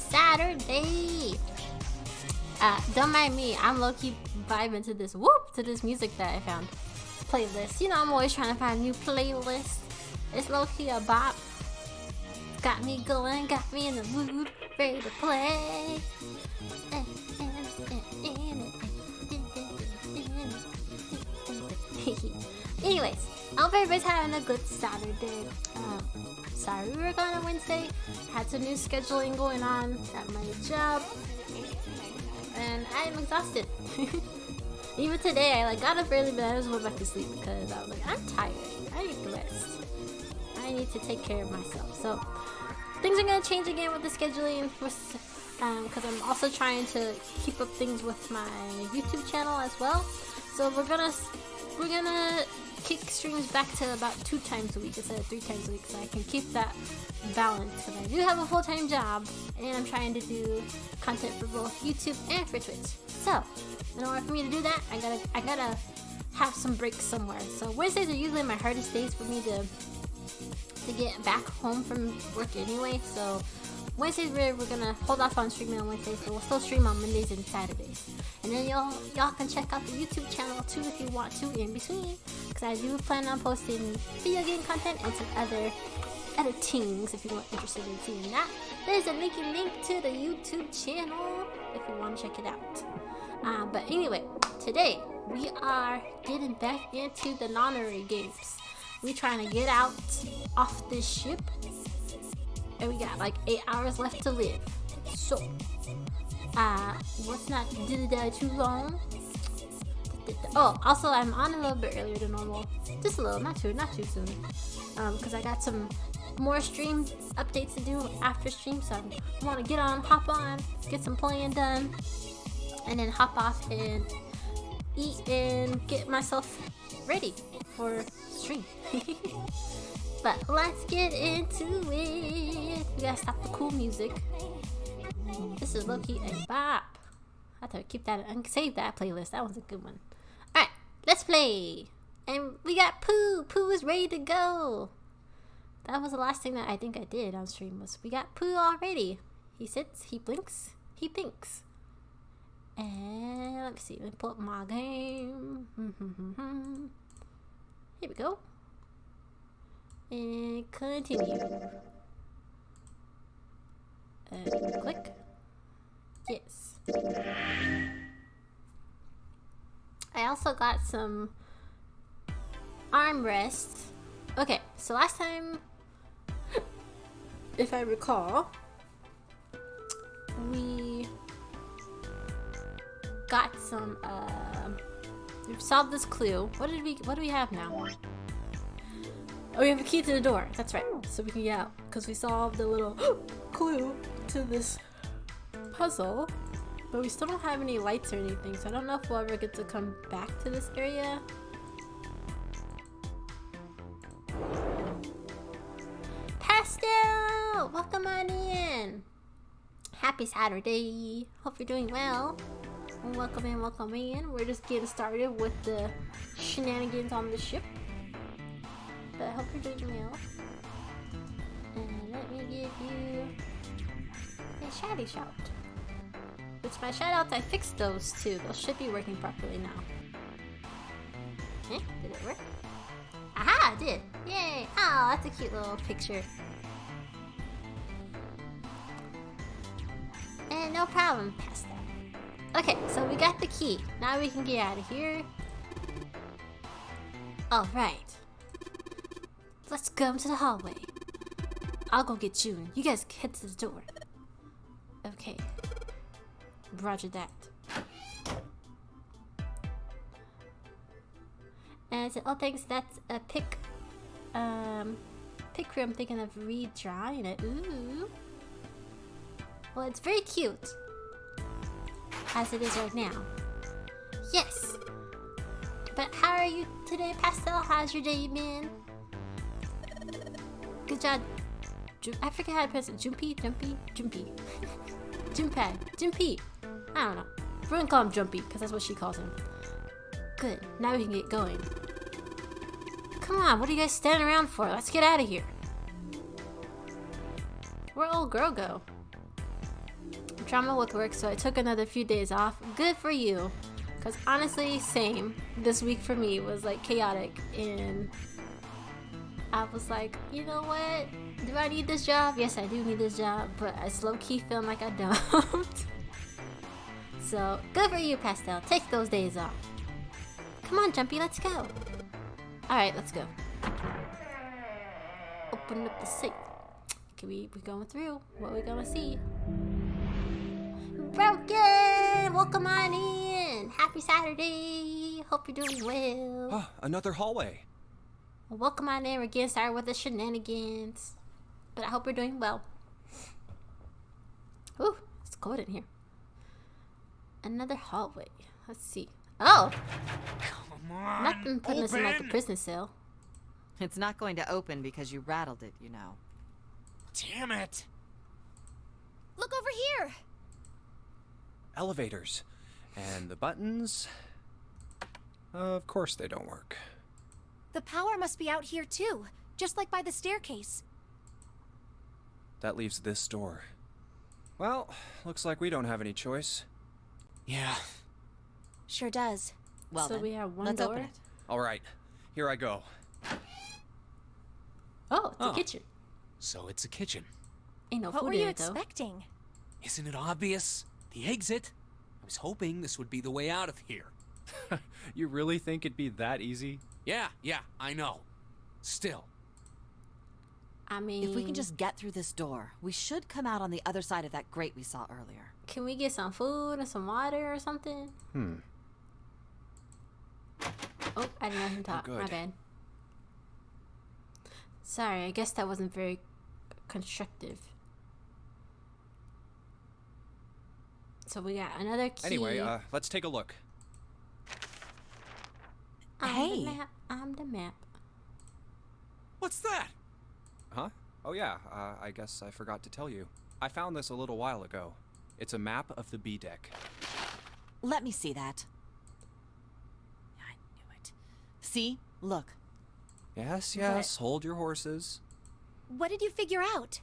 Saturday. Don't mind me, I'm low-key vibing to this music that I found. Playlist. You know, I'm always trying to find new playlists. It's low-key a bop. Got me going, got me in the mood, ready to play. Anyways, I hope everybody's having a good Saturday. Sorry we were gone on Wednesday. Had some new scheduling going on at my job, and I'm exhausted. Even today, I got up early, but I just went back to sleep because I was like, I'm tired. I need to rest. I need to take care of myself. So things are gonna change again with the scheduling, because I'm also trying to keep up things with my YouTube channel as well. So we're gonna kick streams back to about 2 times a week instead of 3 times a week, so I can keep that balance. And I do have a full-time job, and I'm trying to do content for both YouTube and for Twitch. So in order for me to do that, I gotta have some breaks somewhere. So Wednesdays are usually my hardest days for me to get back home from work anyway. So Wednesdays we're gonna hold off on streaming on Wednesdays, but we'll still stream on Mondays and Saturdays. And then y'all can check out the YouTube channel too if you want to in between, because I do plan on posting video game content and some other things if you are interested in seeing that. There's a link to the YouTube channel if you want to check it out. But anyway, today we are getting back into the Nonary games. We trying to get out off this ship, and we got like 8 hours left to live. So let's not do that too long. Oh, also I'm on a little bit earlier than normal, just a little, not too soon, because I got some more stream updates to do after stream. So I want to hop on, get some playing done, and then hop off and eat and get myself ready for stream. But let's get into it. We gotta stop the cool music. This is low-key a bop. I have to keep that and save that playlist. That was a good one. Alright, let's play. And we got Pooh. Pooh is ready to go. That was the last thing that I think I did on stream, was we got Pooh already. He sits, he blinks, he thinks. And let me see. Let me pull up my game. Here we go. And continue. Click. Yes. I also got some armrests. Okay, so last time, if I recall, we got some, we solved this clue. What do we have now? Oh, we have a key to the door. That's right. So we can get out. Because we solved the little clue to this puzzle. But we still don't have any lights or anything. So I don't know if we'll ever get to come back to this area. Pastel! Welcome on in. Happy Saturday. Hope you're doing well. Welcome in, welcome in. We're just getting started with the shenanigans on the ship. But I hope you're doing well. And let me give you a shouty shout. Which my shoutouts, I fixed those too. Those should be working properly now. Did it work? Aha, it did. Yay. Oh, that's a cute little picture. And no problem, Pastel. Okay, so we got the key. Now we can get out of here. Alright. Let's go into the hallway. I'll go get June. You guys head to the door. Okay. Roger that. And so, oh, thanks. That's a pick room. I'm thinking of redrawing it. Ooh. Well, it's very cute. As it is right now. Yes. But how are you today, Pastel? How's your day been? Good job. I forget how to pronounce it. Jumpy? Jumpad. Jumpy. I don't know. We're gonna call him Jumpy, because that's what she calls him. Good. Now we can get going. Come on, what are you guys standing around for? Let's get out of here. Where'd old girl go? I'm drama with work, so I took another few days off. Good for you. Because honestly, same. This week for me was like chaotic, and I was like, you know what? Do I need this job? Yes, I do need this job, but I low-key feel like I don't. So, good for you, Pastel. Take those days off. Come on, Jumpy, let's go. Alright, let's go. Open up the safe. We're going through. What are we gonna see? Broken! Welcome on in! Happy Saturday! Hope you're doing well. Ah, another hallway. Welcome on in. We're getting started with the shenanigans. But I hope you're doing well. Ooh, it's cold in here. Another hallway. Let's see. Oh! Come on, Nothing putting us in like a prison cell. It's not going to open because you rattled it, you know. Damn it! Look over here! Elevators. And the buttons... Of course they don't work. The power must be out here too, just like by the staircase. That leaves this door. Well, looks like we don't have any choice. Yeah. Sure does. Well, So then, we have one let's door. open it. Alright, here I go. Oh, it's Oh. a kitchen. So it's a kitchen. Ain't no What food were in you it though. expecting? Isn't it obvious? The exit? I was hoping this would be the way out of here. You really think it'd be that easy? Yeah, I know. Still. I mean, If we can just get through this door, we should come out on the other side of that grate we saw earlier. can we get some food and some water or something? Oh, I didn't know him talk. My good. bad. Sorry, I guess that wasn't very constructive. So we got another key. Anyway, let's take a look. The map. I'm the map. What's that? Huh? Oh yeah, I guess I forgot to tell you. I found this a little while ago. It's a map of the B deck. Let me see that. I knew it. See? Look. Yes, yes, hold your horses. What did you figure out?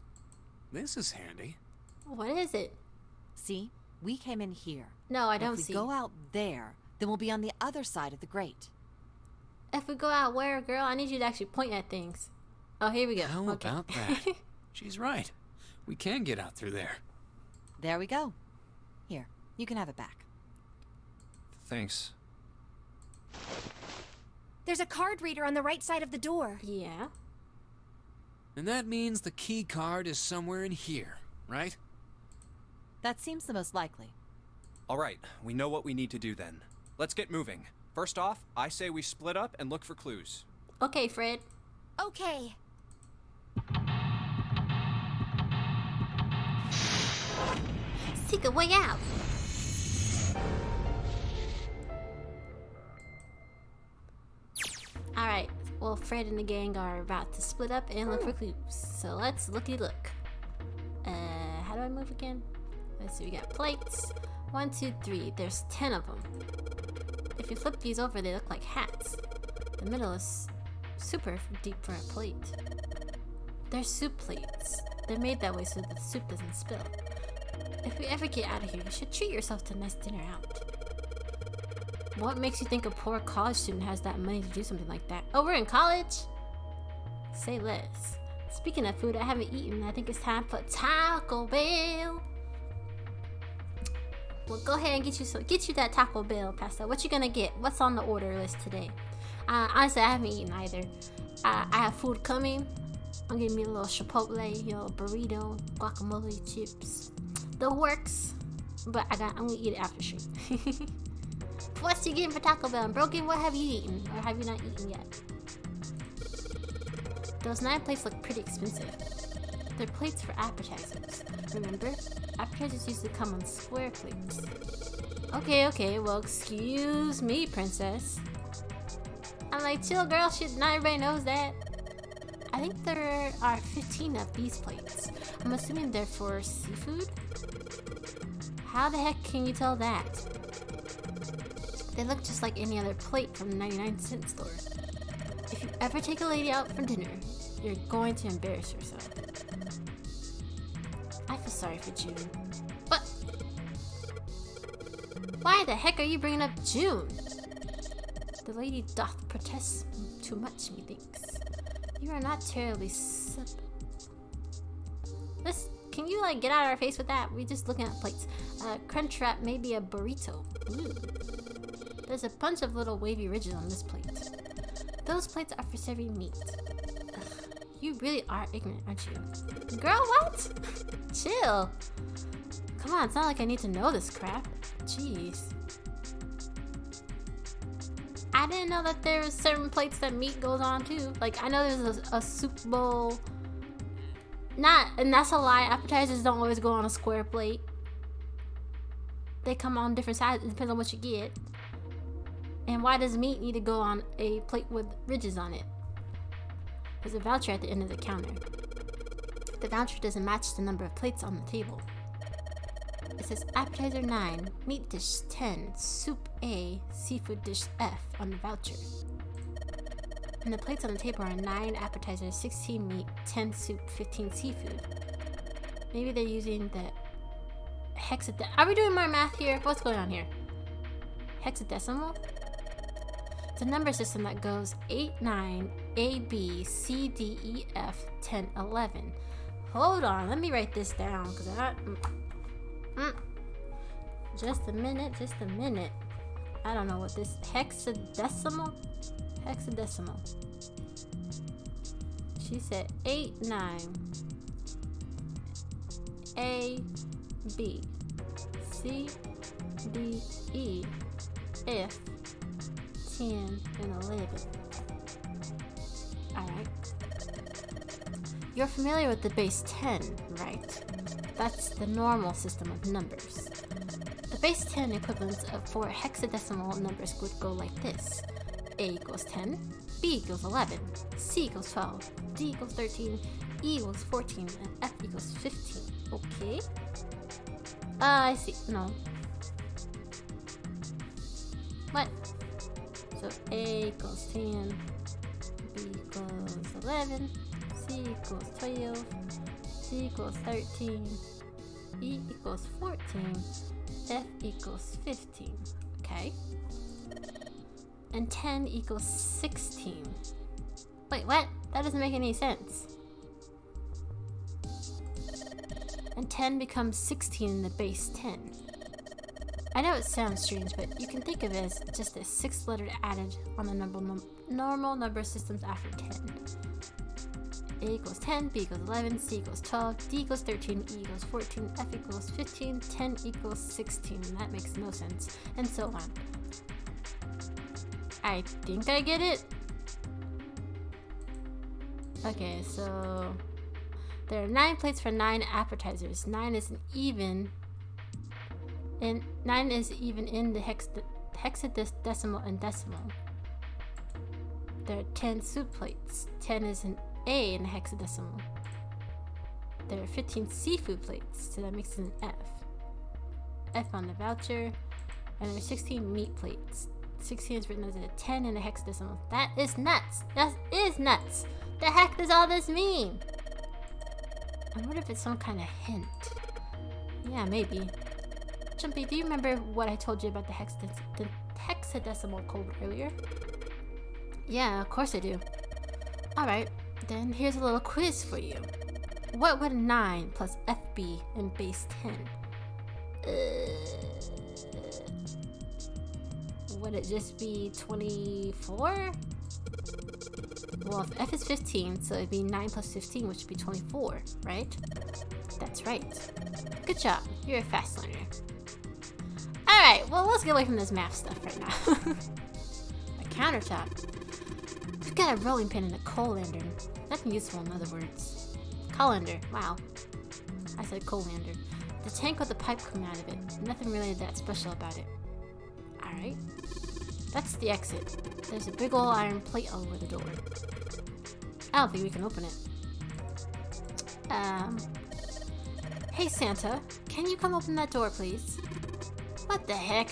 This is handy. What is it? See? We came in here. No, I don't If we see. go out there, then we'll be on the other side of the grate. If we go out where, girl? I need you to actually point at things. Oh, here we go. How Okay. about that? She's right. We can get out through there. There we go. Here, you can have it back. Thanks. There's a card reader on the right side of the door. Yeah. And that means the key card is somewhere in here, right? That seems the most likely. All right, we know what we need to do then. Let's get moving. First off, I say we split up and look for clues. Okay, Fred. Okay. Seek a way out. Alright, well, Fred and the gang are about to split up and look for clues. So let's looky-look. How do I move again? Let's see, we got plates. 1, 2, 3. There's 10 of them. If you flip these over, they look like hats. The middle is super deep for a plate. They're soup plates. They're made that way so the soup doesn't spill. If we ever get out of here, you should treat yourself to a nice dinner out. What makes you think a poor college student has that money to do something like that? Oh, we're in college? Say less. Speaking of food I haven't eaten, I think it's time for Taco Bell. Well, go ahead and get you that Taco Bell pasta. What you gonna get? What's on the order list today? Honestly, I haven't eaten either. I have food coming. I'm getting me a little Chipotle, burrito, guacamole, chips. The works. But I'm gonna eat it after stream. What's you getting for Taco Bell? Broken, what have you eaten? Or have you not eaten yet? Those 9 plates look pretty expensive. They're plates for appetizers. Remember? Appetizers usually come on square plates. Okay, well, excuse me, princess. I'm like, chill, girl, shit, not everybody knows that. I think there are 15 of these plates. I'm assuming they're for seafood? How the heck can you tell that? They look just like any other plate from the 99-cent store. If you ever take a lady out for dinner, you're going to embarrass yourself. I feel sorry for June. What? Why the heck are you bringing up June? The lady doth protest too much, methinks. You are not terribly can you get out of our face with that? We're just looking at plates. Crunch wrap, maybe a burrito. Ooh. There's a bunch of little wavy ridges on this plate. Those plates are for serving meat. Ugh, you really are ignorant, aren't you? Girl, what? Chill. Come on, it's not like I need to know this crap. Jeez. I didn't know that there was certain plates that meat goes on too. I know there's a soup bowl. And that's a lie. Appetizers don't always go on a square plate. They come on different sizes. It depends on what you get. And why does meat need to go on a plate with ridges on it? There's a voucher at the end of the counter. The voucher doesn't match the number of plates on the table. It says appetizer 9, meat dish 10, soup A, seafood dish F on the voucher. And the plates on the table are 9 appetizers, 16 meat, 10 soup, 15 seafood. Maybe they're using the hexadecimal. Are we doing more math here? What's going on here? Hexadecimal? It's a number system that goes 8, 9, A, B, C, D, E, F, 10, 11. Hold on, let me write this down, because Just a minute. I don't know what this hexadecimal? Hexadecimal. She said 8, 9. A, B, C, D, E, F, 10, and 11. Alright. You're familiar with the base 10, right? That's the normal system of numbers. The base 10 equivalents of 4 hexadecimal numbers would go like this. A equals 10, B equals 11, C equals 12, D equals 13, E equals 14, and F equals 15. Okay. I see. No. What? So A equals 10, B equals 11, C equals 12, D equals 13, E equals 14, F equals 15. Okay. And 10 equals 16. Wait, what? That doesn't make any sense. And 10 becomes 16 in the base 10. I know it sounds strange, but you can think of it as just a 6th letter added on the normal number systems after 10. A equals 10, B equals 11, C equals 12, D equals 13, E equals 14, F equals 15, 10 equals 16. That makes no sense, and so on. I think I get it. Okay, so there are 9 plates for 9 appetizers. 9 is an even, and 9 is even in the hexadecimal and decimal. There are 10 soup plates. 10 is an A in the hexadecimal. There are 15 seafood plates, so that makes it an F. F on the voucher. And there are 16 meat plates. 16 is written as a 10 in the hexadecimal. That is nuts! That is nuts! The heck does all this mean? I wonder if it's some kind of hint. Yeah, maybe. Jumpy, do you remember what I told you about the hexadecimal code earlier? Yeah, of course I do. Alright, then here's a little quiz for you. What would 9 plus F be in base 10? Would it just be 24? Well, if F is 15, so it'd be 9 plus 15, which would be 24, right? That's right. Good job. You're a fast learner. Alright, well, let's get away from this math stuff right now. A countertop. We've got a rolling pin and a coal lantern. Nothing useful in other words. Colander. Wow. I said coal lantern. The tank with the pipe coming out of it. Nothing really that special about it. Alright. That's the exit. There's a big ol' iron plate over the door. I don't think we can open it. Hey Santa, can you come open that door, please? What the heck?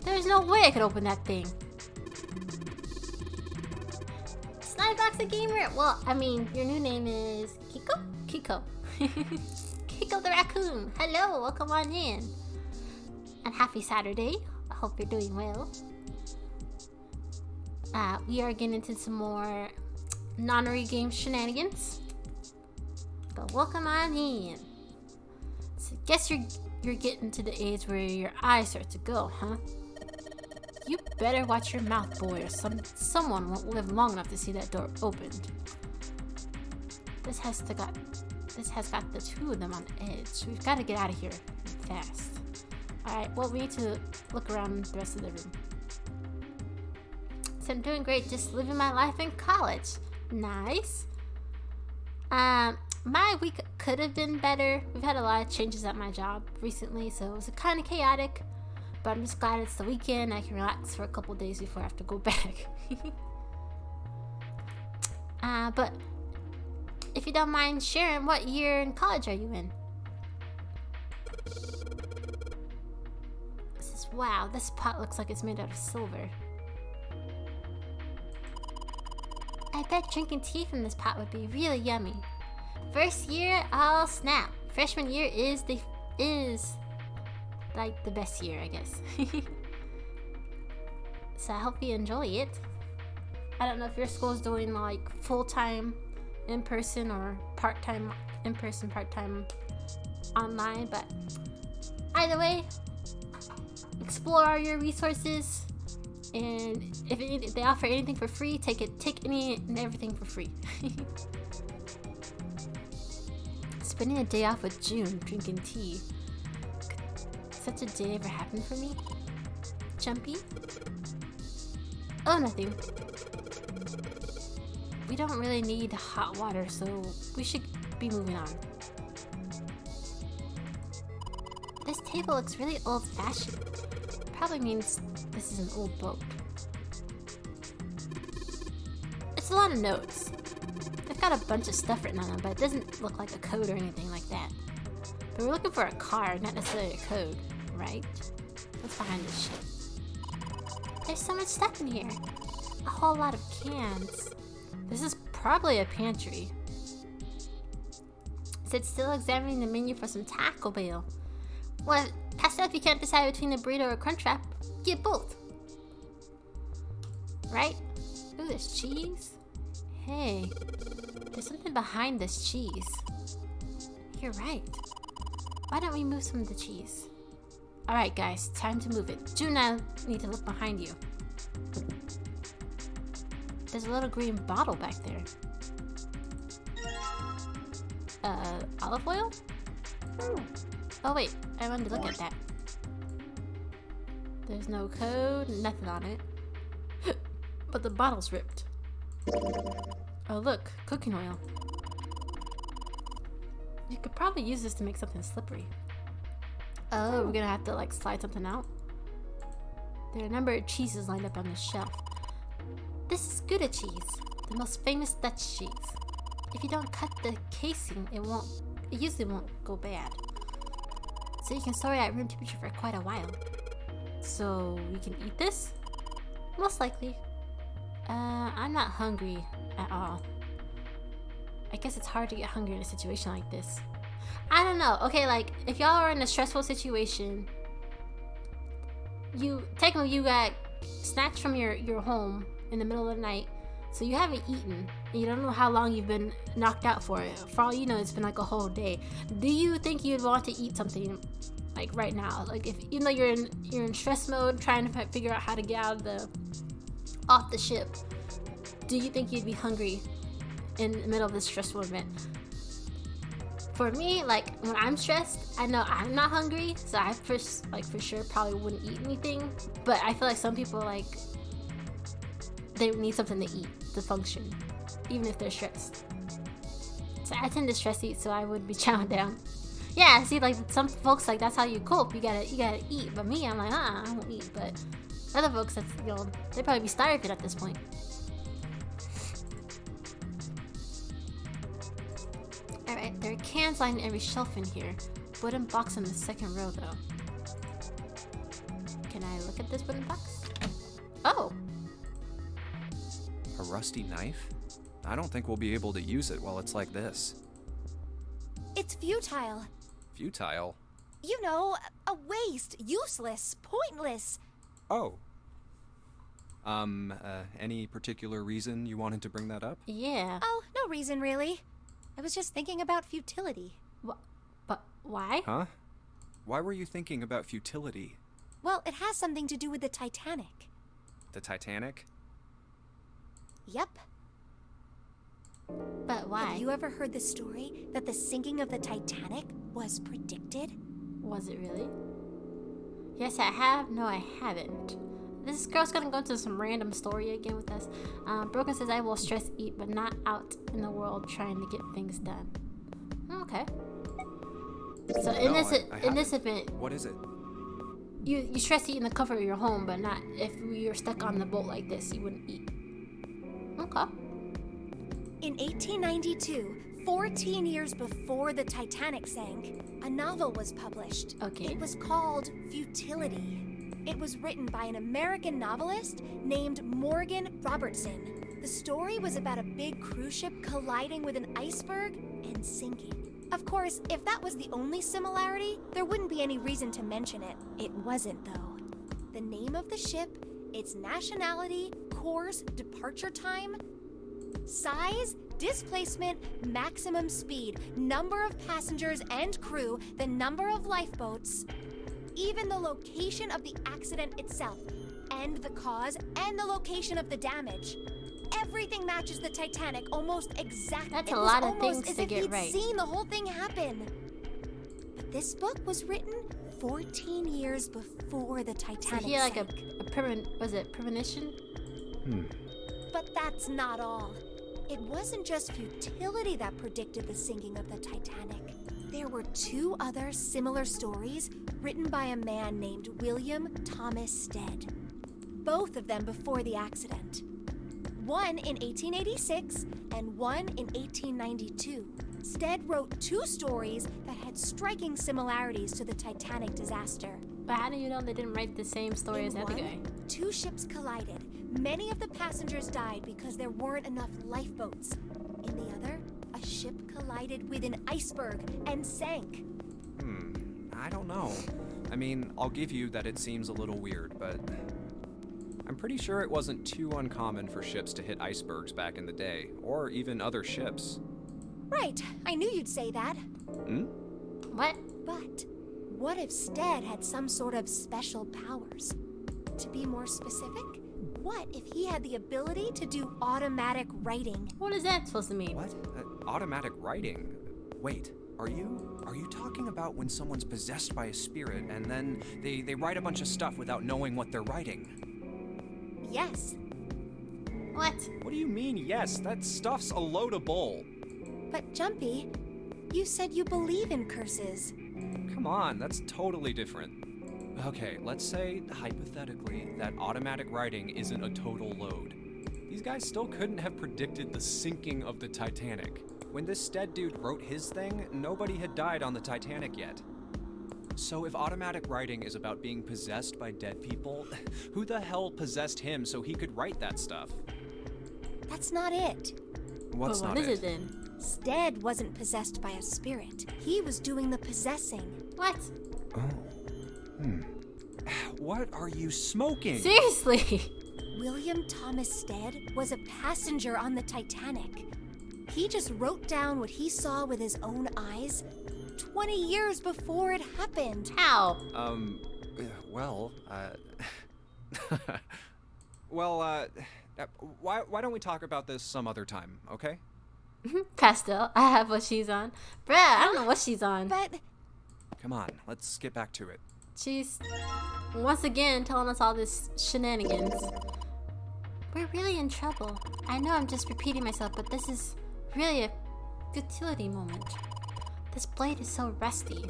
There's no way I could open that thing. Snibox a gamer? Well, I mean, your new name is Kiko? Kiko. Kiko the raccoon. Hello, welcome on in. And happy Saturday. I hope you're doing well. We are getting into some more Nonary game shenanigans. But welcome on in. So guess you're getting to the age where your eyes start to go, huh? You better watch your mouth, boy, or someone won't live long enough to see that door opened. This has got the two of them on edge. We've got to get out of here fast. Alright, well, we need to look around the rest of the room. So I'm doing great, just living my life in college. Nice. My week could have been better. We've had a lot of changes at my job recently, so it was kind of chaotic. But I'm just glad it's the weekend. I can relax for a couple days before I have to go back. But if you don't mind sharing, what year in college are you in? Wow, this pot looks like it's made out of silver. I bet drinking tea from this pot would be really yummy. First year, oh snap. Freshman year is like the best year, I guess. So I hope you enjoy it. I don't know if your school's doing like full-time in-person or part-time in-person, part-time online, but either way, explore your resources, and if they offer anything for free, take any and everything for free. Spending a day off with June drinking tea. Could such a day ever happen for me? Jumpy? Oh, nothing. We don't really need hot water, so we should be moving on. This table looks really old-fashioned. Probably means this is an old boat. It's a lot of notes. They've got a bunch of stuff written on them, but it doesn't look like a code or anything like that. But we're looking for a card, not necessarily a code, right? What's behind this shit? There's so much stuff in here. A whole lot of cans. This is probably a pantry. It said still examining the menu for some Taco Bell. Well, Pasta, if you can't decide between a burrito or a Crunchwrap, get both. Right? Ooh, there's cheese. Hey, there's something behind this cheese. You're right. Why don't we move some of the cheese? Alright guys, time to move it. Juna, need to look behind you. There's a little green bottle back there. Olive oil? Oh wait, I wanted to look at that. There's no code, nothing on it. But the bottle's ripped. Oh look, cooking oil. You could probably use this to make something slippery. Oh, we're gonna have to like slide something out. There are a number of cheeses lined up on the shelf. This is Gouda cheese, the most famous Dutch cheese. If you don't cut the casing, it usually won't go bad. So you can store it at room temperature for quite a while. So we can eat this? Most likely. I'm not hungry at all. I guess it's hard to get hungry in a situation like this. I don't know. Okay, like, if y'all are in a stressful situation, you got snatched from your home in the middle of the night, so you haven't eaten, and you don't know how long you've been knocked out for it. For all you know, it's been like a whole day. Do you think you'd want to eat something like right now? Like, if even though you're in stress mode, trying to figure out how to get out of off the ship, do you think you'd be hungry in the middle of this stressful event? For me, like, when I'm stressed, I know I'm not hungry, so I for sure probably wouldn't eat anything. But I feel like some people, like, they need something to eat to function, even if they're stressed. So I tend to stress eat, so I would be chowing down. Yeah, see, like, some folks, like, that's how you cope. You gotta eat. But me, I'm like, I won't eat. But other folks, that's, you know, they'd probably be starving at this point. Alright, there are cans lining every shelf in here. Wooden box in the second row, though. Can I look at this wooden box? Oh! A rusty knife? I don't think we'll be able to use it while it's like this. It's futile. Futile? You know, a waste, useless, pointless. Oh. Any particular reason you wanted to bring that up? Yeah. Oh, no reason really. I was just thinking about futility. But why? Huh? Why were you thinking about futility? Well, it has something to do with the Titanic. The Titanic? Yep. But why? Have you ever heard the story that the sinking of the Titanic was predicted? Was it really? Yes, I have. No, I haven't. This girl's gonna go into some random story again with us. Broken says, I will stress eat, but not out in the world trying to get things done. Okay. So in this event, What is it? you stress eat in the comfort of your home, but not if you're stuck on the boat like this, you wouldn't eat. Okay. In 1892, 14 years before the Titanic sank, a novel was published. Okay. It was called Futility. It was written by an American novelist named Morgan Robertson. The story was about a big cruise ship colliding with an iceberg and sinking. Of course, if that was the only similarity, there wouldn't be any reason to mention it. It wasn't, though. The name of the ship, its nationality, course, departure time, size, displacement, maximum speed, number of passengers and crew, the number of lifeboats, even the location of the accident itself, and the cause, and the location of the damage. Everything matches the Titanic almost exactly. That's a lot of things as to if get he'd right. seen the whole thing happen. But this book was written 14 years before the Titanic So he had like sank. premonition? But that's not all. It wasn't just futility that predicted the sinking of the Titanic. There were two other similar stories written by a man named William Thomas Stead. Both of them before the accident. One in 1886 and one in 1892. Stead wrote two stories that had striking similarities to the Titanic disaster. But how do you know they didn't write the same story as the other guy? Two ships collided. Many of the passengers died because there weren't enough lifeboats. In the other, a ship collided with an iceberg and sank. I don't know. I mean, I'll give you that it seems a little weird, but I'm pretty sure it wasn't too uncommon for ships to hit icebergs back in the day, or even other ships. Right, I knew you'd say that. Hmm? What? But what if Stead had some sort of special powers? To be more specific, what if he had the ability to do automatic writing? What is that supposed to mean? What? Automatic writing? Wait, are you talking about when someone's possessed by a spirit and then they write a bunch of stuff without knowing what they're writing? Yes, What? What do you mean, yes? That stuff's a load of bull. but Jumpy, you said you believe in curses. Come on, that's totally different. Okay, let's say, hypothetically, that automatic writing isn't a total load. These guys still couldn't have predicted the sinking of the Titanic. When this Stead dude wrote his thing, nobody had died on the Titanic yet. So if automatic writing is about being possessed by dead people, who the hell possessed him so he could write that stuff? That's not it. What's But not what is it? it then? Stead wasn't possessed by a spirit. He was doing the possessing. What? What are you smoking? Seriously? William Thomas Stead was a passenger on the Titanic. He just wrote down what he saw with his own eyes 20 years before it happened. How? Well, well, why don't we talk about this some other time, okay? Pastel. I have what she's on. Bruh, I don't know what she's on. But Come on, let's get back to it. She's once again telling us all this shenanigans. We're really in trouble. I know I'm just repeating myself, but this is really a futility moment. This blade is so rusty.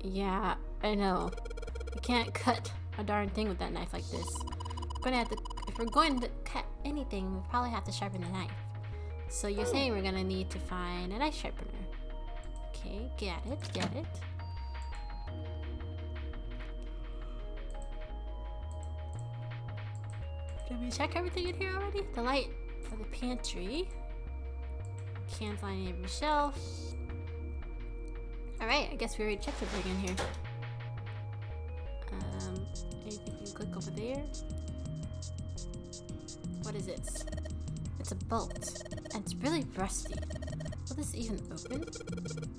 Yeah, I know. You can't cut a darn thing with that knife like this. If we're going to cut anything, we'll probably have to sharpen the knife. So you're saying we're gonna need to find a knife sharpener. Okay, get it. Did we check everything in here already? The light for the pantry. Cans lining every shelf. Alright, I guess we already checked everything in here. Anything you can click over there? What is this? It's a bolt. And it's really rusty. Will this even open?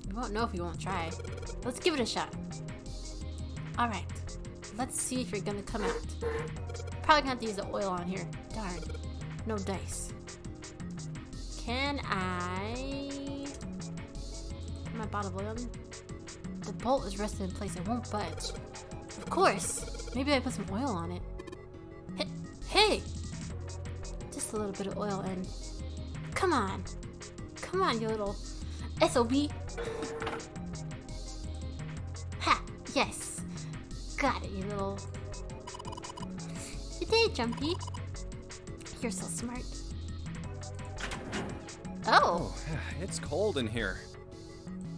You won't know if you won't try. Let's give it a shot. Alright. Let's see if you're gonna come out. Probably gonna have to use the oil on here. Darn. No dice. Can I... Put my bottle of oil in? The bolt is rested in place. It won't budge. Of course. Maybe I put some oil on it. Hey! Just a little bit of oil and... Come on. Come on, you little SOB. Ha! Yes. Got it, you little... You did, Jumpy. You're so smart. Oh! It's cold in here.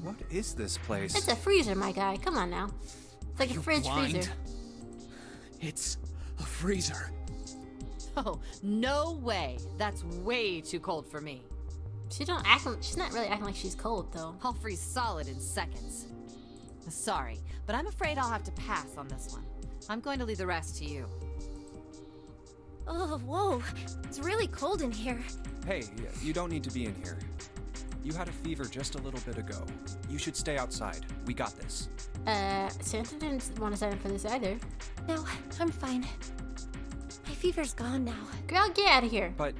What is this place? It's a freezer, my guy. Come on now. It's like a You fridge blind? freezer. It's a freezer. Oh, no way. That's way too cold for me. She's not really acting like she's cold, though. I'll freeze solid in seconds. Sorry, but I'm afraid I'll have to pass on this one. I'm going to leave the rest to you. oh, whoa, it's really cold in here. Hey, you don't need to be in here. You had a fever just a little bit ago. You should stay outside. We got this. Santa didn't want to sign up for this either. No, I'm fine. My fever's gone now. Girl, get out of here. But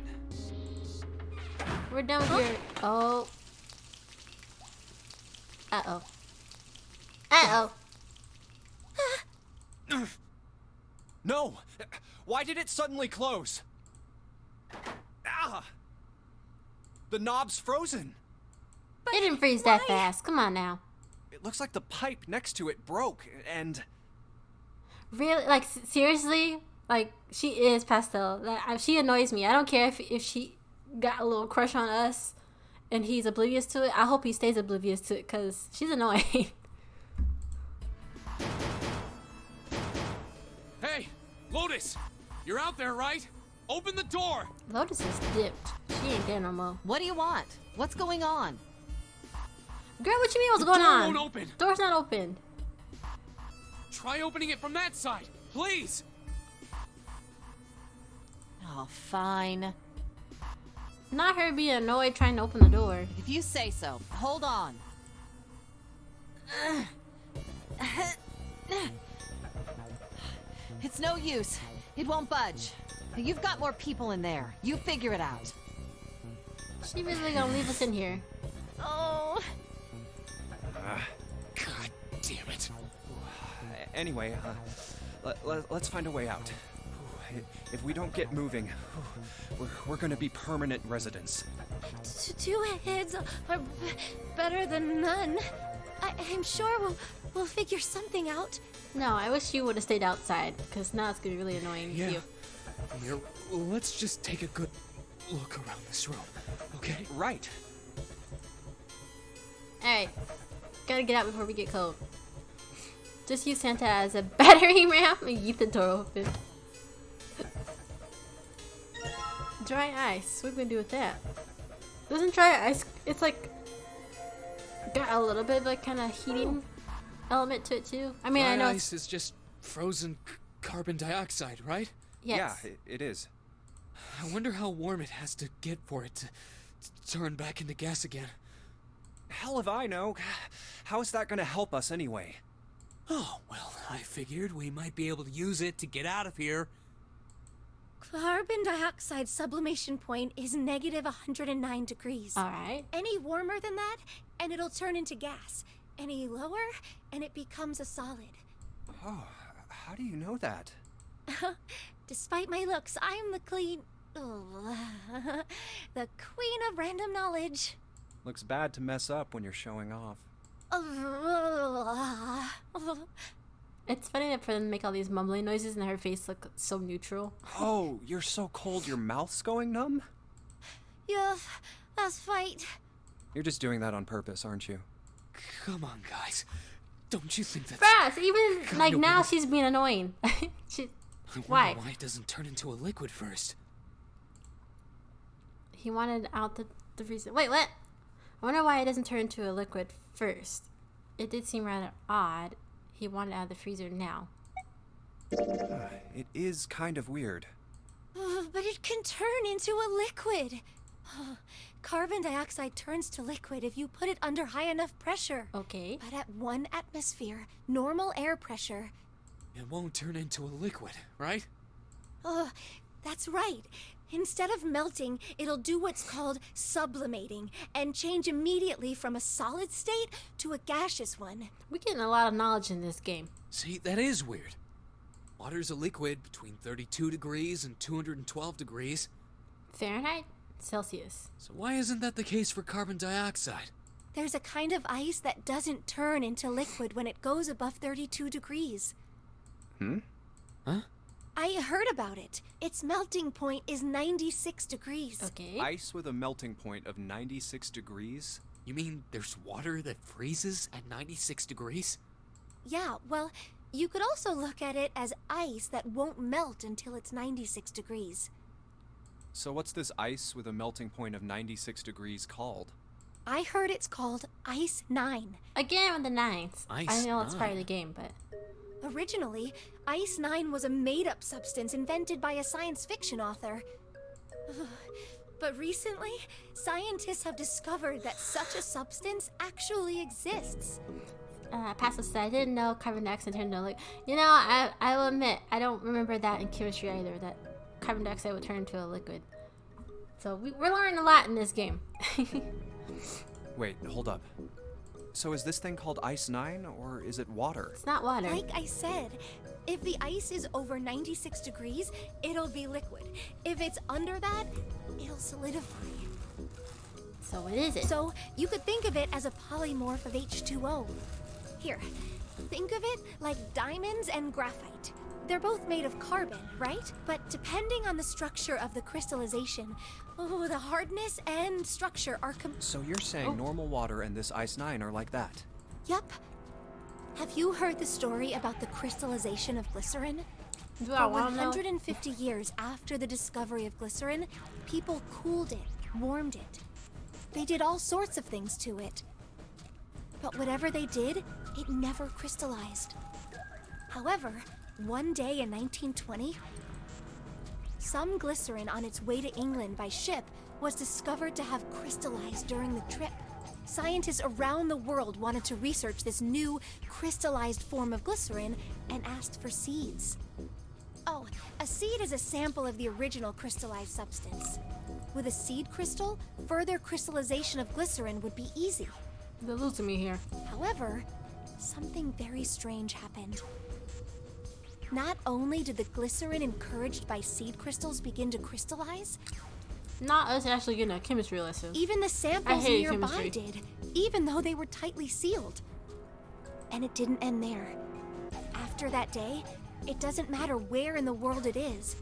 We're done with your... Oh. Uh-oh. Uh-oh. no! Why did it suddenly close? Ah! The knob's frozen. It didn't freeze that fast. Come on now. It looks like the pipe next to it broke, and... Really? Like, seriously? Like, she is Pastel. Like, she annoys me. I don't care if she got a little crush on us and he's oblivious to it. I hope he stays oblivious to it because she's annoying. Hey, Lotus! You're out there, right? Open the door! Lotus is dipped. She ain't there no more. What do you want? What's going on? Girl, what you mean what's The going door on? won't open. Door's not open. Try opening it from that side, please! Oh, fine. Not her being annoyed trying to open the door. If you say so. Hold on. It's no use. It won't budge. You've got more people in there. You figure it out. She really gonna leave us in here. Oh. God damn it. Anyway, let's find a way out. If we don't get moving, we're gonna be permanent residents. Two heads are better than none. I'm sure we'll figure something out. No, I wish you would have stayed outside, because now it's gonna be really annoying Yeah. you. Here, let's just take a good look around this room, okay? Right. Alright. Gotta get out before we get cold. Just use Santa as a battering ram and keep the door open. Dry ice. What are we gonna do with that? Doesn't dry ice, it's like got a little bit of a kind of heating element to it too. I mean, I know ice is just frozen carbon dioxide, right? yes. Yeah, it is. I wonder how warm it has to get for it to turn back into gas again. Hell if I know. How is that gonna help us anyway? Oh, well, I figured we might be able to use it to get out of here. Carbon dioxide sublimation point is negative 109 degrees. Alright. Any warmer than that, and it'll turn into gas. Any lower, and it becomes a solid. Oh, how do you know that? Despite my looks, I'm the the queen of random knowledge. Looks bad to mess up when you're showing off. It's funny that for them to make all these mumbling noises and her face look so neutral. Oh, you're so cold your mouth's going numb? Yeah, that's right. You're just doing that on purpose, aren't you? Come on, guys. Don't you think that's... Fast! Even Kinda like now weird. she's being annoying. she, I wonder why? why it doesn't turn into a liquid first. He wanted out the freezer. Wait, what? I wonder why it doesn't turn into a liquid first. It did seem rather odd. He wanted it out of the freezer now. It is kind of weird. But it can turn into a liquid. Carbon dioxide turns to liquid if you put it under high enough pressure. Okay. But at 1 atmosphere, normal air pressure. It won't turn into a liquid, right? That's right. Instead of melting, it'll do what's called sublimating and change immediately from a solid state to a gaseous one. We're getting a lot of knowledge in this game. See, that is weird. Water's a liquid between 32 degrees and 212 degrees. Fahrenheit? Celsius. So why isn't that the case for carbon dioxide? There's a kind of ice that doesn't turn into liquid when it goes above 32 degrees. Huh? I heard about it. Its melting point is 96 degrees. Okay. Ice with a melting point of 96 degrees? You mean there's water that freezes at 96 degrees? Yeah, well, you could also look at it as ice that won't melt until it's 96 degrees. So what's this ice with a melting point of 96 degrees called? I heard it's called Ice 9. Again with the nines. I Ice know it's part of 9. the game, but Originally, Ice 9 was a made-up substance invented by a science fiction author. But recently, scientists have discovered that such a substance actually exists. Pastor said I didn't know carbon dioxide turned into liquid. You know, I will admit I don't remember that in chemistry either. That carbon dioxide would turn into a liquid. So we're learning a lot in this game. Wait, hold up. So is this thing called Ice 9, or is it water? It's not water. Like I said, if the ice is over 96 degrees, it'll be liquid. If it's under that, it'll solidify. So what is it? So you could think of it as a polymorph of H2O. Here, think of it like diamonds and graphite. They're both made of carbon, right? But depending on the structure of the crystallization, the hardness and structure are So you're saying normal water and this Ice 9 are like that? Yup. Have you heard the story about the crystallization of glycerin? Do I For want to know? 150 years after the discovery of glycerin, people cooled it, warmed it. They did all sorts of things to it. But whatever they did, it never crystallized. However, one day in 1920, some glycerin on its way to England by ship was discovered to have crystallized during the trip. Scientists around the world wanted to research this new crystallized form of glycerin and asked for seeds. Oh, a seed is a sample of the original crystallized substance. With a seed crystal, further crystallization of glycerin would be easy. They're losing me here. However, something very strange happened. Not only did the glycerin encouraged by seed crystals begin to crystallize, Not us actually getting a chemistry lesson. even the samples hated nearby chemistry. did, even though they were tightly sealed. And it didn't end there. After that day, it doesn't matter where in the world it is.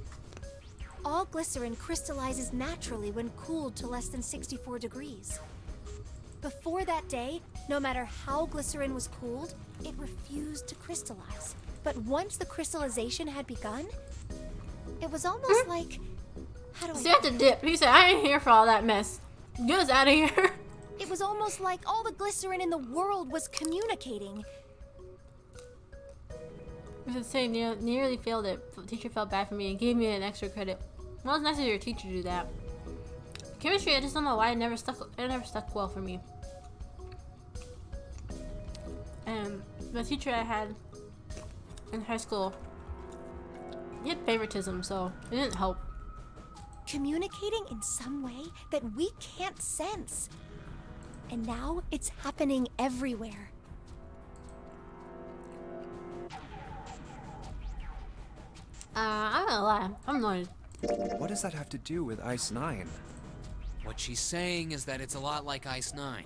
All glycerin crystallizes naturally when cooled to less than 64 degrees. Before that day, no matter how glycerin was cooled, it refused to crystallize. But once the crystallization had begun, it was almost like... How do I... So you have to dip. He said, I ain't here for all that mess. Get us out of here. It was almost like all the glycerin in the world was communicating. I should say, nearly failed it. The teacher felt bad for me and gave me an extra credit. Well, it's nice of your teacher to do that. Chemistry, I just don't know why it never stuck well for me. And the teacher I had in high school, he had favoritism, so it didn't help. Communicating in some way that we can't sense. And now it's happening everywhere. I'm gonna lie. I'm annoyed. What does that have to do with Ice 9? What she's saying is that it's a lot like Ice 9.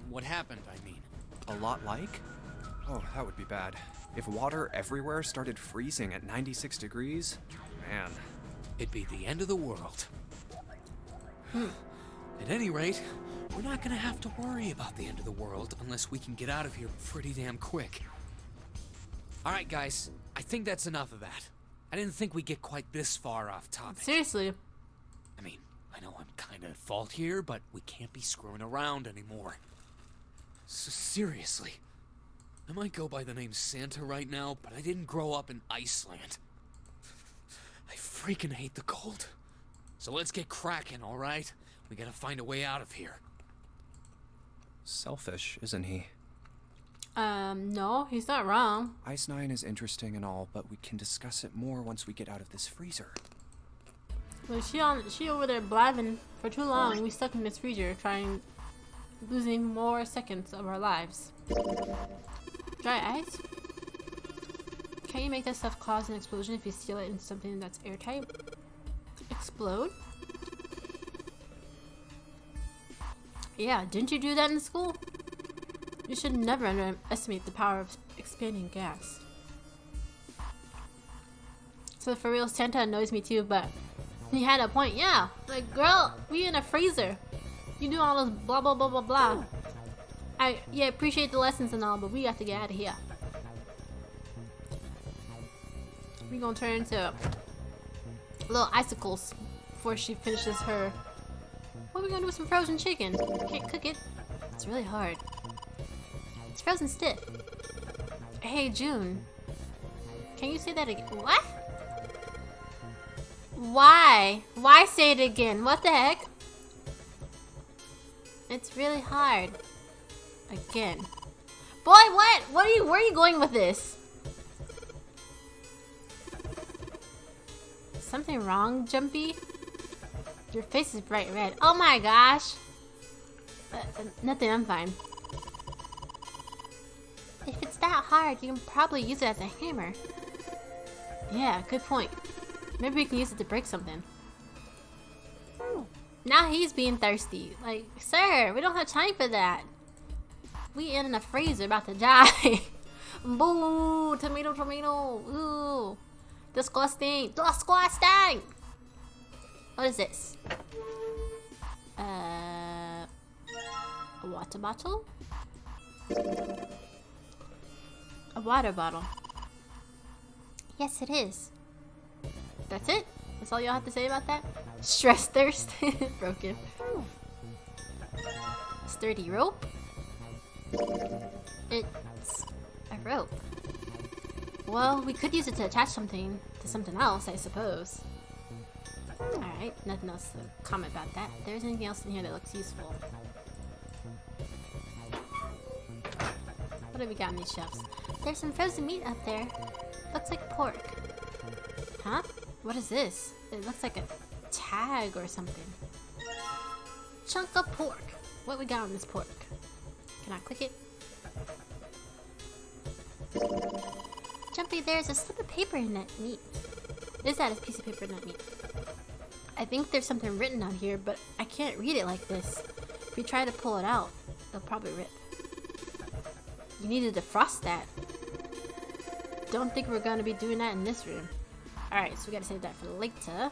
What happened, I mean. A lot like? Oh, that would be bad. If water everywhere started freezing at 96 degrees, man. It'd be the end of the world. At any rate, we're not gonna have to worry about the end of the world unless we can get out of here pretty damn quick. Alright guys, I think that's enough of that. I didn't think we'd get quite this far off topic. Seriously. I mean, I know I'm kinda at fault here, but we can't be screwing around anymore. So seriously, I might go by the name Santa right now, but I didn't grow up in Iceland. I freaking hate the cold. So let's get cracking, alright? We gotta find a way out of here. Selfish, isn't he? No, he's not wrong. Ice 9 is interesting and all, but we can discuss it more once we get out of this freezer. But she over there blabbing for too long. We stuck in this freezer, losing more seconds of our lives. Dry ice? Can't you make that stuff cause an explosion if you seal it in something that's airtight? Explode? Yeah, didn't you do that in school? You should never underestimate the power of expanding gas. So for real, Santa annoys me too, but he had a point. Yeah, like, girl, we in a freezer. You do all this blah blah blah blah blah. I appreciate the lessons and all, but we got to get out of here. We gonna turn into little icicles before she finishes her. What are we gonna do with some frozen chicken? Can't cook it. It's really hard. It's frozen stiff. Hey, June. Can you say that again? What? Why? Why say it again? What the heck? It's really hard. Again. Boy, what? Where are you going with this? Something wrong, Jumpy? Your face is bright red. Oh my gosh. Nothing, I'm fine. If it's that hard, you can probably use it as a hammer. Yeah, good point. Maybe we can use it to break something. Now he's being thirsty. Like, sir, we don't have time for that. We in a freezer about to die. Boo! Tomato, tomato. Ooh. Disgusting. Disgusting! What is this? A water bottle? A water bottle. Yes, it is. That's it? That's all y'all have to say about that? Stress thirst. Broken. Sturdy rope? It's a rope. Well, we could use it to attach something to something else, I suppose. Alright, nothing else to comment about that. If there's anything else in here that looks useful. What have we got on these shelves? There's some frozen meat up there. Looks like pork. Huh? What is this? It looks like a tag or something. Chunk of pork. What we got on this pork? Can I click it? Jumpy, there's a slip of paper in that meat. Is that a piece of paper in that meat? I think there's something written on here, but I can't read it like this. If you try to pull it out, it'll probably rip. You need to defrost that. Don't think we're gonna be doing that in this room. Alright, so we gotta save that for later.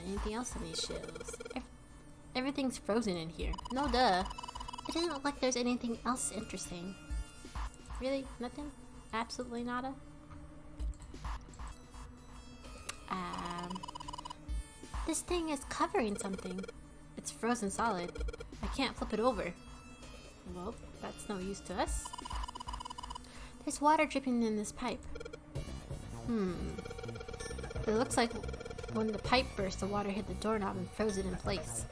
Anything else on these shelves? Everything's frozen in here. No duh. It doesn't look like there's anything else interesting. Really? Nothing? Absolutely nada? This thing is covering something. It's frozen solid. I can't flip it over. Well, that's no use to us. There's water dripping in this pipe. It looks like when the pipe burst, the water hit the doorknob and froze it in place.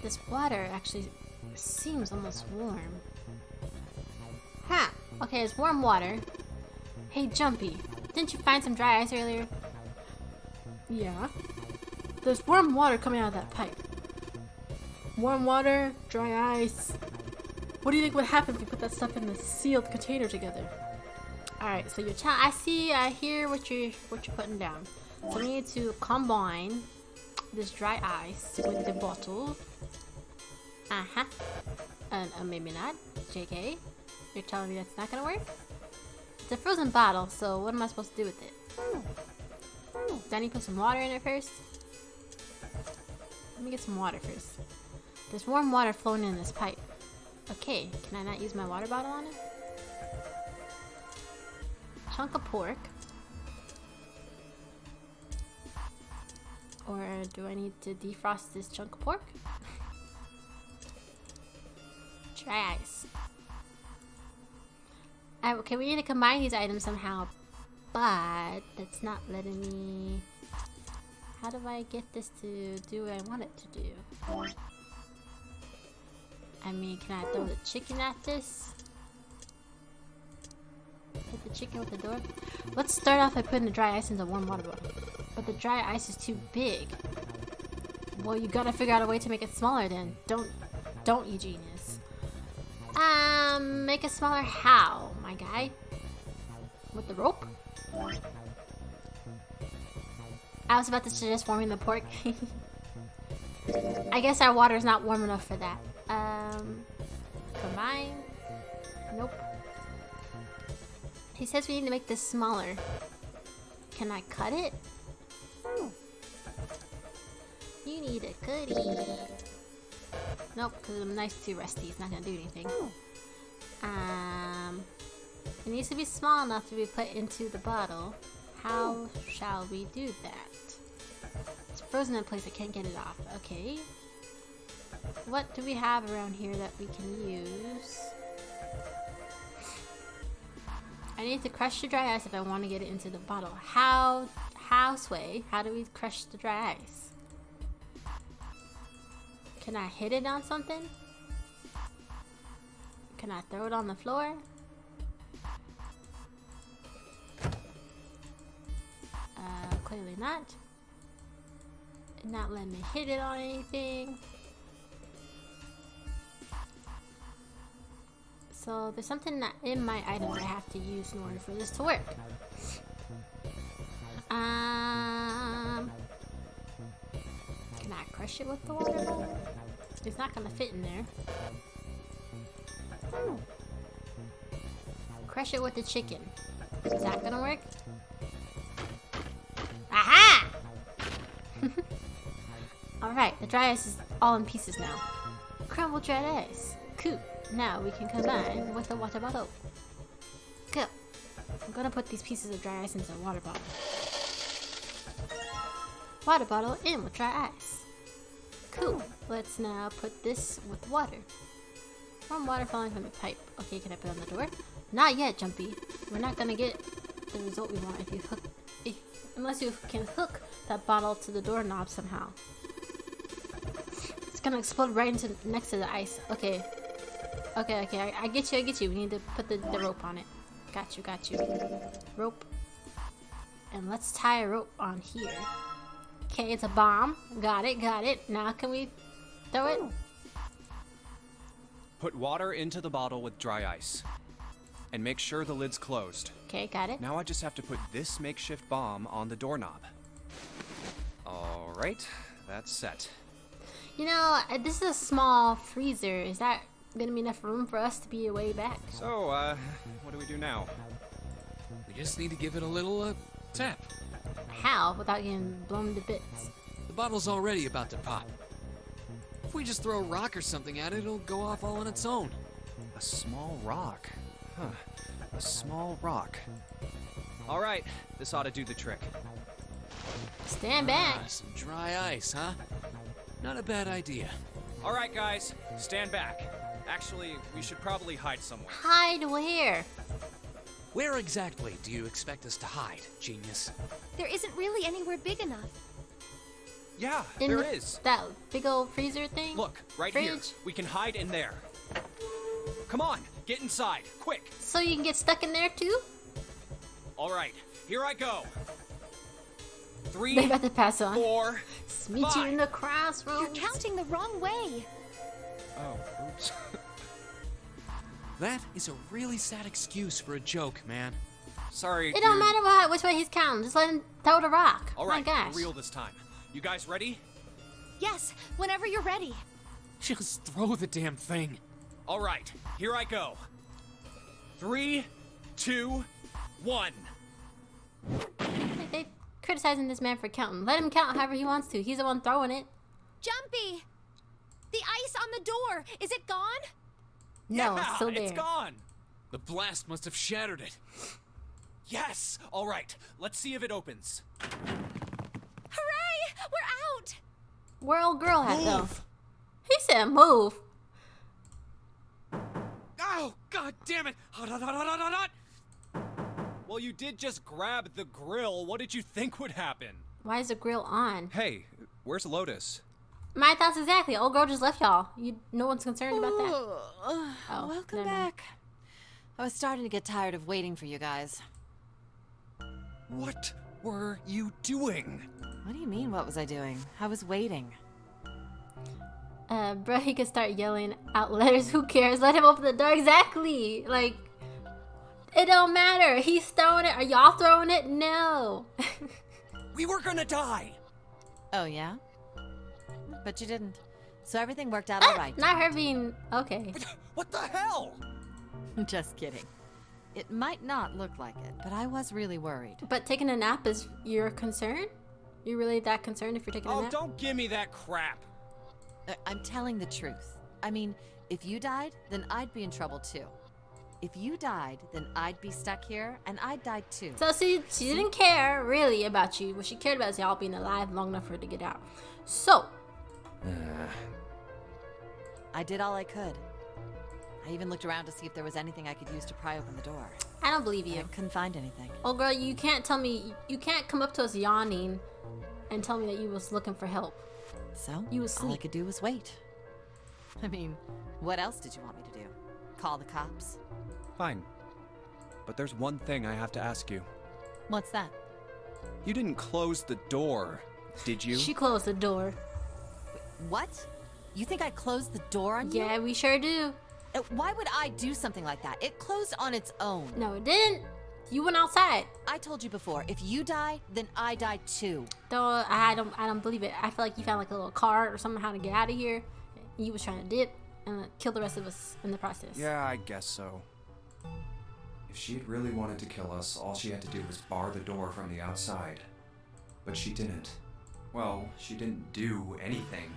This water actually seems almost warm. Huh. Okay, it's warm water. Hey, Jumpy, didn't you find some dry ice earlier? Yeah. There's warm water coming out of that pipe. Warm water, dry ice. What do you think would happen if you put that stuff in a sealed container together? Alright, so I hear what you're putting down. So we need to combine this dry ice with the bottle. And maybe not. JK, you're telling me that's not gonna work? It's a frozen bottle, so what am I supposed to do with it? Do I need to put some water in it first? Let me get some water first. There's warm water flowing in this pipe. Okay, can I not use my water bottle on it? Chunk of pork. Or do I need to defrost this chunk of pork? Dry ice. Okay, we need to combine these items somehow, but that's not letting me... How do I get this to do what I want it to do? I mean, can I throw the chicken at this? Hit the chicken with the door? Let's start off by putting the dry ice into warm water bottle. But the dry ice is too big. Well, you gotta figure out a way to make it smaller then. Don't you genius. Make it smaller how, my guy? With the rope? I was about to suggest warming the pork. I guess our water is not warm enough for that. Combine. Nope. He says we need to make this smaller. Can I cut it? You need a cutty. Nope, because I'm nice too rusty. It's not gonna do anything. It needs to be small enough to be put into the bottle. How shall we do that? It's frozen in place. I can't get it off. Okay. What do we have around here that we can use? I need to crush the dry ice if I want to get it into the bottle. How do we crush the dry ice? Can I hit it on something? Can I throw it on the floor? Clearly not. Not letting me hit it on anything. So there's something that in my items I have to use in order for this to work. Can I crush it with the water bottle? It's not gonna fit in there. Crush it with the chicken. Is that gonna work? Aha! Alright, the dry ice is all in pieces now. Crumbled dry ice. Cool. Now we can combine with the water bottle. Go. I'm gonna put these pieces of dry ice into a water bottle. Water bottle in with dry ice. Cool. Let's now put this with water. Warm water falling from the pipe. Okay, can I put it on the door? Not yet, Jumpy. We're not gonna get the result we want if you hook, unless you can hook that bottle to the doorknob somehow. It's gonna explode right into next to the ice. Okay. Okay. I get you. We need to put the rope on it. Got you. Rope. And let's tie a rope on here. Okay, it's a bomb. Got it. Now can we throw it? Put water into the bottle with dry ice. And make sure the lid's closed. Okay, got it. Now I just have to put this makeshift bomb on the doorknob. Alright, that's set. You know, this is a small freezer. Is that gonna be enough room for us to be away back? So, what do we do now? We just need to give it a little, tap. How? Without getting blown to bits. The bottle's already about to pop. If we just throw a rock or something at it, it'll go off all on its own. A small rock. Huh. A small rock. Alright, this ought to do the trick. Stand back. Some dry ice, huh? Not a bad idea. Alright, guys, stand back. Actually, we should probably hide somewhere. Hide where? Where exactly do you expect us to hide, genius? There isn't really anywhere big enough. Yeah, In there is. that big old freezer thing? Look, right here. Fridge? We can hide in there. Come on, get inside, quick. So you can get stuck in there too? Alright, here I go. 3, They're about to pass on. 4, Meet you 5. in the crossroads. You're counting the wrong way. Oh, oops. That is a really sad excuse for a joke, man. Sorry, It don't dude. matter which way he's counting. Just let him throw the rock. Alright, My gosh. for real this time. You guys ready? Yes, whenever you're ready. Just throw the damn thing. Alright, here I go. 3, 2, 1. They criticizing this man for counting. Let him count however he wants to. He's the one throwing it. Jumpy! The ice on the door, is it gone? No, Yeah, it's still there. it's gone. The blast must have shattered it. Yes. Alright, let's see if it opens. Hooray! We're out! Where old girl at though? Move! He said move. Oh, god damn it! Hot, hot, hot, hot, hot, hot, hot. Well, you did just grab the grill. What did you think would happen? Why is the grill on? Hey, where's Lotus? My thoughts exactly. Old girl just left y'all. No one's concerned about that. Oh, Welcome never mind. back. I was starting to get tired of waiting for you guys. What were you doing? What do you mean, what was I doing? I was waiting. Bro, he could start yelling out letters. Who cares? Let him open the door. Exactly. Like, it don't matter. He's throwing it. Are y'all throwing it? No. We were gonna die. Oh, yeah? But you didn't. So everything worked out all right. Not her being okay. What the hell? Just kidding. It might not look like it, but I was really worried. But taking a nap is your concern? You really that concerned if you're taking a Oh, nap? don't give me that crap. I'm telling the truth. I mean, if you died, then I'd be in trouble too. If you died, then I'd be stuck here, and I'd die too. So she didn't care really about you. What she cared about is y'all being alive long enough for her to get out. So I did all I could. I even looked around to see if there was anything I could use to pry open the door. I don't believe I you. couldn't find anything. Oh girl, you can't tell me, you can't come up to us yawning and tell me that you was looking for help. So, You was all I asleep. could do was wait. I mean, what else did you want me to do? Call the cops? Fine. But there's one thing I have to ask you. What's that? You didn't close the door, did you? She closed the door. What? You think I closed the door on you? Yeah, we sure do. Why would I do something like that? It closed on its own. No, it didn't. You went outside. I told you before, if you die, then I die too. Though I don't believe it. I feel like you found like a little cart or something how to get out of here. You was trying to dip and kill the rest of us in the process. Yeah, I guess so. If she had really wanted to kill us, all she had to do was bar the door from the outside. But she didn't. Well, she didn't do anything.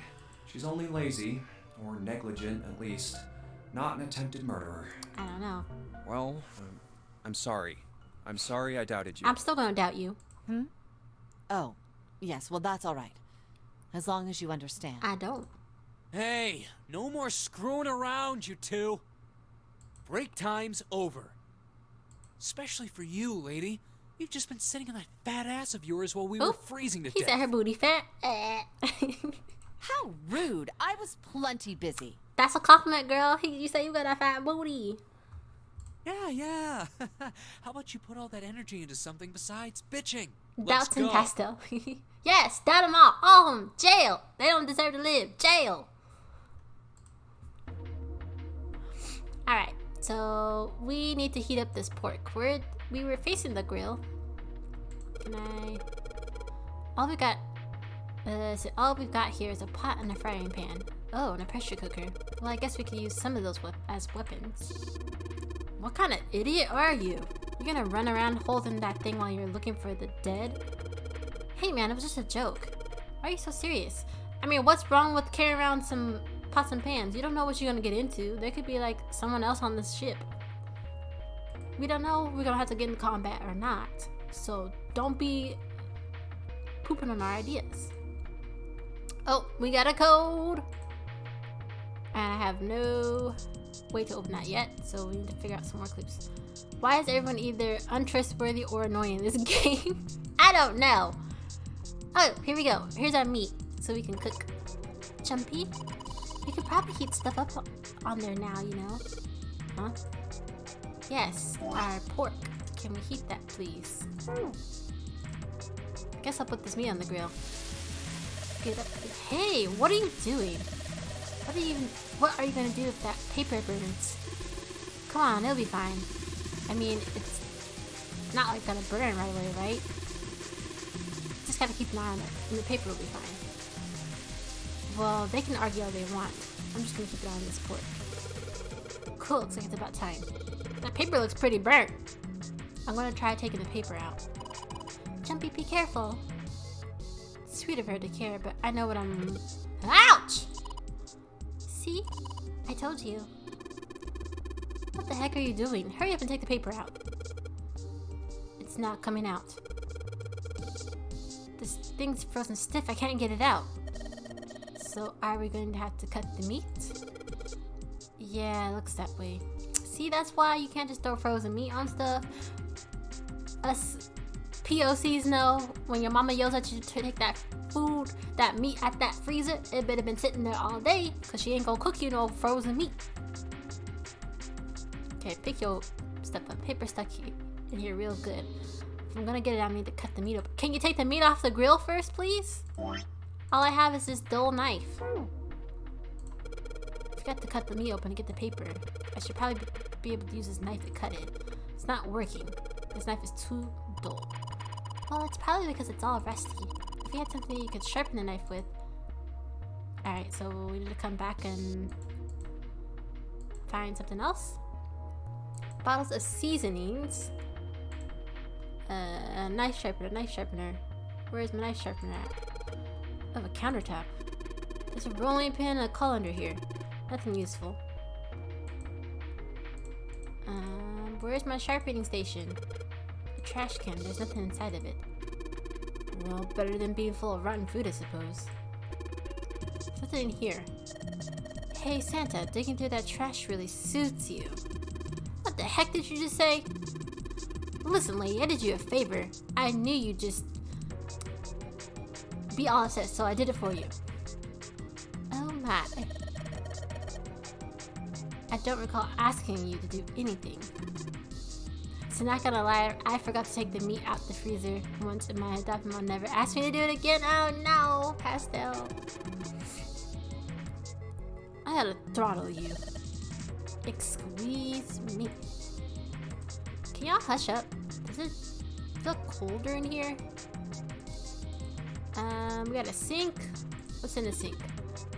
She's only lazy, or negligent at least, not an attempted murderer. I don't know. Well, I'm sorry. I'm sorry I doubted you. I'm still gonna doubt you. Oh, yes, well, that's all right. As long as you understand. I don't. Hey, no more screwing around, you two. Break time's over. Especially for you, lady. You've just been sitting on that fat ass of yours while we were freezing to He death. said her booty fat. How rude. I was plenty busy. That's a compliment, girl. You say you got a fat booty. Yeah. How about you put all that energy into something besides bitching? Doubts and pastel. Yes, doubt them all of them. Jail. They don't deserve to live. Jail. Alright, so we need to heat up this pork. We were facing the grill. All we've got here is a pot and a frying pan. Oh, and a pressure cooker. Well, I guess we could use some of those as weapons. What kind of idiot are you? You're gonna run around holding that thing while you're looking for the dead? Hey man, it was just a joke. Why are you so serious? I mean, what's wrong with carrying around some pots and pans? You don't know what you're gonna get into. There could be like someone else on this ship. We don't know if we're gonna have to get in combat or not. So don't be pooping on our ideas. Oh, we got a code. And I have no way to open that yet, so we need to figure out some more clues. Why is everyone either untrustworthy or annoying in this game? I don't know. Oh, here we go. Here's our meat, so we can cook. Jumpy? We could probably heat stuff up on there now, you know? Huh? Yes, our pork. Can we heat that, please? I guess I'll put this meat on the grill. Get up. Hey, what are you doing? What are you gonna do if that paper burns? Come on, it'll be fine. I mean, it's not like gonna burn right away, right? Just gotta keep an eye on it, and the paper will be fine. Well, they can argue all they want. I'm just gonna keep an eye on this pork. Cool, looks like it's about time. That paper looks pretty burnt. I'm gonna try taking the paper out. Jumpy, be careful. It's sweet of her to care, but I know what I'm... Ouch! See? I told you. What the heck are you doing? Hurry up and take the paper out. It's not coming out. This thing's frozen stiff. I can't get it out. So are we going to have to cut the meat? Yeah, it looks that way. See, that's why you can't just throw frozen meat on stuff. Us POCs know when your mama yells at you to take that meat at that freezer, it better been sitting there all day, because she ain't gonna cook you no frozen meat. Okay, pick your stuff up. Paper stuck in here real good. If I'm gonna get it, I need to cut the meat up. Can you take the meat off the grill first, please? All I have is this dull knife. I forgot to cut the meat open and get the paper. I should probably be able to use this knife to cut it. It's not working. This knife is too dull. Well, it's probably because it's all rusty. If you had something you could sharpen the knife with. Alright, so we need to come back and find something else. Bottles of seasonings. Knife sharpener. Where's my knife sharpener at? Oh, a countertop. There's a rolling pin and a colander here. Nothing useful. Where's my sharpening station? A trash can. There's nothing inside of it. Well, better than being full of rotten food, I suppose. Something in here. Hey, Santa, digging through that trash really suits you. What the heck did you just say? Listen, lady, I did you a favor. I knew you'd just be all upset, so I did it for you. Oh, Matt. I don't recall asking you to do anything. So not gonna lie, I forgot to take the meat out the freezer once and my adopted mom never asked me to do it again. Oh no, Pastel. I gotta throttle you. Excuse me. Can y'all hush up? Does it feel colder in here? We got a sink. What's in the sink?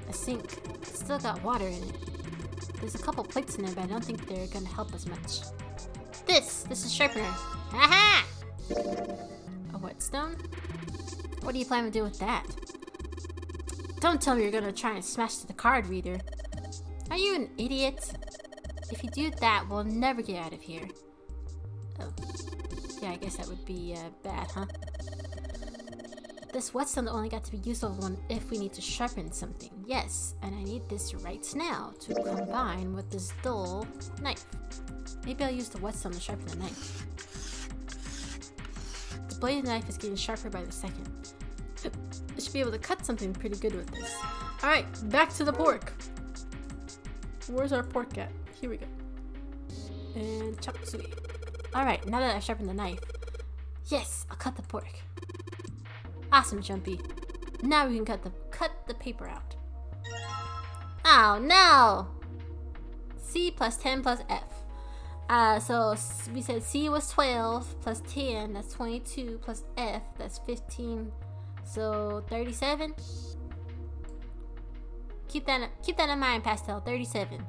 A sink. It's still got water in it. There's a couple plates in there, but I don't think they're gonna help us much. This is sharpener. Haha! A whetstone? What do you plan to do with that? Don't tell me you're gonna try and smash the card reader. Are you an idiot? If you do that, we'll never get out of here. Oh. Yeah, I guess that would be bad, huh? This whetstone only got to be useful if we need to sharpen something. Yes, and I need this right now to combine with this dull knife. Maybe I'll use the whetstone to sharpen the knife. The blade of the knife is getting sharper by the second. I should be able to cut something pretty good with this. Alright, back to the pork. Where's our pork at? Here we go. And chop suey. Alright, now that I've sharpened the knife. Yes, I'll cut the pork. Awesome, Jumpy. Now we can cut the paper out. Oh no! C plus 10 plus F. So we said C was 12 plus 10, that's 22 plus F, that's 15. So 37. Keep that in mind, Pastel. 37.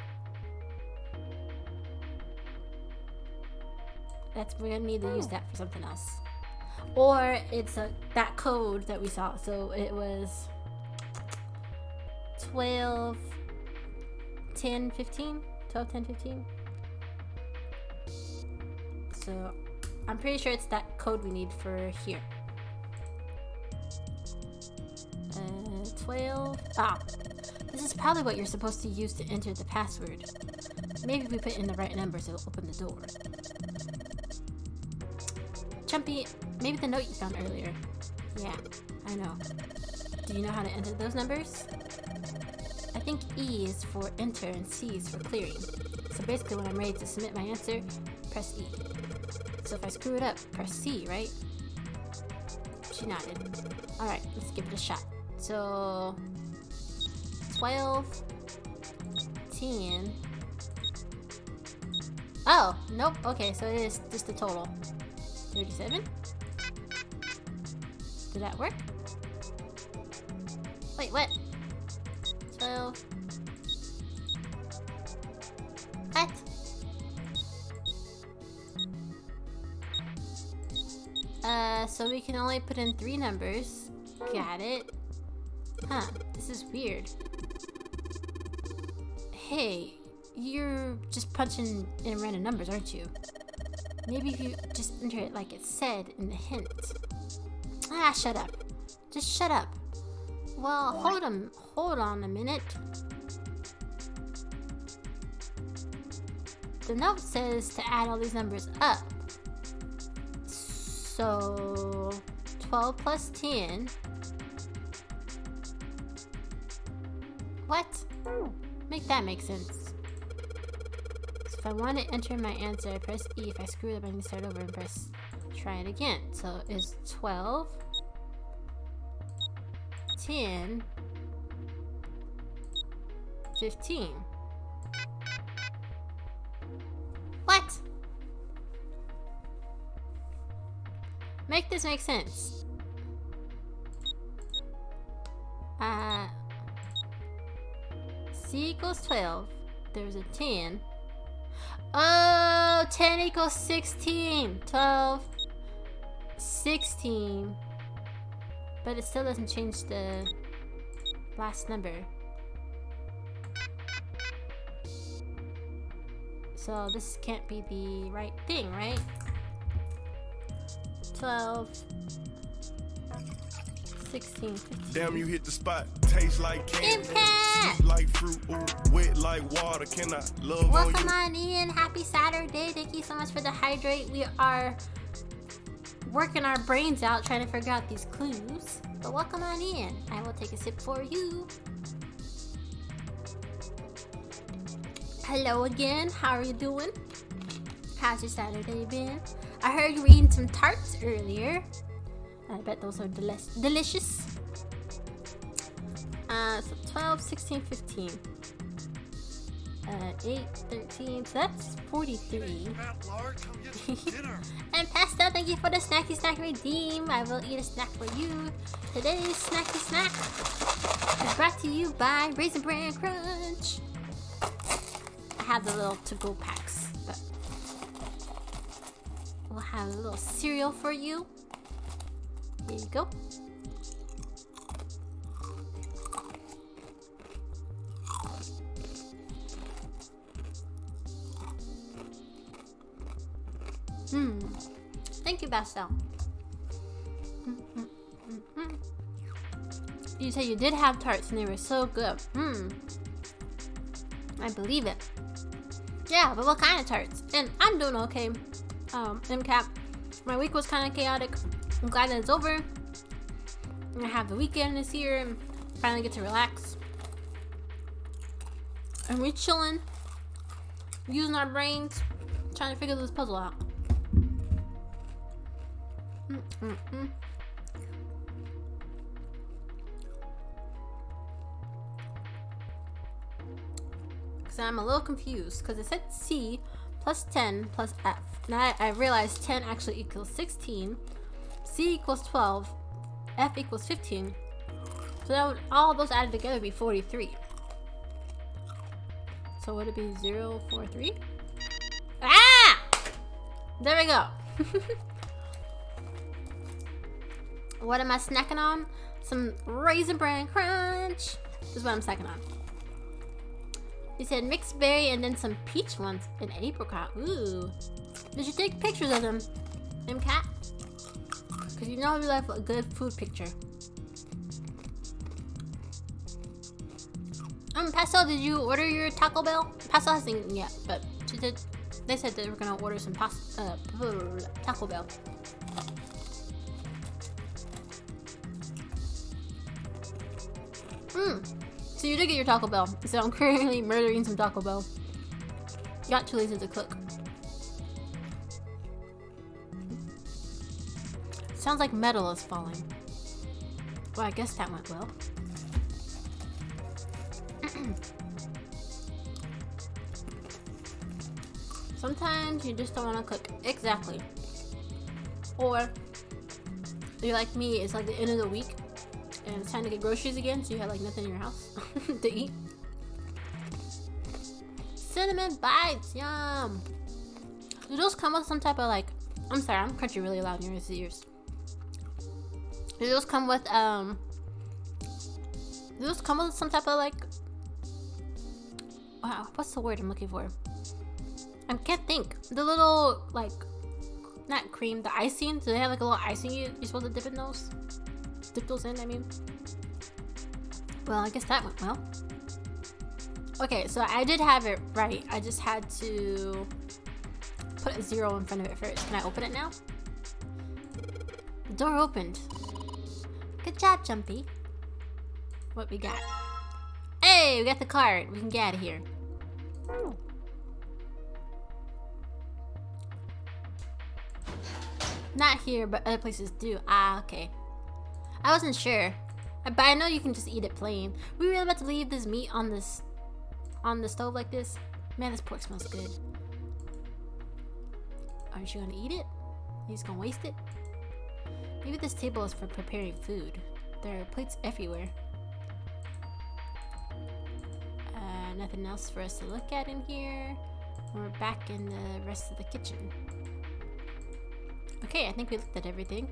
We're gonna need to use that for something else. Or it's that code that we saw. So it was 12, 10, 15. 12, 10, 15. So I'm pretty sure it's that code we need for here. 12. Ah, this is probably what you're supposed to use to enter the password. Maybe if we put in the right numbers, it'll open the door. Jumpy, maybe the note you found earlier. Yeah, I know. Do you know how to enter those numbers? I think E is for enter and C is for clearing. So basically when I'm ready to submit my answer, press E. So if I screw it up, press C, right? She nodded. Alright, let's give it a shot. So 12, 10. Oh, nope. Okay, so it is just the total. 37? Did that work? Wait, what? 12. What? So we can only put in 3 numbers. Got it. Huh, this is weird. Hey, you're just punching in random numbers, aren't you? Maybe if you just enter it like it said in the hint. Ah, shut up. Just shut up. Well, hold on a minute. The note says to add all these numbers up. So 12 plus 10. What? Make that make sense. So if I want to enter my answer, I press E. If I screw it up, I need to start over and press try it again. So it's 12, 10, 15. What? Make this make sense. C equals 12. There's a 10. Oh, 10 equals 16. 12, 16. But it still doesn't change the last number. So this can't be the right thing, right? 12, 16, 15. Damn, you hit the spot. Taste like candy. Impact! Sweet like fruit. Ooh, wet like water. Can I love Welcome on on in. Happy Saturday. Thank you so much for the hydrate. We are working our brains out trying to figure out these clues. But welcome on in. I will take a sip for you. Hello again. How are you doing? How's your Saturday been? I heard you were eating some tarts earlier. I bet those are delicious. So 12, 16, 15. 8, 13, so that's 43. And Pastel, thank you for the snacky snack redeem. I will eat a snack for you. Today's snacky snack is brought to you by Raisin Bran Crunch. I have the little to-go packs, but we'll have a little cereal for you. Here you go. Thank you, Pastel. You said you did have tarts and they were so good. I believe it. Yeah, but what kind of tarts? And I'm doing okay. MCAP. My week was kind of chaotic. I'm glad that it's over. I have the weekend this year and finally get to relax. And we're chilling, using our brains, trying to figure this puzzle out. Because I'm a little confused because it said C plus 10 plus F. Now I realized 10 actually equals 16, C equals 12, F equals 15. So that would, all those added together would be 43. So would it be 0, 4, 3? Ah! There we go. What am I snacking on? Some Raisin Bran Crunch. This is what I'm snacking on. He said mixed berry and then some peach ones and apricot. Ooh. Did you take pictures of them, MCAT? Because you know we love a good food picture. Pastel, did you order your Taco Bell? Pastel hasn't eaten yet, but she did. They said they were gonna order some Taco Bell. So you did get your Taco Bell. So I'm currently murdering some Taco Bell. Got too lazy to cook. Sounds like metal is falling. Well, I guess that went well. Sometimes you just don't want to cook. Exactly. Or you're like me, it's like the end of the week and it's time to get groceries again, so you have like nothing in your house to eat. Cinnamon bites, yum. Do those come with some type of like, I'm sorry, I'm crunching really loud in your ears. Do those come with some type of like, wow, what's the word I'm looking for? I can't think. The little like, not cream, the icing. Do they have like a little icing you're supposed to dip in those? Dip those in, I mean. Well, I guess that went well. Okay, so I did have it right. I just had to put a 0 in front of it first. Can I open it now? The door opened. Good job, Jumpy. What we got? Hey, we got the card. We can get out of here. Not here, but other places do. Ah, okay. I wasn't sure. But I know you can just eat it plain. We really about to leave this meat on the stove like this? Man, this pork smells good. Aren't you gonna eat it? You just gonna waste it? Maybe this table is for preparing food. There are plates everywhere. Nothing else for us to look at in here. We're back in the rest of the kitchen. Okay, I think we looked at everything.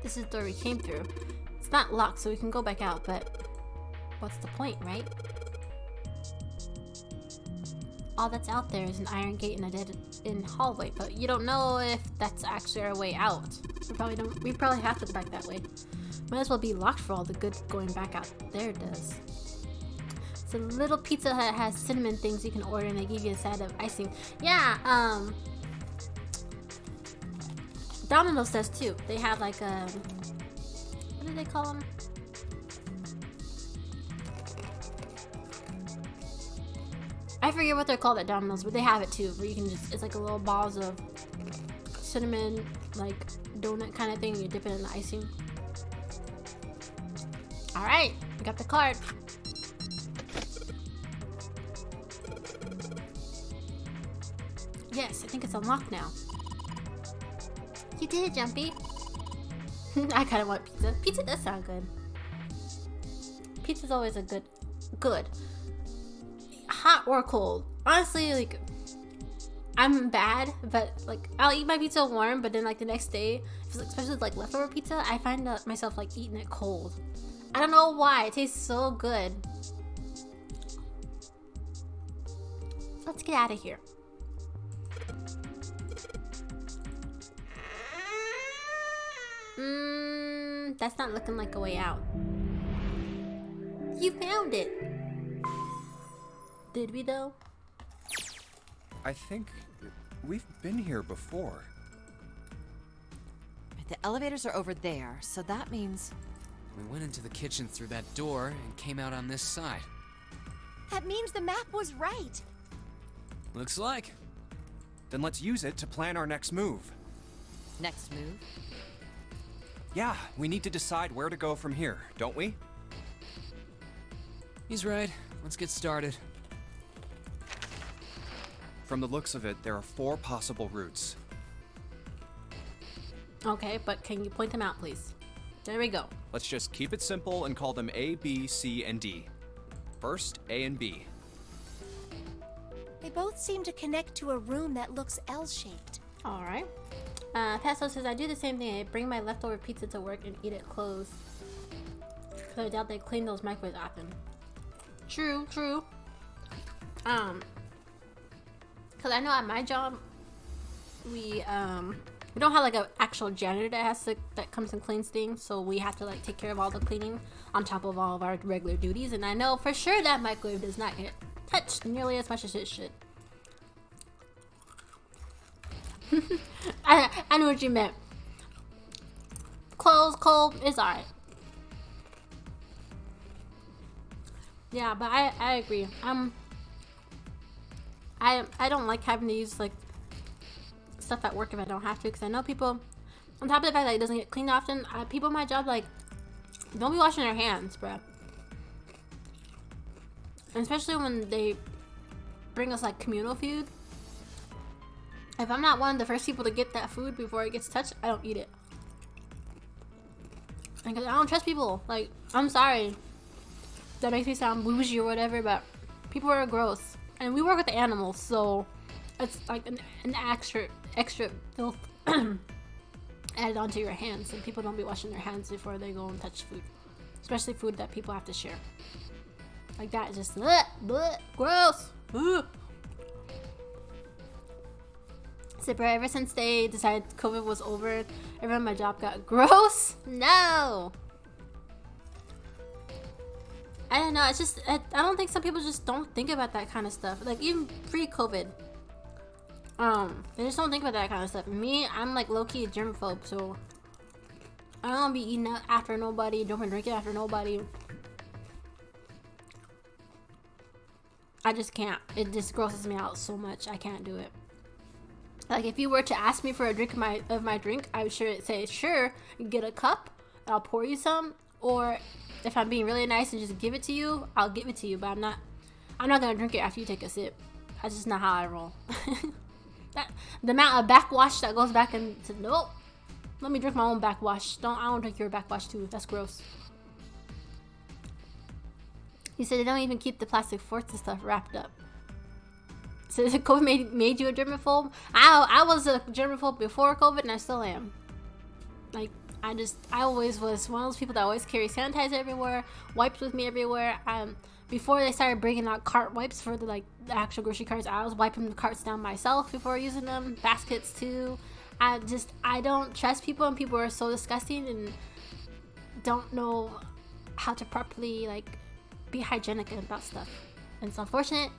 This is the door we came through. It's not locked, so we can go back out, but what's the point, right? All that's out there is an iron gate and a dead-end hallway, but you don't know if that's actually our way out. We probably have to back that way. Might as well be locked for all the good going back out there does. So little Pizza Hut has cinnamon things you can order and they give you a side of icing. Yeah, Domino's does too. They have like what do they call them? I forget what they're called at Domino's, but they have it too, where you can just, it's like a little balls of cinnamon, like donut kind of thing. You dip it in the icing. All right, we got the card. Yes, I think it's unlocked now. You did it, Jumpy. I kind of want pizza. Pizza does sound good. Pizza's always a good. Hot or cold. Honestly, like, I'm bad, but like, I'll eat my pizza warm, but then like the next day, especially with, like leftover pizza, I find myself like eating it cold. I don't know why. It tastes so good. Let's get out of here. That's not looking like a way out. You found it. Did we though? I think we've been here before. The elevators are over there, so that means... We went into the kitchen through that door and came out on this side. That means the map was right. Looks like. Then let's use it to plan our next move. Next move? Yeah, we need to decide where to go from here, don't we? He's right. Let's get started. From the looks of it, there are 4 possible routes. Okay, but can you point them out, please? There we go. Let's just keep it simple and call them A, B, C, and D. First, A and B. They both seem to connect to a room that looks L-shaped. All right. Pasto says, I do the same thing. I bring my leftover pizza to work and eat it closed. Because I doubt they clean those microwaves often. True, true. Because I know at my job, we don't have like an actual janitor that comes and cleans things, so we have to like take care of all the cleaning on top of all of our regular duties. And I know for sure that microwave does not get touched nearly as much as it should. I knew what you meant. Clothes, cold, it's alright. Yeah, but I agree. I don't like having to use like stuff at work if I don't have to, because I know people, on top of the fact that it doesn't get cleaned often, people at my job like don't be washing their hands, bruh. And especially when they bring us like communal food. If I'm not one of the first people to get that food before it gets touched, I don't eat it. Because I don't trust people. Like, I'm sorry. That makes me sound bougie or whatever, but people are gross. And we work with animals, so it's like an extra filth added onto your hands. And people don't be washing their hands before they go and touch food. Especially food that people have to share. Like that is just bleh, gross. Ugh. Zipper, ever since they decided COVID was over, everyone at my job got gross. No. I don't know. It's just I don't think some people just don't think about that kind of stuff. Like even pre-COVID, they just don't think about that kind of stuff. Me, I'm like low-key a germaphobe, so I don't be eating out after nobody, don't be drinking after nobody. I just can't. It just grosses me out so much. I can't do it. Like if you were to ask me for a drink of my drink, I would say sure, get a cup, I'll pour you some. Or if I'm being really nice and just give it to you, I'll give it to you. But I'm not gonna drink it after you take a sip. That's just not how I roll. The amount of backwash that goes back into nope. Let me drink my own backwash. I don't drink your backwash too. That's gross. He said they don't even keep the plastic forks and stuff wrapped up. So COVID made you a germaphobe? I was a germaphobe before COVID and I still am. Like, I always was one of those people that always carry sanitizer everywhere, wipes with me everywhere. Before they started bringing out cart wipes for the actual grocery carts, I was wiping the carts down myself before using them. Baskets too. I don't trust people, and people are so disgusting and don't know how to properly be hygienic about stuff. And it's unfortunate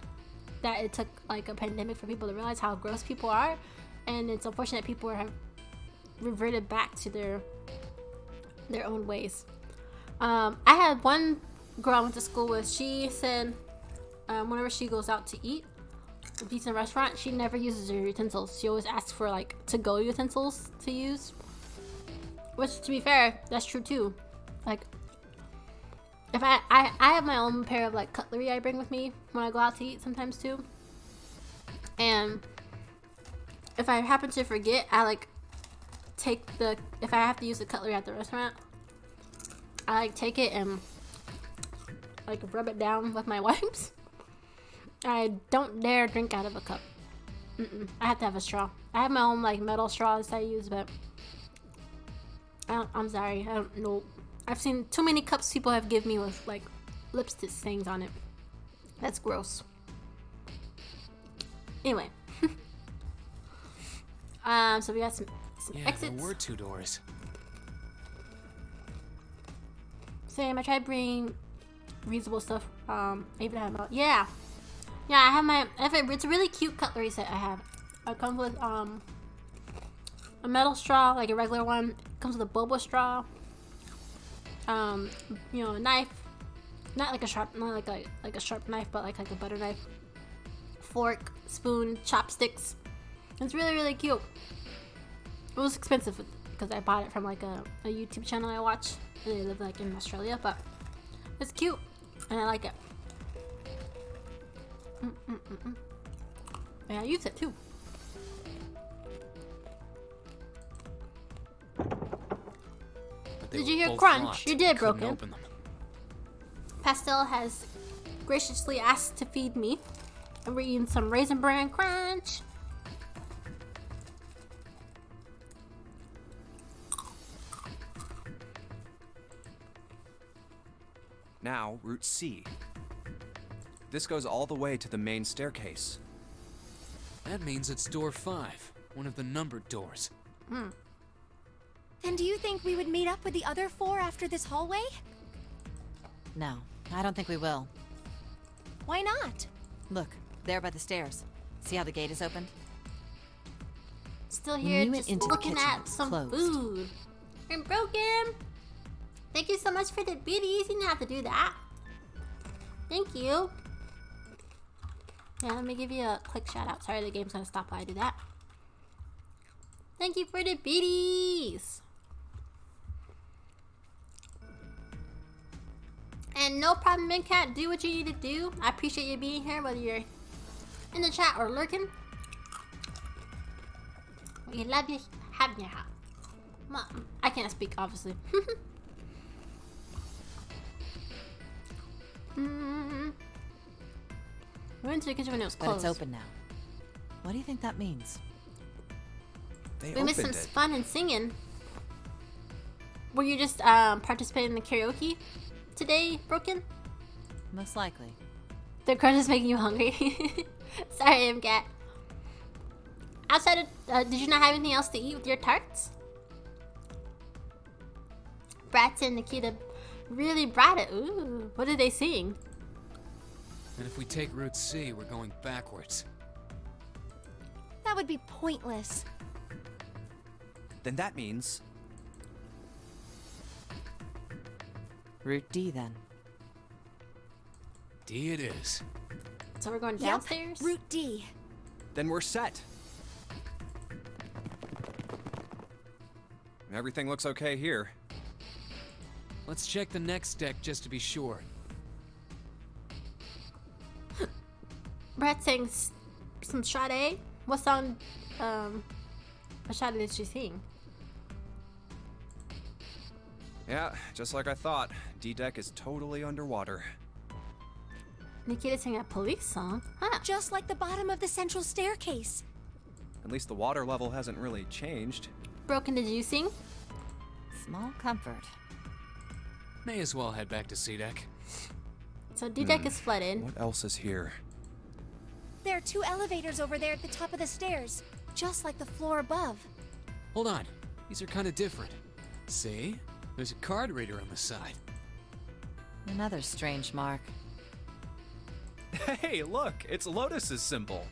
that it took like a pandemic for people to realize how gross people are, and it's unfortunate people have reverted back to their own ways. I had one girl I went to school with. She said whenever she goes out to eat at a decent restaurant, she never uses her utensils. She always asks for to-go utensils to use, which to be fair, that's true too. If I have my own pair of cutlery I bring with me when I go out to eat sometimes too. And if I happen to forget, I if I have to use the cutlery at the restaurant, I take it and rub it down with my wipes. I don't dare drink out of a cup. I have to have a straw. I have my own metal straws I use, but I'm sorry, I don't know. I've seen too many cups people have given me with lipstick stains on it. That's gross. Anyway. So we got some exits. There were 2 doors. Same, I tried bringing reasonable stuff. I even have yeah. Yeah, I have it's a really cute cutlery set I have. It comes with a metal straw, like a regular one. It comes with a boba straw. You know, a knife. Not like a sharp knife, but like a butter knife. Fork, spoon, chopsticks. It's really, really cute. It was expensive because I bought it from like a YouTube channel I watch. They live like in Australia, but it's cute and I like it. Yeah, I use it too. Did you hear crunch? You did, Broken. Pastel has graciously asked to feed me. And we're eating some Raisin Bran Crunch. Now, Route C. This goes all the way to the main staircase. That means it's door 5, one of the numbered doors. Then do you think we would meet up with the other 4 after this hallway? No, I don't think we will. Why not? Look, there by the stairs. See how the gate is opened? Still When here we went just into the looking kitchen, at it was some closed. food. And Broken. Thank you so much for the biddies. You didn't have to do that. Thank you. Yeah, let me give you a quick shout out. Sorry, the game's gonna stop while I do that. Thank you for the biddies. And no problem, Mincat. Do what you need to do. I appreciate you being here, whether you're in the chat or lurking. We love you having you. Mom, I can't speak, obviously. We went to the kitchen when it was But closed. it's open now. What do you think that means? They We missed some opened it. fun and singing. Were you just participating in the karaoke today, Broken? Most likely. The crunch is making you hungry. Sorry, MCat. Outside of, did you not have anything else to eat with your tarts? Bratz and Nikita really brought it. Ooh, what did they sing? And if we take Route C, we're going backwards. That would be pointless. Then that means Route D then. D it is. So we're going Yep, downstairs? Route D. then we're set. Everything looks okay here. Let's check the next deck just to be sure. Brett sang some Sade. What song, what Sade did she sing? Yeah, just like I thought. D-Deck is totally underwater. Nikita sang a police song? Huh. Just like the bottom of the central staircase. At least the water level hasn't really changed. Broken, did you sing? Small comfort. May as well head back to C deck. So D-Deck is flooded. What else is here? There are 2 elevators over there at the top of the stairs, just like the floor above. Hold on, these are kind of different. See? There's a card reader on the side. Another strange mark. Hey, look! It's Lotus's symbol.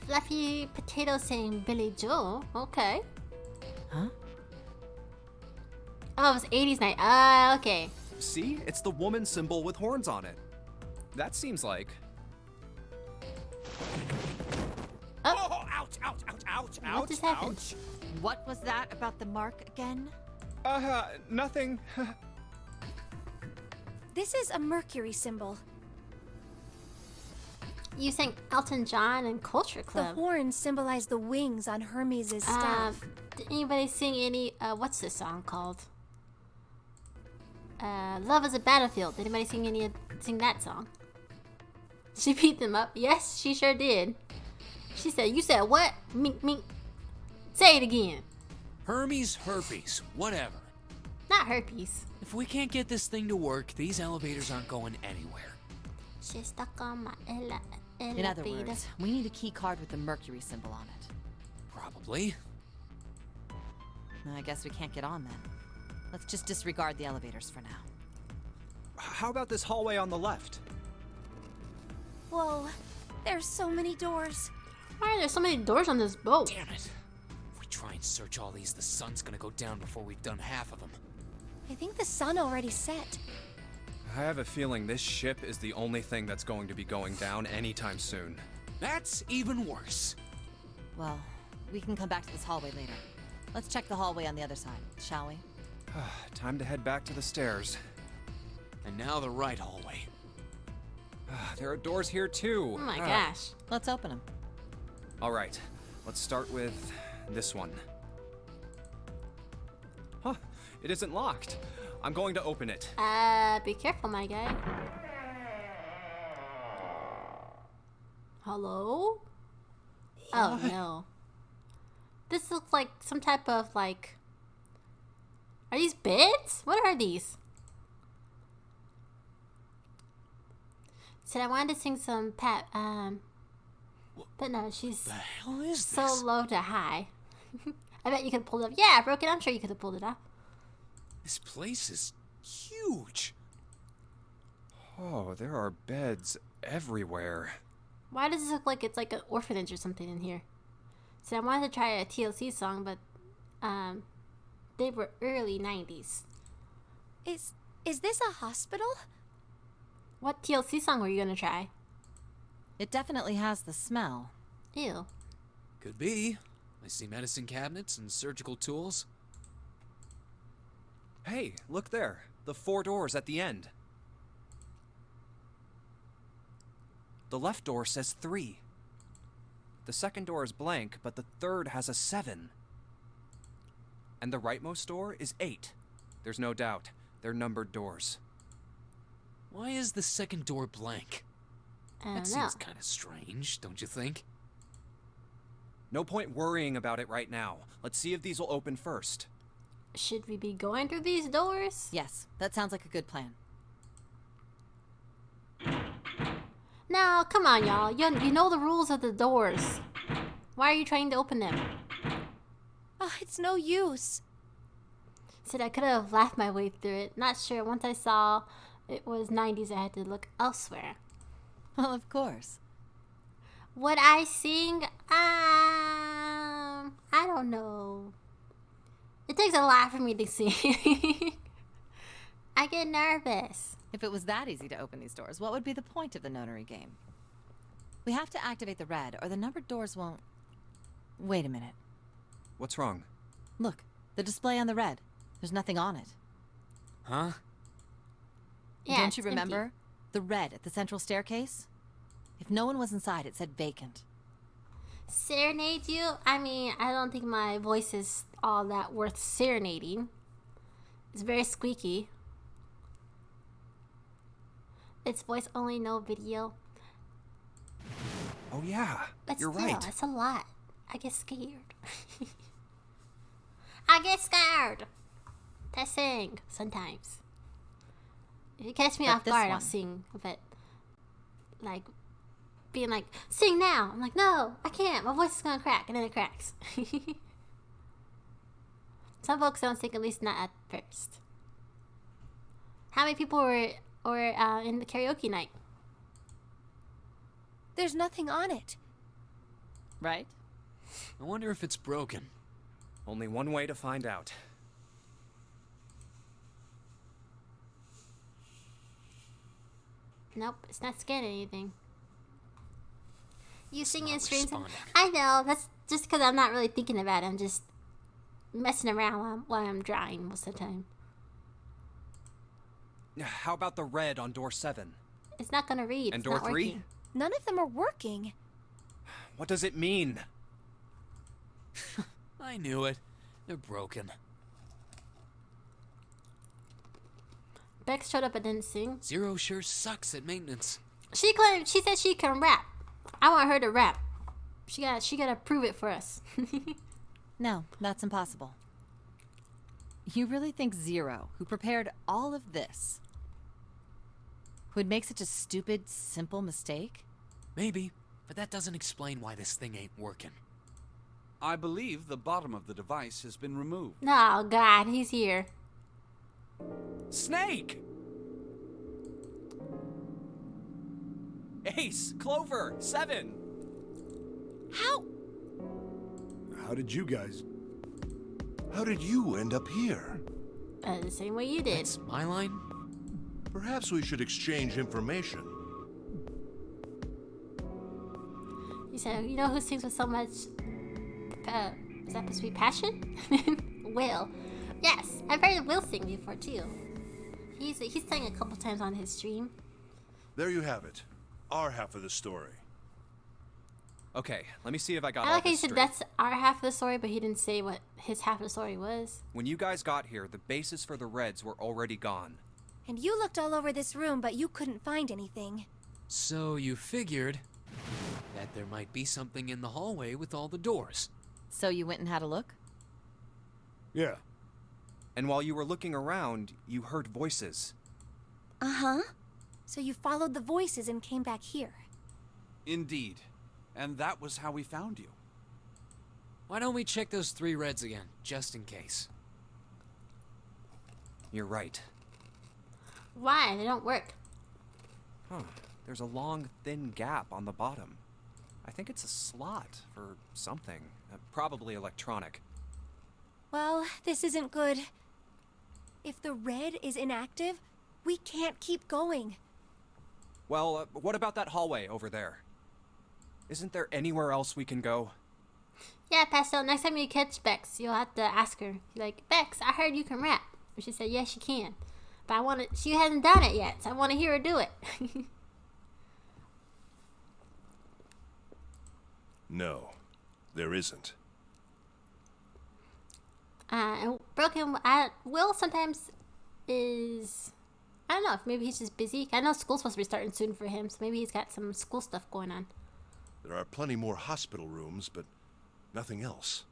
Fluffy Potato saying Billy Joel. Okay. Huh? Oh, it was 80s night. Ah, okay. See? It's the woman symbol with horns on it. That seems like... Oh, ouch, ouch, ouch, ouch, what just happened? What was that about the mark again? Nothing. This is a Mercury symbol. You sang Elton John and Culture The Club. horns symbolize the wings on Hermes' staff. Did anybody sing any, what's this song called? Love is a Battlefield. Did anybody sing that song? She beat them up. Yes, she sure did. She said, you said what? Mink, mink. Say it again. Hermes, herpes, whatever. Not herpes. If we can't get this thing to work, these elevators aren't going anywhere. She's stuck on my elevator. In other words, we need a key card with the Mercury symbol on it. Probably. I guess we can't get on then. Let's just disregard the elevators for now. How about this hallway on the left? Whoa, There's so many doors. Why are there so many doors on this boat? Damn it. If we try and search all these, the sun's gonna go down before we've done half of them. I think the sun already set. I have a feeling this ship is the only thing that's going to be going down anytime soon. That's even worse. Well, we can come back to this hallway later. Let's check the hallway on the other side, shall we? Time to head back to the stairs. And now the right hallway. There are doors here too. Oh my gosh. Let's open them. All right, let's start with this one. Huh, it isn't locked. I'm going to open it. Be careful, my guy. Hello? Oh no. This looks like some type of like... Are these beds? What are these? Said I wanted to sing some but no, she's The hell is so this? low to high. I bet you could have pulled it up. Yeah, Broken, I'm sure you could have pulled it up. This place is huge. Oh, there are beds everywhere. Why does this look like it's like an orphanage or something in here? So I wanted to try a TLC song, but they were early 90s. Is this a hospital? What TLC song were you gonna try? It definitely has the smell. Ew. Could be. I see medicine cabinets and surgical tools. Hey, look there. The 4 doors at the end. The left door says 3. The second door is blank, but the third has a 7. And the rightmost door is 8. There's no doubt. They're numbered doors. Why is the second door blank? I don't That know. seems kind of strange, don't you think? No point worrying about it right now. Let's see if these will open first. Should we be going through these doors? Yes, that sounds like a good plan. No, come on, y'all. You know the rules of the doors. Why are you trying to open them? Oh, it's no use. Said I could have laughed my way through it. Not sure. Once I saw it was 90s, I had to look elsewhere. Well, of course. Would I sing? I don't know. It takes a lot for me to sing. I get nervous. If it was that easy to open these doors, what would be the point of the Nonary game? We have to activate the red, or the numbered doors won't... Wait a minute. What's wrong? Look, the display on the red. There's nothing on it. Huh? Yeah, Don't it's you empty. remember? The red at the central staircase? If no one was inside, it said vacant. Serenade you? I mean, I don't think my voice is all that worth serenading. It's very squeaky. It's voice only, no video. Oh yeah, But you're still, right. it's a lot. I get scared. I get scared to sing sometimes. If you catch me But off this guard, I'll one- sing. But like being like, sing now. I'm like, no, I can't. My voice is gonna crack, and then it cracks. Some folks don't sing, at least not at first. How many people were in the karaoke night? There's nothing on it. Right? I wonder if it's broken. Only one way to find out. Nope, it's not scanning anything. You sing not and stream. responding. I know, that's just because I'm not really thinking about it. I'm just messing around while I'm drawing most of the time. How about the red on door 7? It's not gonna read. And It's door not 3? working. None of them are working. What does it mean? I knew it. They're broken. Bex showed up and didn't sing. Zero sure sucks at maintenance. She said she can rap. I want her to rap. She gotta prove it for us. No, that's impossible. You really think Zero, who prepared all of this, would make such a stupid, simple mistake? Maybe, but that doesn't explain why this thing ain't working. I believe the bottom of the device has been removed. Oh God, he's here. Snake! Ace, Clover, 7. How? How did you end up here? The same way you did. That's my line? Perhaps we should exchange information. You said, you know who sings with so much, is that supposed to be passion? Will. Yes, I've heard Will sing before too. He's sang a couple times on his stream. There you have it. Our half of the story. Okay, let me see if I got I all like how he this said straight. that's our half of the story, but he didn't say what his half of the story was. When you guys got here, the bases for the Reds were already gone. And you looked all over this room, but you couldn't find anything. So you figured that there might be something in the hallway with all the doors. So you went and had a look? Yeah. And while you were looking around, you heard voices. Uh-huh. So you followed the voices and came back here. Indeed. And that was how we found you. Why don't we check those 3 Reds again, just in case? You're right. Why? They don't work. Huh. There's a long, thin gap on the bottom. I think it's a slot for something. Probably electronic. Well, this isn't good. If the red is inactive, we can't keep going. Well, what about that hallway over there? Isn't there anywhere else we can go? Yeah, Pastel, next time you catch Bex, you'll have to ask her. You're like, Bex, I heard you can rap. And she said, yes, she can. But she hasn't done it yet, so I want to hear her do it. No, there isn't. And Broken, Will sometimes is, I don't know, if maybe he's just busy. I know school's supposed to be starting soon for him, so maybe he's got some school stuff going on. There are plenty more hospital rooms, but nothing else.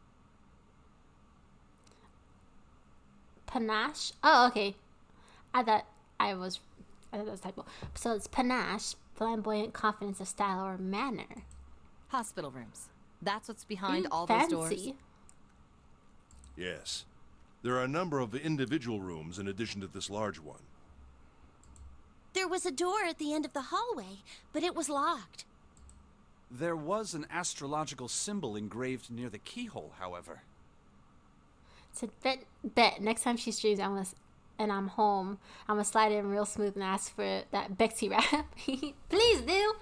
Panache? Oh, okay. I thought that was typo. So it's panache, flamboyant confidence of style or manner. Hospital rooms. That's what's behind Ooh, all fancy. those doors? Yes. There are a number of individual rooms in addition to this large one. There was a door at the end of the hallway, but it was locked. There was an astrological symbol engraved near the keyhole, however. So bet next time she streams, and I'm home, I'm gonna slide in real smooth and ask for that Bexy rap. Please do,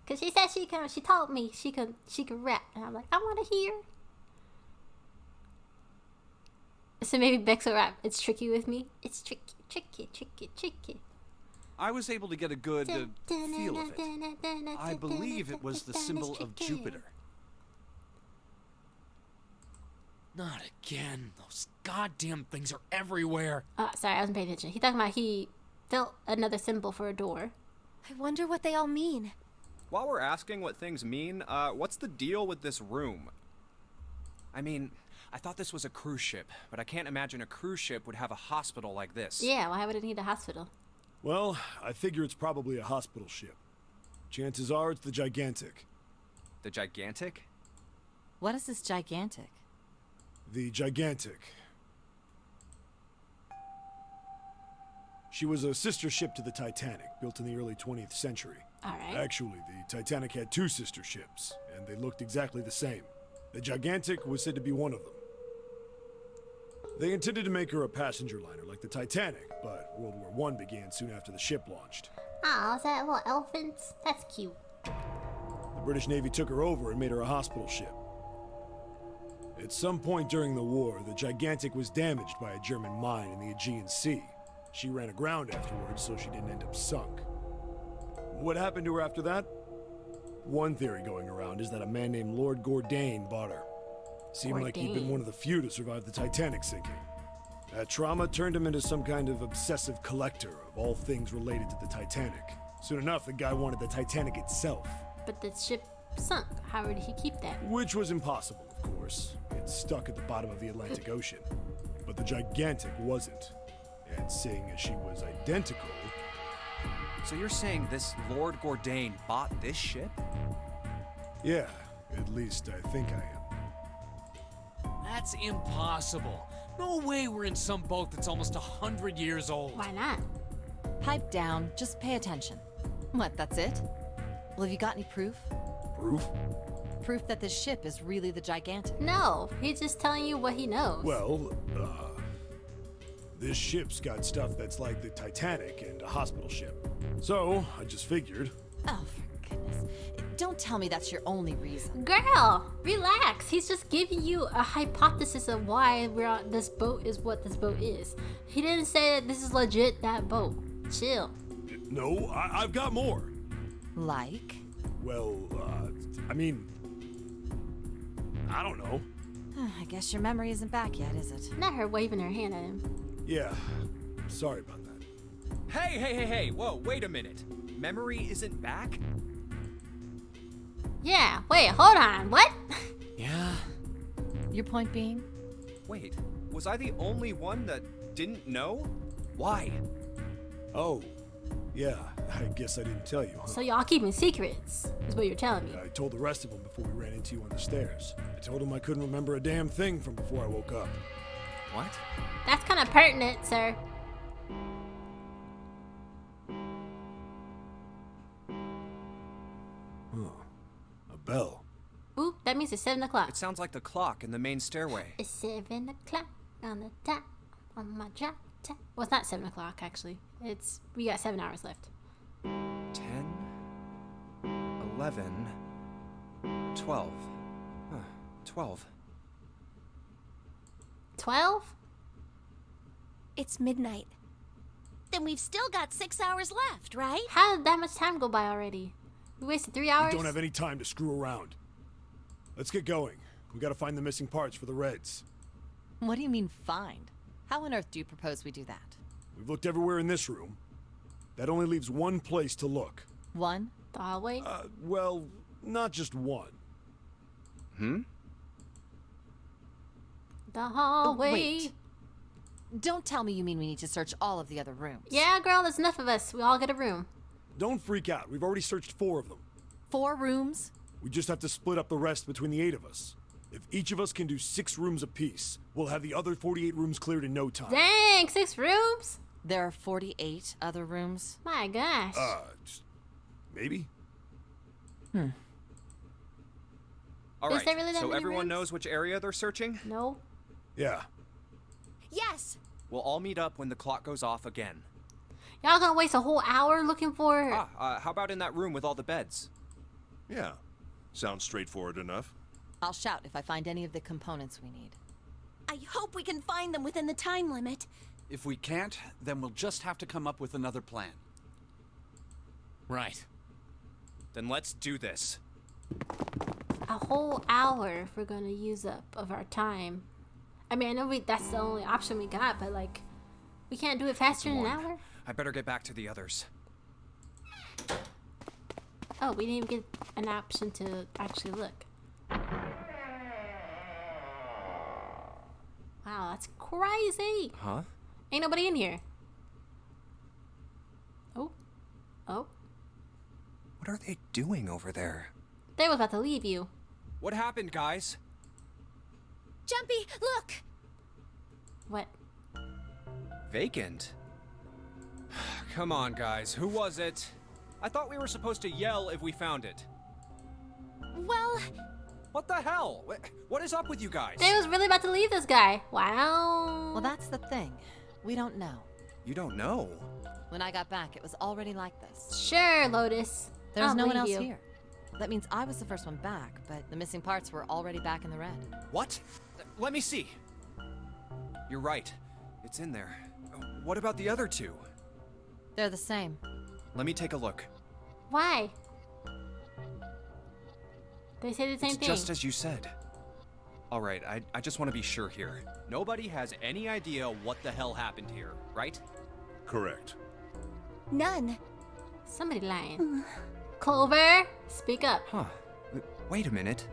cause she said she can. She told me she could rap, and I'm like, I want to hear. So maybe Bex will rap. It's tricky with me. It's tricky. I was able to get a good feel of it. I believe it was the symbol of Jupiter. Not again. Those goddamn things are everywhere. Sorry, I wasn't paying attention. He talking about he felt another symbol for a door. I wonder what they all mean. While we're asking what things mean, what's the deal with this room? I mean, I thought this was a cruise ship, but I can't imagine a cruise ship would have a hospital like this. Yeah, why would it need a hospital? Well, I figure it's probably a hospital ship. Chances are it's the Gigantic. The Gigantic? What is this Gigantic? The Gigantic. She was a sister ship to the Titanic, built in the early 20th century. Alright. Actually, the Titanic had 2 sister ships, and they looked exactly the same. The Gigantic was said to be one of them. They intended to make her a passenger liner like the Titanic, but World War I began soon after the ship launched. Aw, is that little elephants? That's cute. The British Navy took her over and made her a hospital ship. At some point during the war, the Gigantic was damaged by a German mine in the Aegean Sea. She ran aground afterwards, so she didn't end up sunk. What happened to her after that? One theory going around is that a man named Lord Gourdane bought her. Seemed like he'd been one of the few to survive the Titanic sinking. That trauma turned him into some kind of obsessive collector of all things related to the Titanic. Soon enough, the guy wanted the Titanic itself. But the ship sunk. How did he keep that? Which was impossible, of course. It's stuck at the bottom of the Atlantic Ocean. But the Gigantic wasn't. And seeing as she was identical... So you're saying this Lord Gourdane bought this ship? Yeah, at least I think I am. That's impossible. No way we're in some boat that's almost 100 years old. Why not? Pipe down, just pay attention. What, that's it? Well, have you got any proof? Proof? Proof that this ship is really the Gigantic? No, he's just telling you what he knows. Well, this ship's got stuff that's like the Titanic and a hospital ship. So, I just figured. Oh, for goodness. Don't tell me that's your only reason. Girl, relax. He's just giving you a hypothesis of why we're on this boat is what this boat is. He didn't say that this is legit that boat. Chill. No, I've got more. Like? Well, I mean, I don't know. I guess your memory isn't back yet, is it? Not her waving her hand at him. Yeah, sorry about that. Hey, whoa, wait a minute. Memory isn't back? Yeah, wait, hold on, what? Yeah. Your point being? Wait, was I the only one that didn't know? Why? Oh, yeah, I guess I didn't tell you, huh? So y'all keeping secrets, is what you're telling me. I told the rest of them before we ran into you on the stairs. I told them I couldn't remember a damn thing from before I woke up. What? That's kind of pertinent, sir. A bell. Ooh, that means it's 7 o'clock. It sounds like the clock in the main stairway. It's 7 o'clock on the top on my job. Well, it's not 7 o'clock, actually. We got 7 hours left. 10, 11, 12. Huh, 12. 12? It's midnight. Then we've still got 6 hours left, right? How did that much time go by already? We wasted 3 hours? We don't have any time to screw around. Let's get going. We gotta find the missing parts for the Reds. What do you mean, find? How on earth do you propose we do that? We've looked everywhere in this room. That only leaves one place to look. One? The hallway? Well, not just one. The hallway. Wait. Don't tell me you mean we need to search all of the other rooms. Yeah, girl, there's enough of us. We all get a room. Don't freak out. We've already searched 4 of them. 4 rooms? We just have to split up the rest between the 8 of us. If each of us can do 6 rooms apiece, we'll have the other 48 rooms cleared in no time. Dang, 6 rooms? There are 48 other rooms? My gosh. Maybe? All Is right, there really that so many everyone rooms? knows which area they're searching? No. Yeah. Yes. We'll all meet up when the clock goes off again. Y'all gonna waste a whole hour looking for... How about in that room with all the beds? Yeah. Sounds straightforward enough. I'll shout if I find any of the components we need. I hope we can find them within the time limit. If we can't, then we'll just have to come up with another plan. Right. Then let's do this. a whole hour if we're gonna use up of our time. I mean, I know that's the only option we got, but like, we can't do it faster than an hour? I better get back to the others. Oh, we didn't even get an option to actually look. Wow, that's crazy. Huh? Ain't nobody in here. Oh. Oh. What are they doing over there? They was about to leave you. What happened, guys? Jumpy, look! What? Vacant? Come on, guys. Who was it? I thought we were supposed to yell if we found it. Well... What the hell? What is up with you guys? They was really about to leave this guy. Wow. Well, that's the thing. We don't know. You don't know? When I got back, it was already like this. Sure, Lotus. There was I'll no one leave else you. here. That means I was the first one back, but the missing parts were already back in the red. What? Let me see. You're right. It's in there. What about the other two? They're the same. Let me take a look. Why? They say the same It's thing. just as you said. All right, I just want to be sure here. Nobody has any idea what the hell happened here, right? Correct. None. Somebody lying. Clover, speak up. Huh. Wait a minute.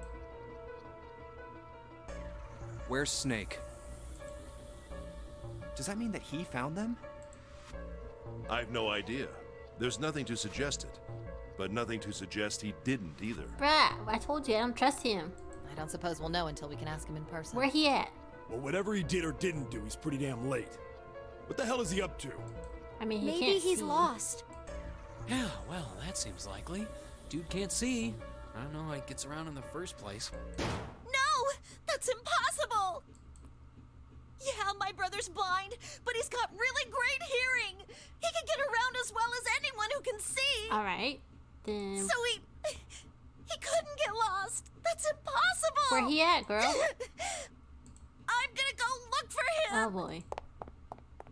Where's Snake? Does that mean that he found them? I've no idea. There's nothing to suggest it. But nothing to suggest he didn't either. Bruh, I told you, I don't trust him. I don't suppose we'll know until we can ask him in person. Where he at? Well, whatever he did or didn't do, he's pretty damn late. What the hell is he up to? I mean, he Maybe can't he's see. lost. Yeah, well, that seems likely. Dude can't see. I don't know how he gets around in the first place. No! That's impossible! Yeah, my brother's blind, but he's got really great hearing. He can get around as well as anyone who can see. All right, then. So he couldn't get lost. That's impossible. Where he at, girl? I'm gonna go look for him. Oh boy.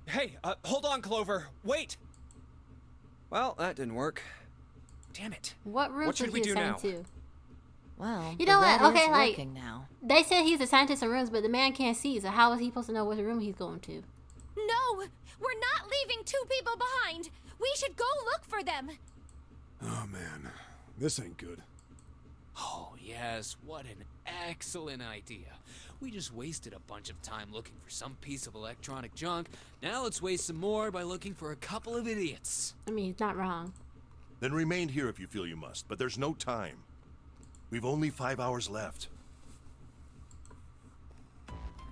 Hey, hold on, Clover. Wait. Well, that didn't work. Damn it. What room What should we do now? to? Well, You know the what? red Okay, is like working now. they said he's a scientist in rooms, but the man can't see. So how is he supposed to know which room he's going to? No, we're not leaving two people behind. We should go look for them. Oh man, this ain't good. Oh, yes, what an excellent idea. We just wasted a bunch of time looking for some piece of electronic junk. Now let's waste some more by looking for a couple of idiots. I mean, he's not wrong. Then remain here if you feel you must, but there's no time. We've only 5 hours left.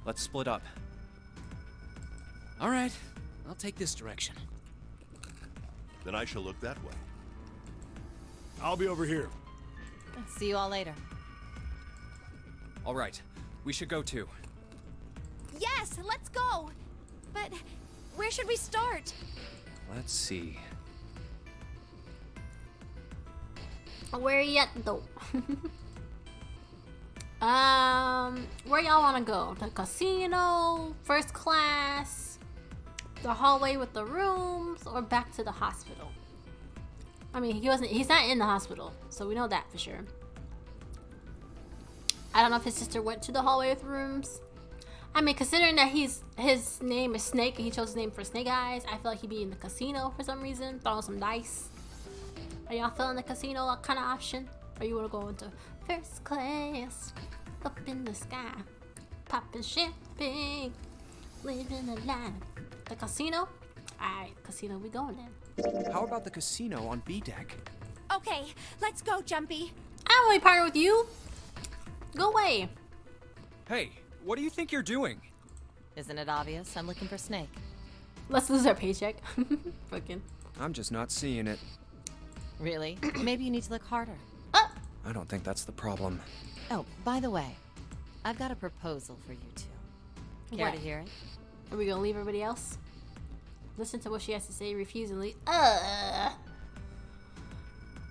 Let's split up. All right, I'll take this direction. Then I shall look that way. I'll be over here. See you all later. All right, we should go too. Yes, let's go. But where should we start? Let's see. Where you at though? Where y'all want to go? The casino, first class, the hallway with the rooms, or back to the hospital? I mean, he's not in the hospital, so we know that for sure. I don't know if his sister went to the hallway with rooms. I mean, considering that his name is Snake and he chose his name for Snake Eyes, I feel like he'd be in the casino for some reason, throwing some dice. Are y'all feeling the casino kind of option? Or you want to go into first class, up in the sky, popping champagne, living a life? The casino? Alright, casino we going then. How about the casino on B deck? Okay, let's go, Jumpy. I don't want to partner with you. Go away. Hey, what do you think you're doing? Isn't it obvious? I'm looking for Snake. Let's lose our paycheck. Fucking. I'm just not seeing it. Really? Maybe you need to look harder. I don't think that's the problem. Oh, by the way, I've got a proposal for you two. Care to What? hear it? Are we gonna leave everybody else? Listen to what she has to say, refuse and leave. I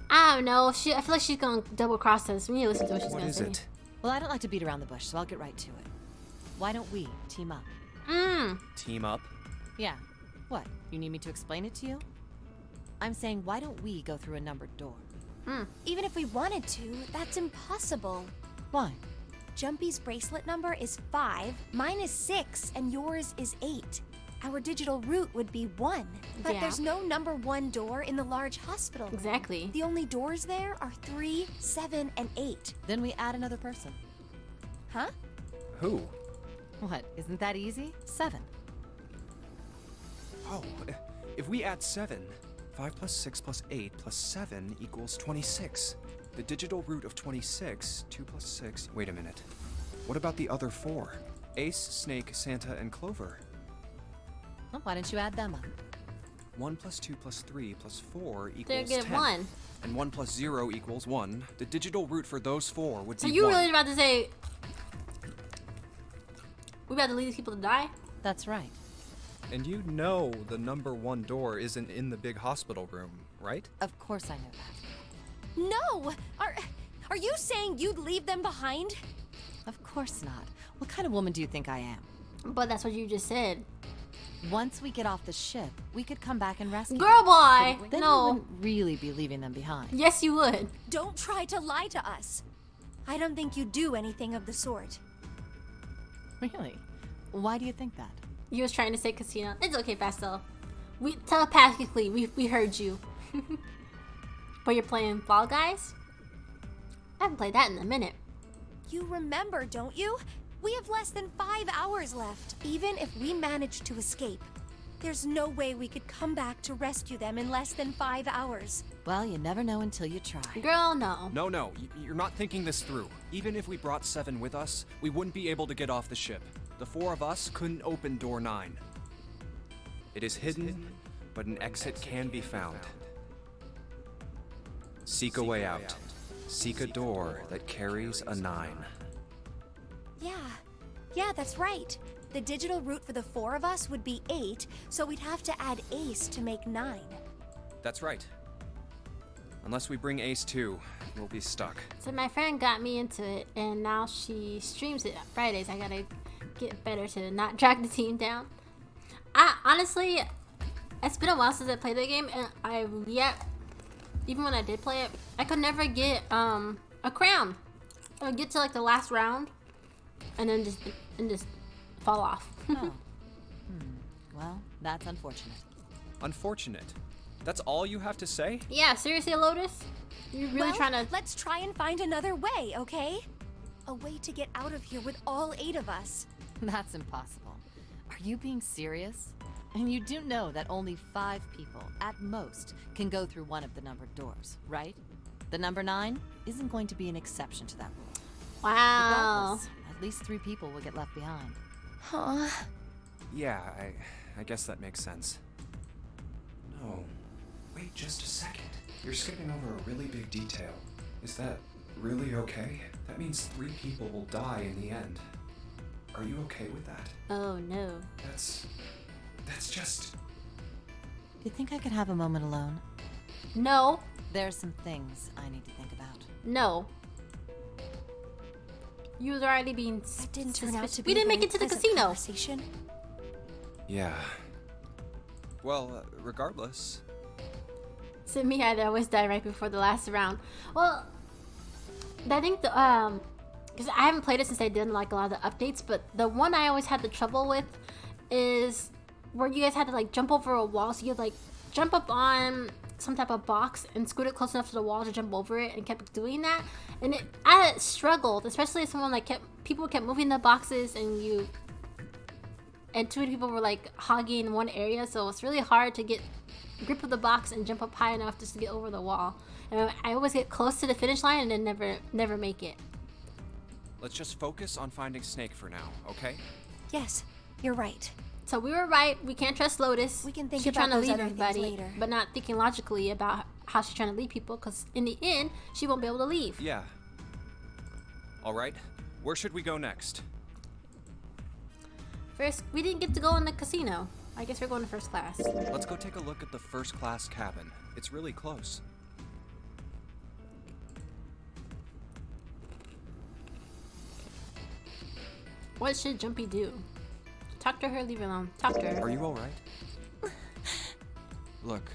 don't know. I feel like she's gonna double cross us. We need to listen to what she's What gonna is say. it? Well, I don't like to beat around the bush, so I'll get right to it. Why don't we team up? Team up? Yeah. What? You need me to explain it to you? I'm saying, why don't we go through a numbered door? Even if we wanted to, that's impossible. Why? Jumpy's bracelet number is 5, mine is 6, and yours is 8. Our digital route would be 1, but Yeah. there's no number 1 door in the large hospital. Exactly. The only doors there are 3, 7, and 8. Then we add another person. Huh? Who? What? Isn't that easy? 7. Oh, if we add 7, 5 plus 6 plus 8 plus 7 equals 26. The digital root of 26, 2 plus 6. Wait a minute. What about the other 4? Ace, Snake, Santa, and Clover. Well, why don't you add them up? 1 plus 2 plus 3 plus 4 equals They're 10. get 1. And 1 plus 0 equals 1. The digital root for those 4 would So be you 1. really about to say we about to leave these people to die? That's right. And you know the number 1 door isn't in the big hospital room, right? Of course I know that. No! Are you saying you'd leave them behind? Of course not. What kind of woman do you think I am? But that's what you just said. Once we get off the ship, we could come back and rescue Girl them. boy! Then we No. wouldn't really be leaving them behind. Yes, you would. Don't try to lie to us. I don't think you'd do anything of the sort. Really? Why do you think that? You was trying to say casino. It's okay, Pastel. We telepathically we heard you. But you're playing Fall Guys? I haven't played that in a minute. You remember, don't you? We have less than 5 hours left. Even if we manage to escape, there's no way we could come back to rescue them in less than 5 hours. Well, you never know until you try. Girl, no. No, you're not thinking this through. Even if we brought 7 with us, we wouldn't be able to get off the ship. The 4 of us couldn't open door 9. It is hidden, but an exit can be found. Seek a way out. Seek a door that carries a 9. Yeah, that's right. The digital route for the 4 of us would be 8, so we'd have to add Ace to make 9. That's right. Unless we bring Ace too, we'll be stuck. So my friend got me into it, and now she streams it on Fridays. I gotta get better to not drag the team down. Honestly, it's been a while since I played the game, and even when I did play it, I could never get a crown. I would get to like the last round, and then just fall off. Oh. Well, that's unfortunate. Unfortunate. That's all you have to say? Yeah, seriously, Lotus? You're really trying to... Let's try and find another way, okay? A way to get out of here with all 8 of us. That's impossible. Are you being serious? And you do know that only 5 people, at most, can go through one of the numbered doors, right? The number 9 isn't going to be an exception to that rule. Wow. Regardless, at least 3 people will get left behind. Huh? Yeah, I guess that makes sense. No. Wait just a second. You're skipping over a really big detail. Is that really okay? That means 3 people will die in the end. Are you okay with that? Oh, no. That's just... Do you think I could have a moment alone? No. There's some things I need to think about. No. You was already being That didn't turn out to be We didn't a make very it to the pleasant casino. conversation. Yeah. Well, regardless... So me either. I always die right before the last round. Well, I think the because I haven't played it since I did like a lot of the updates, but the one I always had the trouble with is where you guys had to like jump over a wall. So you like jump up on some type of box and scoot it close enough to the wall to jump over it, and kept doing that. And I struggled, especially if someone like people kept moving the boxes, and too many people were like hogging one area, so it's really hard to get grip of the box and jump up high enough just to get over the wall. And I always get close to the finish line and then never make it. Let's just focus on finding Snake for now, okay? Yes, you're right. So we were right. We can't trust Lotus. We can think she's about trying to those lead other things everybody, later. but not thinking logically about how she's trying to lead people. Because in the end, she won't be able to leave. Yeah. All right. Where should we go next? First, we didn't get to go in the casino. I guess we're going to first class. Let's go take a look at the first class cabin. It's really close. What should Jumpy do? Talk to her, leave her alone. Talk to her. Are you all right? Look,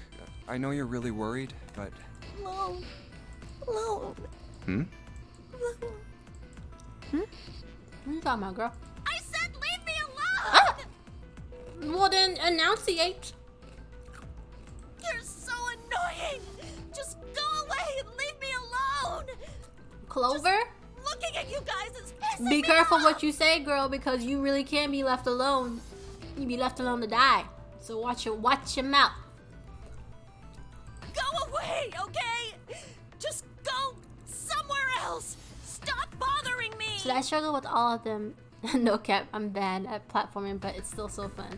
I know you're really worried, but... Alone. Hmm? What are you talking about, girl? I said leave me alone! Well then, enunciate. You're so annoying! Just go away and leave me alone! Clover? Looking at you guys is pissing Be me careful off! what you say, girl, because you really can be left alone. You be left alone to die. So watch your mouth. Go away, okay? Just go somewhere else! Stop bothering me! So I struggle with all of them. No cap, I'm bad at platforming, but it's still so fun.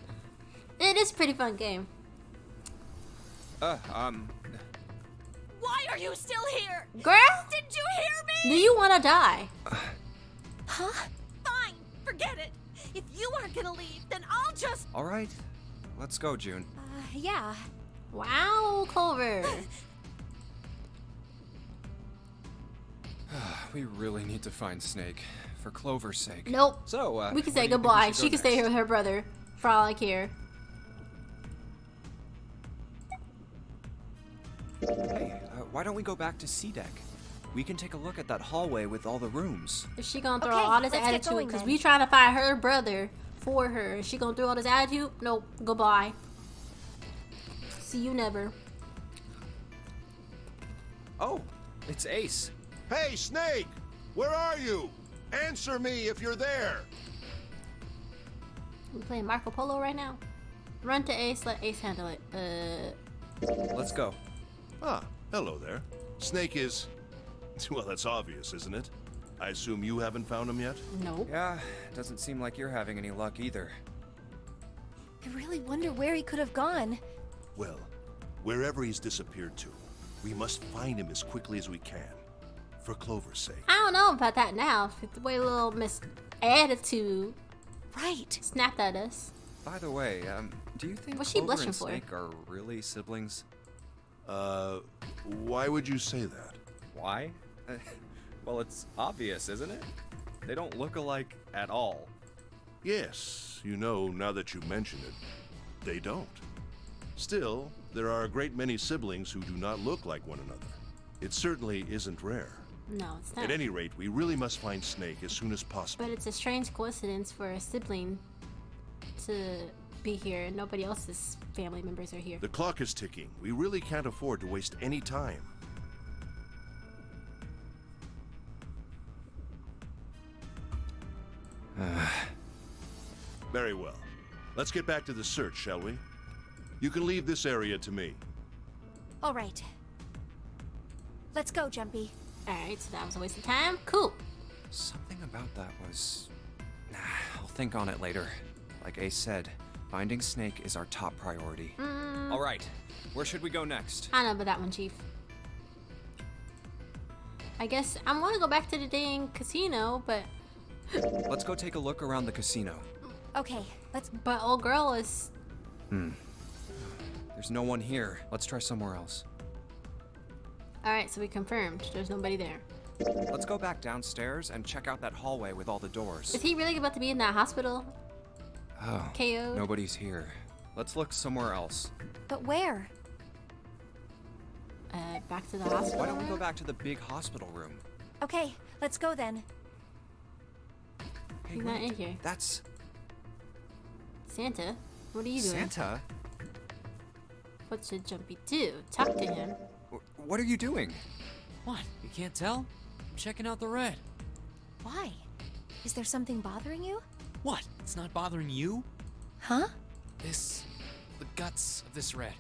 It is a pretty fun game. Why are you still here? Girl? Did you hear me? Do you want to die? Huh? Fine, forget it. If you aren't gonna leave, then I'll just... All right. Let's go, June. Yeah. Wow, Clover. We really need to find Snake, for Clover's sake. Nope. So, we can where say do you think we goodbye. should She go can stay next? here with her brother, for all I care. Hey, why don't we go back to C-Deck? We can take a look at that hallway with all the rooms. Is she gonna throw Okay, all this let's get attitude? going Because then. we trying to find her brother for her. Is she gonna throw all this attitude? Nope. Goodbye. See you never. Oh, it's Ace. Hey, Snake! Where are you? Answer me if you're there! We playing Marco Polo right now? Run to Ace, let Ace handle it. Let's go. Ah, hello there. Snake is... Well, that's obvious, isn't it? I assume you haven't found him yet? Nope. Yeah, doesn't seem like you're having any luck either. I really wonder where he could have gone. Well, wherever he's disappeared to, We must find him as quickly as we can. For Clover's sake. I don't know about that now. The way little Miss Attitude Right. snapped at us. By the way, do you think What's she Clover blushing and for? Snake are really siblings? Why would you say that? Why? Well, it's obvious, isn't it? They don't look alike at all. Yes, you know, now that you mention it, they don't. Still, there are a great many siblings who do not look like one another. It certainly isn't rare. No, it's not. At any rate, we really must find Snake as soon as possible. But it's a strange coincidence for a sibling to be here and nobody else's family members are here. The clock is ticking. We really can't afford to waste any time. Very well. Let's get back to the search, shall we? You can leave this area to me. All right. Let's go, Jumpy. Alright, so that was a waste of time. Cool. Something about that was... I'll think on it later. Like Ace said, finding Snake is our top priority. All right, where should we go next? I know about that one, Chief. I guess I want to go back to the dang casino, but Let's go take a look around the casino. Okay, let's. but old girl is. There's no one here. Let's try somewhere else. Alright, so we confirmed. There's nobody there. Let's go back downstairs and check out that hallway with all the doors. Is he really about to be in that hospital? Oh, KO'd? nobody's here. Let's look somewhere else. But where? Back to the hospital. Why don't we go back to the big hospital room? Okay, let's go then. Hey, He's not wait. in here. That's Santa? What are you doing? Santa? What should Jumpy do? Talk to him. What are you doing? What? You can't tell? I'm checking out the red. Why? Is there something bothering you? What? It's not bothering you? Huh? The guts of this red.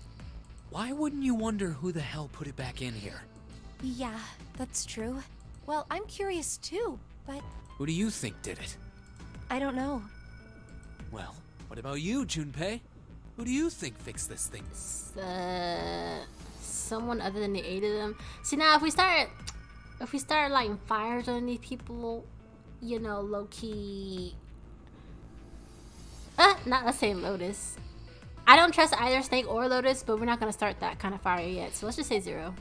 Why wouldn't you wonder who the hell put it back in here? Yeah, that's true. Well, I'm curious too, but Who do you think did it? I don't know. Well, what about you, Junpei? Who do you think fixed this thing? Someone other than the 8 of them. See, now if we start lighting fires on these people, you know, low key. Not let's say Lotus. I don't trust either Snake or Lotus, but we're not gonna start that kind of fire yet. So let's just say 0.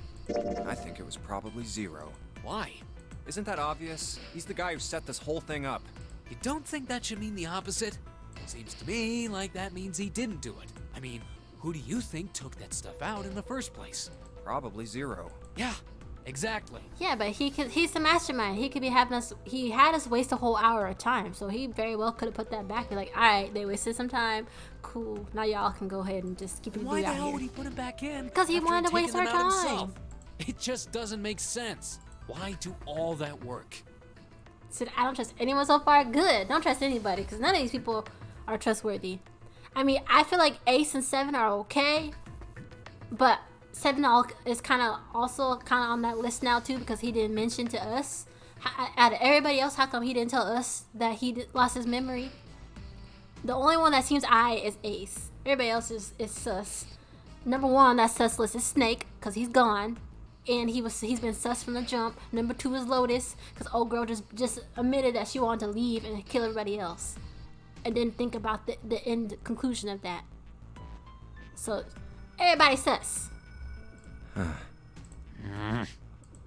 I think it was probably 0. Why? Isn't that obvious? He's the guy who set this whole thing up. You don't think that should mean the opposite? Seems to me like that means he didn't do it. I mean, who do you think took that stuff out in the first place? Probably 0. Yeah, exactly. Yeah, but he's the mastermind. He could be having us. He had us waste a whole hour of time, so he very well could have put that back. Be like, all right, they wasted some time. Cool. Now y'all can go ahead and just keep it Why the out hell here. would he put him back in? Because he after wanted to taking waste them our out time. himself? It just doesn't make sense. Why do all that work? Said I don't trust anyone so far. Good. Don't trust anybody because none of these people are trustworthy. I mean, I feel like Ace and 7 are okay, but 7 is kind of also on that list now too because he didn't mention to us. Out of everybody else, how come he didn't tell us that he lost his memory? The only one that seems aight is Ace. Everybody else is sus. Number 1 that's sus list is Snake because he's gone. And he's been sus from the jump. Number 2 is Lotus, because old girl just admitted that she wanted to leave and kill everybody else, and didn't think about the end conclusion of that. So everybody's sus.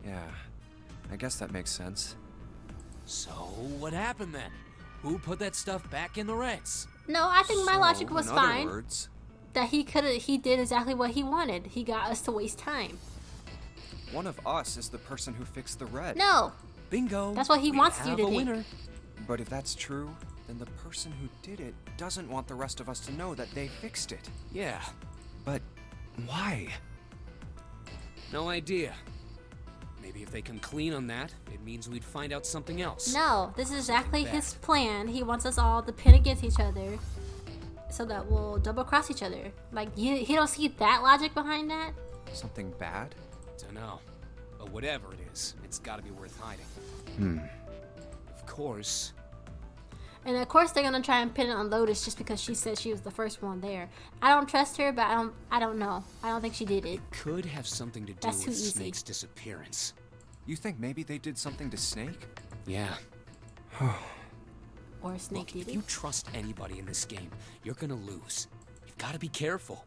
Yeah, I guess that makes sense. So, what happened then? Who put that stuff back in the Reds? No, I think my logic was in other fine. words, That he did exactly what he wanted. He got us to waste time. one of us is the person who fixed the red. No, Bingo. that's what he We wants you have to a think. winner. But if that's true, then the person who did it doesn't want the rest of us to know that they fixed it. Yeah, But why? no idea. Maybe if they come clean on that, it means we'd find out something else. no, this is exactly bad. his plan. He wants us all to pin against each other, so that we'll double cross each other. Like he don't see that logic behind that. Something bad? Dunno. But whatever it is, it's gotta be worth hiding. Of course. And of course they're gonna try and pin it on Lotus just because she said she was the first one there. I don't trust her, but I don't know. I don't think she did it. Could have something to do That's too with easy. Snake's disappearance. You think maybe they did something to Snake? Yeah. Or Snake Look, did if it. you trust anybody in this game, you're gonna lose. You've got to be careful.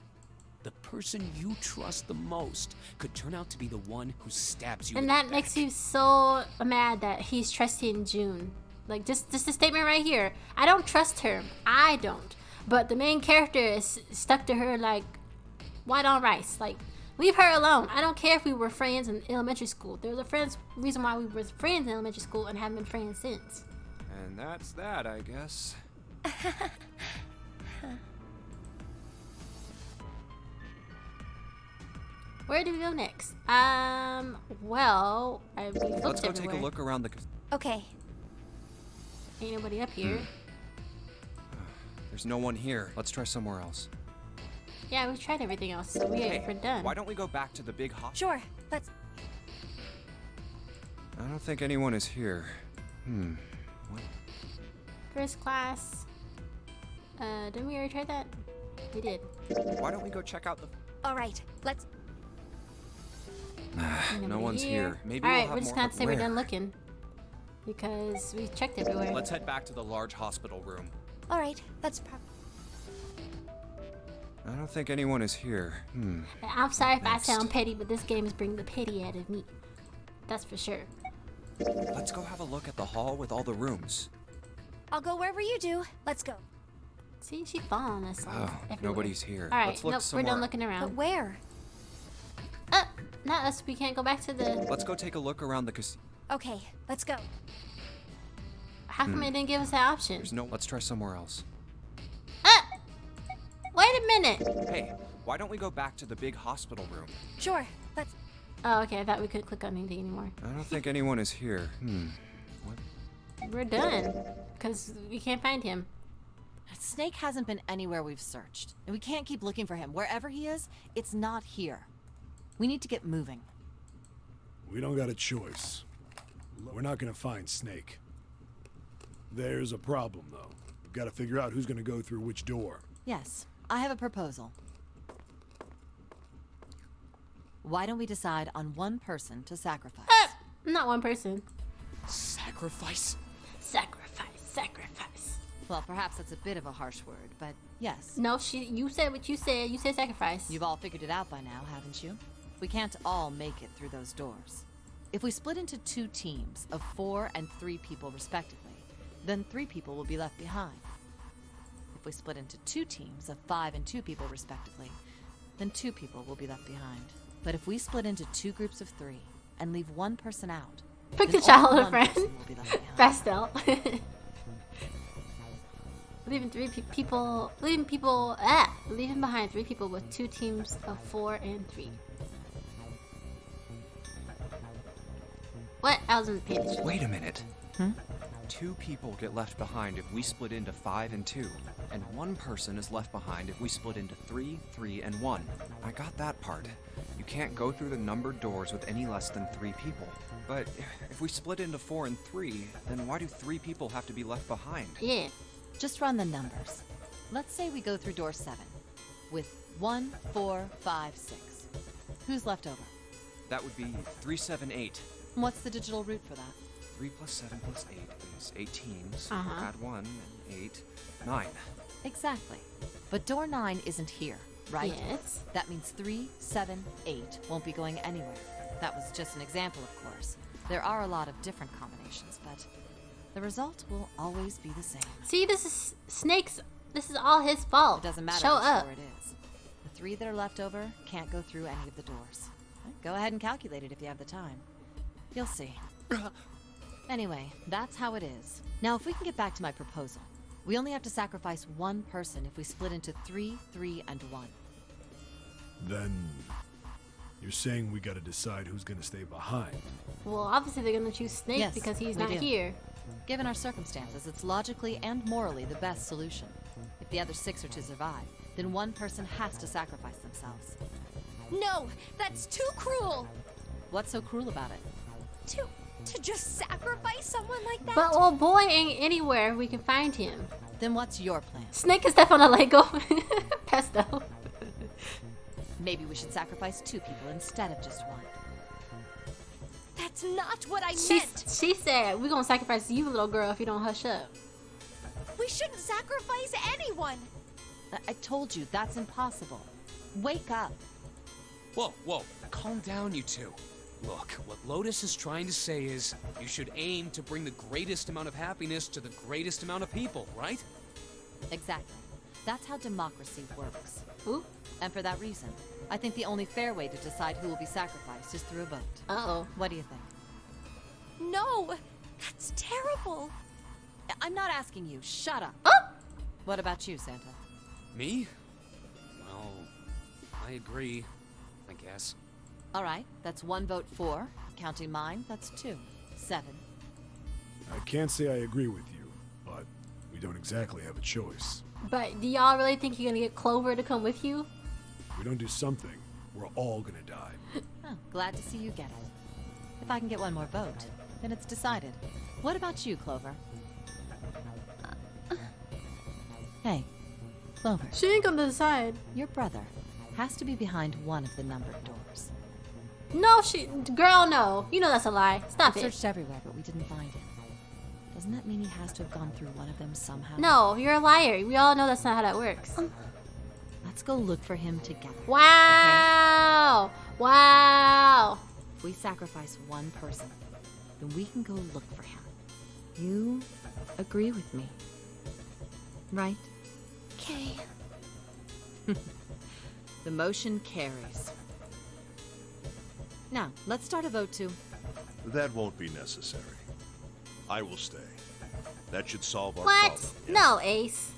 The person you trust the most could turn out to be the one who stabs you. And in that the makes back. you so mad that he's trusting June. Like, just a statement right here. I don't trust her. I don't. But the main character is stuck to her like white on rice. Like, leave her alone. I don't care if we were friends in elementary school. There was a reason why we were friends in elementary school and haven't been friends since. And that's that, I guess. Where do we go next? Well, we've looked Let's go everywhere. take a look around the... Okay. Ain't nobody up here. There's no one here. Let's try somewhere else. Yeah, we've tried everything else, so Hey, we're done. why don't we go back to the big hospital? Sure. Let's. I don't think anyone is here. What? First class. Didn't we already try that? We did. Why don't we go check out the... All right. Let's. Ain't No nobody one's here. Maybe All we'll right, have we're just more- gonna have to say we're Where? done looking. Because we checked everywhere. Let's head back to the large hospital room. All right. That's. I don't think anyone is here. I'm sorry if I Next. sound petty, but this game is bringing the petty out of me. That's for sure. Let's go have a look at the hall with all the rooms. I'll go wherever you do. Let's go. See, she's following us. Oh, everywhere. nobody's here. All right, Let's look nope, we're somewhere. done looking But around. where? Not us. We can't go back to the. Let's go take a look around the casino. Okay. Let's go. How come it didn't give us that option? There's no... Let's try somewhere else. Wait a minute. Hey, why don't we go back to the big hospital room? Sure. Let's. Oh, okay. I thought we couldn't click on anything anymore. I don't think anyone is here. We're done. Because we can't find him. Snake hasn't been anywhere we've searched, and we can't keep looking for him. Wherever he is, it's not here. We need to get moving. We don't got a choice. We're not gonna find Snake. There's a problem, though. We've got to figure out who's gonna go through which door. Yes, I have a proposal. Why don't we decide on one person to sacrifice? Not one person. Sacrifice? Sacrifice. Well, perhaps that's a bit of a harsh word, but yes. No, you said what you said. You said sacrifice. You've all figured it out by now, haven't you? We can't all make it through those doors. If we split into 2 teams of 4 and 3 people respectively, then 3 people will be left behind. If we split into 2 teams of 5 and 2 people respectively, then 2 people will be left behind. But if we split into 2 groups of 3 and leave 1 person out, Pick then a childhood only one friend. person will be left behind. Pastel. Leaving behind 3 people with 2 teams of 4 and 3. What? I wasn't paying attention. Wait a minute. 2 people get left behind if we split into 5 and 2, and 1 person is left behind if we split into 3, 3, and 1. I got that part. You can't go through the numbered doors with any less than 3 people. But if we split into 4 and 3, then why do 3 people have to be left behind? Yeah. Just run the numbers. Let's say we go through door 7 with 1, 4, 5, 6. Who's left over? That would be 3, 7, 8. What's the digital root for that? 3 plus 7 plus 8 is 18. So Uh-huh. add 1 and 8, 9. Exactly. But door 9 isn't here, right? Yes. That means 3, 7, 8 won't be going anywhere. That was just an example, of course. There are a lot of different combinations, but the result will always be the same. See, this is Snake's. This is all his fault. It doesn't matter Show which up. door it is. The 3 that are left over can't go through any of the doors. Go ahead and calculate it if you have the time. You'll see. Anyway, that's how it is. Now, if we can get back to my proposal, we only have to sacrifice 1 person if we split into 3, 3, and 1. Then you're saying we got to decide who's gonna stay behind. Well, obviously they're gonna choose Snake Yes, because he's we not do. here. Given our circumstances, it's logically and morally the best solution. If the other 6 are to survive, then 1 person has to sacrifice themselves. No, that's too cruel. What's so cruel about it? To just sacrifice someone like that? But old boy ain't anywhere we can find him. Then what's your plan? Snake can step on a Lego. Pesto. Maybe we should sacrifice 2 people instead of just 1. That's not what I She meant. said, we're gonna sacrifice you, little girl, if you don't hush up. We shouldn't sacrifice anyone. I told you, that's impossible. Wake up. Whoa, whoa, calm down, you two. Look, what Lotus is trying to say is, you should aim to bring the greatest amount of happiness to the greatest amount of people, right? Exactly. That's how democracy works. Ooh. And for that reason, I think the only fair way to decide who will be sacrificed is through a vote. Uh-oh. What do you think? No, that's terrible. I'm not asking you. Shut up. Oh! What about you, Santa? Me? Well, I agree, I guess. All right, that's 1 vote for. Counting mine, that's 2. 7. I can't say I agree with you, but we don't exactly have a choice. But do y'all really think you're gonna get Clover to come with you? If we don't do something, we're all gonna die. Oh, glad to see you get it. If I can get 1 more vote, then it's decided. What about you, Clover? Hey, Clover. She ain't gonna decide. Your brother has to be behind one of the numbered doors. No, girl, no. You know that's a lie. Stop We it. searched everywhere, but we didn't find him. Doesn't that mean he has to have gone through one of them somehow? No, you're a liar. We all know that's not how that works. Let's go look for him together. Wow. Wow. If we sacrifice one person, then we can go look for him. You agree with me, right? Okay. The motion carries. Now, let's start a vote to... That won't be necessary. I will stay. That should solve our What? problem. yes? No, Ace.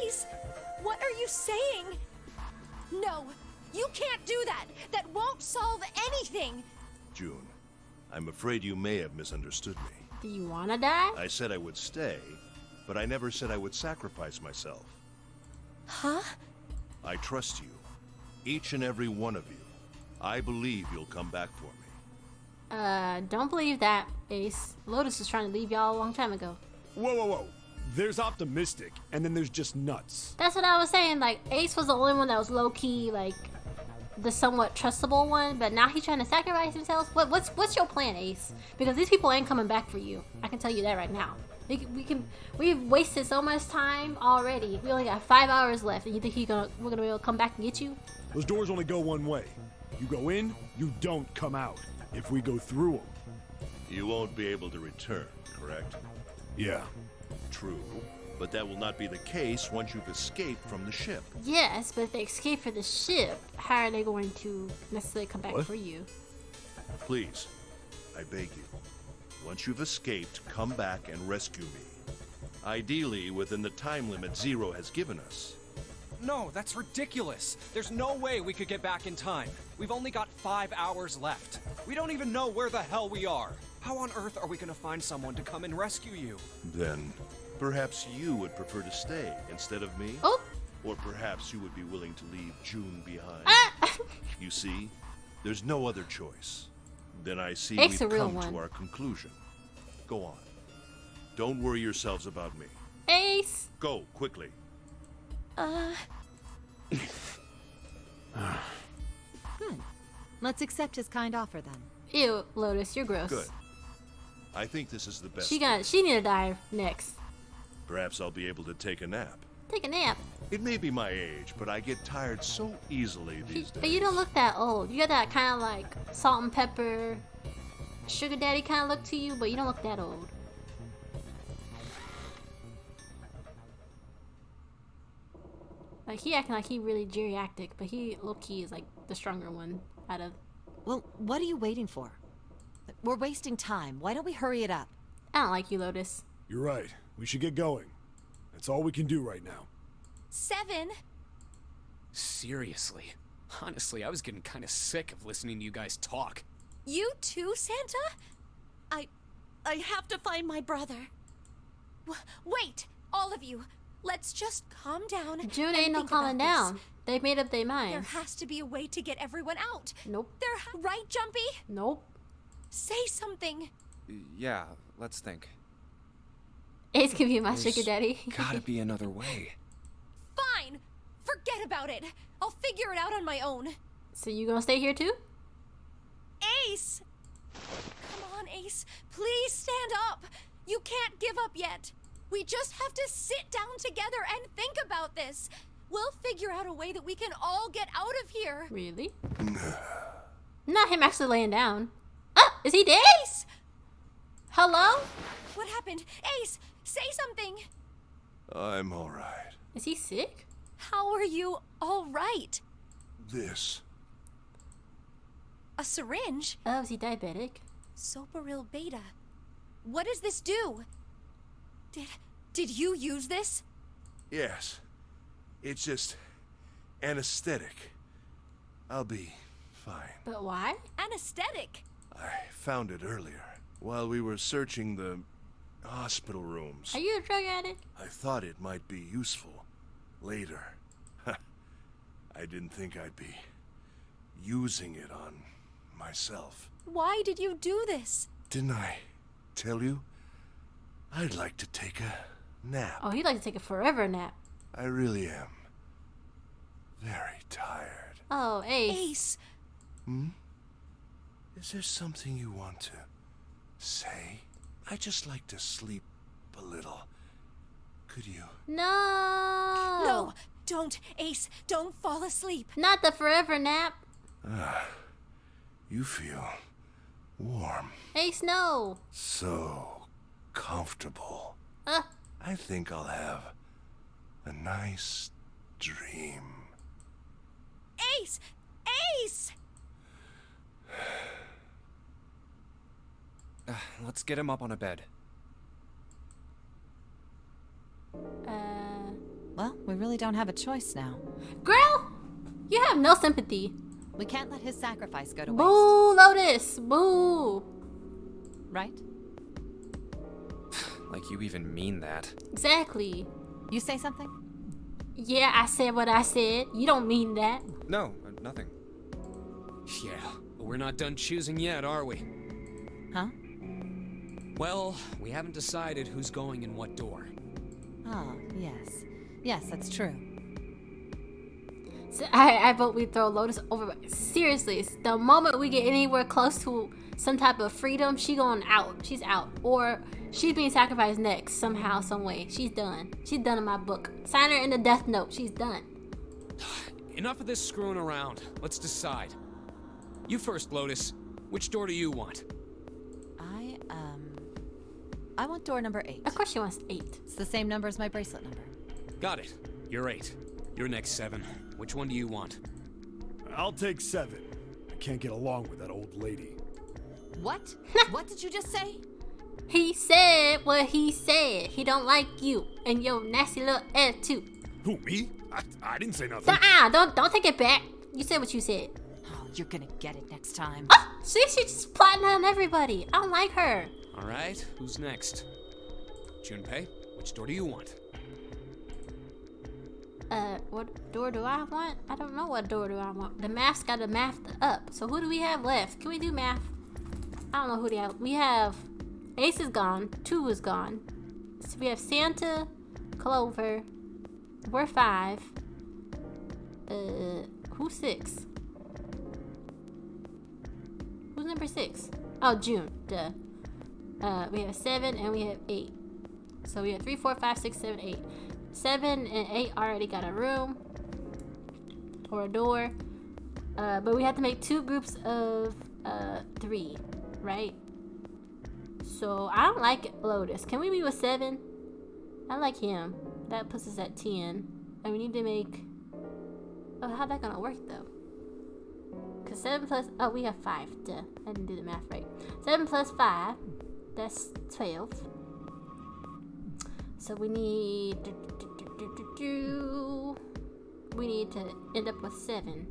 Ace, what are you saying? No, you can't do that. That won't solve anything. June, I'm afraid you may have misunderstood me. Do you wanna die? I said I would stay, but I never said I would sacrifice myself. Huh? I trust you. Each and every one of you. I believe you'll come back for me. Don't believe that, Ace. Lotus was trying to leave y'all a long time ago. Whoa, whoa, whoa. There's optimistic, and then there's just nuts. That's what I was saying. Like, Ace was the only one that was low-key, like, the somewhat trustable one, but now he's trying to sacrifice himself. What's your plan, Ace? Because these people ain't coming back for you. I can tell you that right now. We've wasted so much time already. We only got 5 hours left, and you think we're gonna be able to come back and get you? Those doors only go one way. You go in, you don't come out. If we go through them. You won't be able to return, correct? Yeah. True. But that will not be the case once you've escaped from the ship. Yes, but if they escape for the ship, how are they going to necessarily come back for you? Please, I beg you. Once you've escaped, come back and rescue me. Ideally, within the time limit Zero has given us. No, that's ridiculous. There's no way we could get back in time. We've only got 5 hours left. We don't even know where the hell we are. How on earth are we gonna find someone to come and rescue you? Then, perhaps you would prefer to stay instead of me? Oh! Or perhaps you would be willing to leave June behind. Ah! You see, there's no other choice. Then I see Ace we've a real come one. to our conclusion. Go on. Don't worry yourselves about me. Ace! Go, quickly. Good. Let's accept his kind offer then. Ew, Lotus, you're gross. Good. I think this is the best. She need to die next. Perhaps I'll be able to take a nap. Take a nap. It may be my age, but I get tired so easily these days. But you don't look that old. You got that kind of like salt and pepper, sugar daddy kind of look to you, but you don't look that old. Like, he acting like he really geriatric, but he low-key is like the stronger one out of... Well, what are you waiting for? We're wasting time. Why don't we hurry it up? I don't like you, Lotus. You're right. We should get going. That's all we can do right now. 7. Seriously. Honestly, I was getting kind of sick of listening to you guys talk. You too, Santa? I have to find my brother. Wait, all of you. Let's just calm down. June and ain't no think about calming this. down. They've made up their There minds. has to be a way to get everyone out. Nope. Right, Jumpy? Nope. Say something. Yeah, let's think. Ace can be my There's sugar daddy. gotta be another way. Fine. Forget about it. I'll figure it out on my own. So you gonna stay here too? Ace! Come on, Ace. Please stand up. You can't give up yet. We just have to sit down together and think about this. We'll figure out a way that we can all get out of here. Really? Not him actually laying down. Ah, is he dead? Ace! Hello? What happened? Ace, say something. I'm all right. Is he sick? How are you all right? This. A syringe? Oh, is he diabetic? Soparil beta. What does this do? Did you use this? Yes. It's just anesthetic. I'll be fine. But why? Anesthetic. I found it earlier while we were searching the hospital rooms. Are you a drug addict? I thought it might be useful later. I didn't think I'd be using it on myself. Why did you do this? Didn't I tell you? I'd like to take a nap. Oh, he'd like to take a forever nap. I really am very tired. Oh, Ace. Ace. Is there something you want to say? I just like to sleep a little. Could you? No. No, don't, Ace. Don't fall asleep. Not the forever nap. You feel warm. Ace, no. So comfortable. Uh, I think I'll have a nice dream. Ace! Ace! Let's get him up on a bed. Well, we really don't have a choice now. girl, you have no sympathy. We can't let his sacrifice go to waste, Boo, Lotus. Boo. right? Like you even mean that. Exactly. You say something? Yeah, I said what I said. You don't mean that. No, nothing. Yeah, but we're not done choosing yet, are we? Huh? Well, we haven't decided who's going in what door. Oh, yes. Yes, that's true. So I vote we throw Lotus over. Seriously, the moment we get anywhere close to some type of freedom, she going out. She's out. Or she's being sacrificed next, somehow, some way. She's done. She's done in my book. Sign her in the death note. She's done. Enough of this screwing around. Let's decide. You first, Lotus. Which door do you want? I want door number 8. Of course she wants 8. It's the same number as my bracelet number. Got it. You're 8. You're next, 7. Which one do you want? I'll take 7. I can't get along with that old lady. What? What did you just say? He said what he said. He don't like you and your nasty little attitude. Who, me? I didn't say nothing. Don't take it back. You said what you said. Oh, you're gonna get it next time. Oh, see, she's just plotting on everybody. I don't like her. All right, who's next? Junpei, which door do you want? What door do I want? I don't know what door do I want. The math's got to math up. So who do we have left? Can we do math? I don't know who they have. We have Ace is gone. 2 is gone. So we have Santa, Clover. We're 5. Who's 6? Who's number 6? Oh, June. Duh. We have 7 and we have 8. So we have 3, 4, 5, 6, 7, 8. 7 and 8 already got a room or a door. But we have to make 2 groups of 3, right? So I don't like Lotus. Can we be with 7? I like him. That puts us at 10. And we need to make... Oh, how's that gonna work though? Because 7 plus... Oh, we have 5. Duh. I didn't do the math right. 7 plus 5. That's 12. So we need... We need to end up with 7.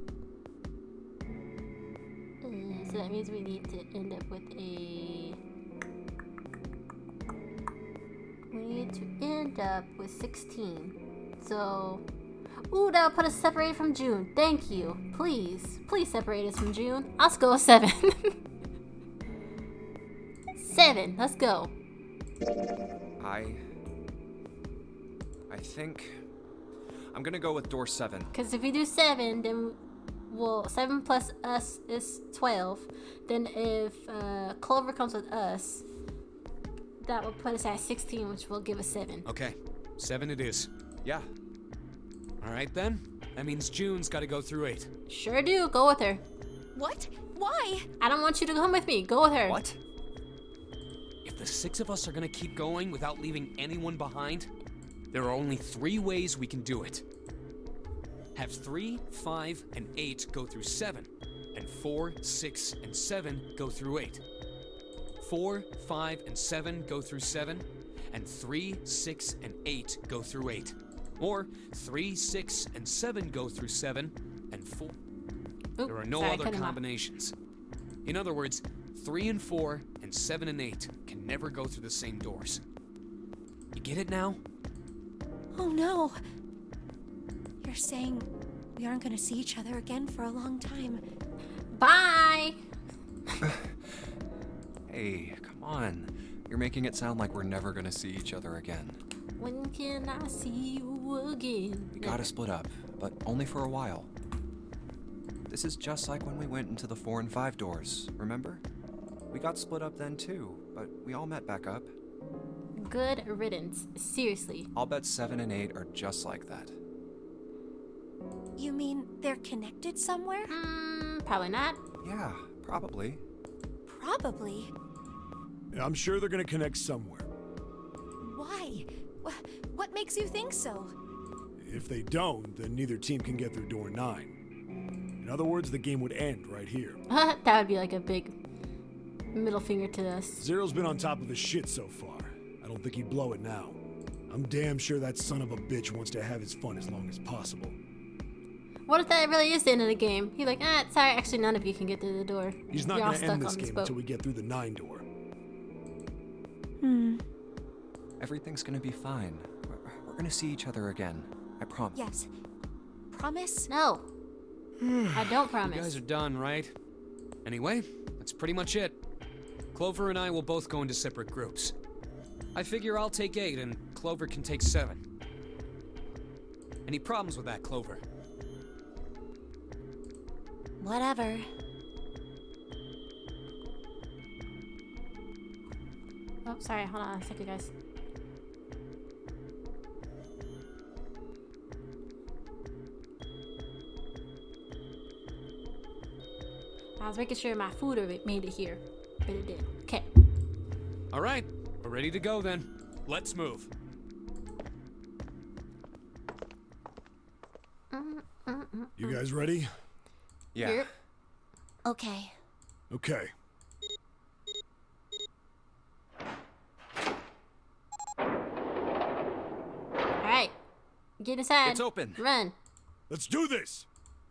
So that means we need to end up with a... We need to end up with 16. So, ooh, that'll put us separated from June. Thank you. Please separate us from June. Let's go with 7. 7. Let's go. I think I'm gonna go with door 7. Because if we do 7, then 7 plus us is 12. Then if Clover comes with us, that will put us at 16, which will give us 7. Okay, 7 it is. Yeah. All right then. That means June's got to go through 8. Sure do. Go with her. What? Why? I don't want you to come with me. Go with her. What? If the 6 of us are gonna keep going without leaving anyone behind, there are only 3 ways we can do it. Have 3, 5, and 8 go through 7, and 4, 6, and 7 go through 8. 4, 5, and 7 go through 7, and 3, 6, and 8 go through 8. Or 3, 6, and 7 go through 7, and 4. There are no other combinations. In other words, 3 and 4 and 7 and 8 can never go through the same doors. You get it now? Oh no. You're saying we aren't gonna see each other again for a long time. Bye. Hey, come on. You're making it sound like we're never gonna see each other again. When can I see you again? We gotta split up, but only for a while. This is just like when we went into the 4 and 5 doors, remember? We got split up then too, but we all met back up. Good riddance. Seriously. I'll bet 7 and 8 are just like that. You mean they're connected somewhere? Probably not. Yeah, probably. Probably. I'm sure they're gonna connect somewhere. Why? What makes you think so? If they don't, then neither team can get through door 9. In other words, the game would end right here. That would be like a big middle finger to us. Zero's been on top of his shit so far. I don't think he'd blow it now. I'm damn sure that son of a bitch wants to have his fun as long as possible. What if that really is the end of the game? He's like, sorry, actually none of you can get through the door. He's not You're all gonna stuck end this on this game boat. until we get through the 9 door. Everything's gonna be fine. We're gonna see each other again. I promise. Yes. Promise? No. I don't promise. You guys are done, right? Anyway, that's pretty much it. Clover and I will both go into separate groups. I figure I'll take 8 and Clover can take 7. Any problems with that, Clover? Whatever. Oh, sorry. Hold on a second, guys. I was making sure my food made it here, but it did. Okay. All right, we're ready to go then. Let's move. You guys ready? Yeah. Yep. Okay. Okay. Alright. Get inside. It's open. Run. Let's do this!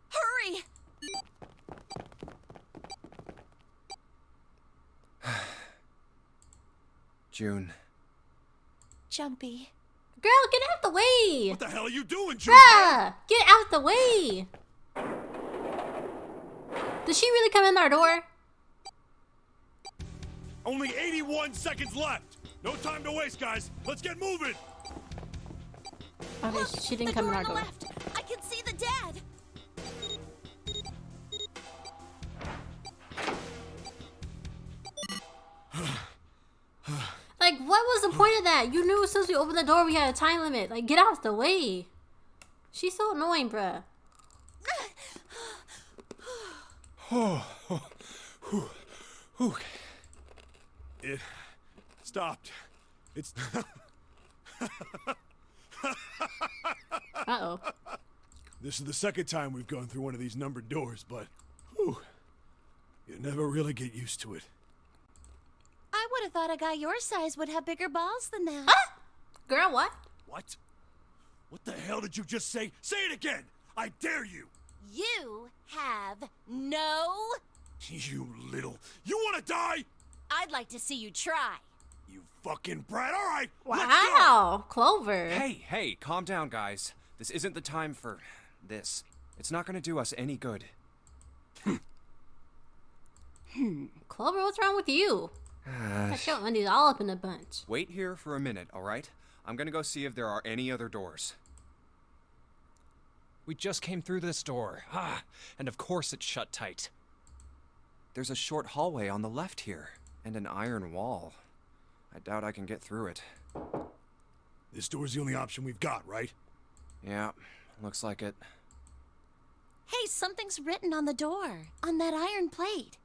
Hurry! June. Jumpy. Girl, get out the way! What the hell are you doing, June? Bruh! Get out the way! Did she really come in our door? Only 81 seconds left! No time to waste, guys! Let's get moving! Okay, Look, she didn't the come in door our on the door. left. I can see the dad. Like, what was the point of that? You knew as soon as we opened the door we had a time limit. Like, get out the way. She's so annoying, bruh. It stopped. It's... Uh-oh. This is the second time we've gone through one of these numbered doors, but... Whew, you never really get used to it. I would have thought a guy your size would have bigger balls than that. Ah! Girl, what? What? What the hell did you just say? Say it again! I dare you! You have no... You little... You wanna die? I'd like to see you try. You fucking brat! Alright, let's go! Wow, Clover. Hey, calm down, guys. This isn't the time for this. It's not gonna do us any good. Clover, what's wrong with you? Got your undies all up in a bunch. Wait here for a minute, alright? I'm gonna go see if there are any other doors. We just came through this door. And of course it's shut tight. There's a short hallway on the left here, and an iron wall. I doubt I can get through it. This door's the only option we've got, right? Yeah, looks like it. Hey, something's written on the door, on that iron plate.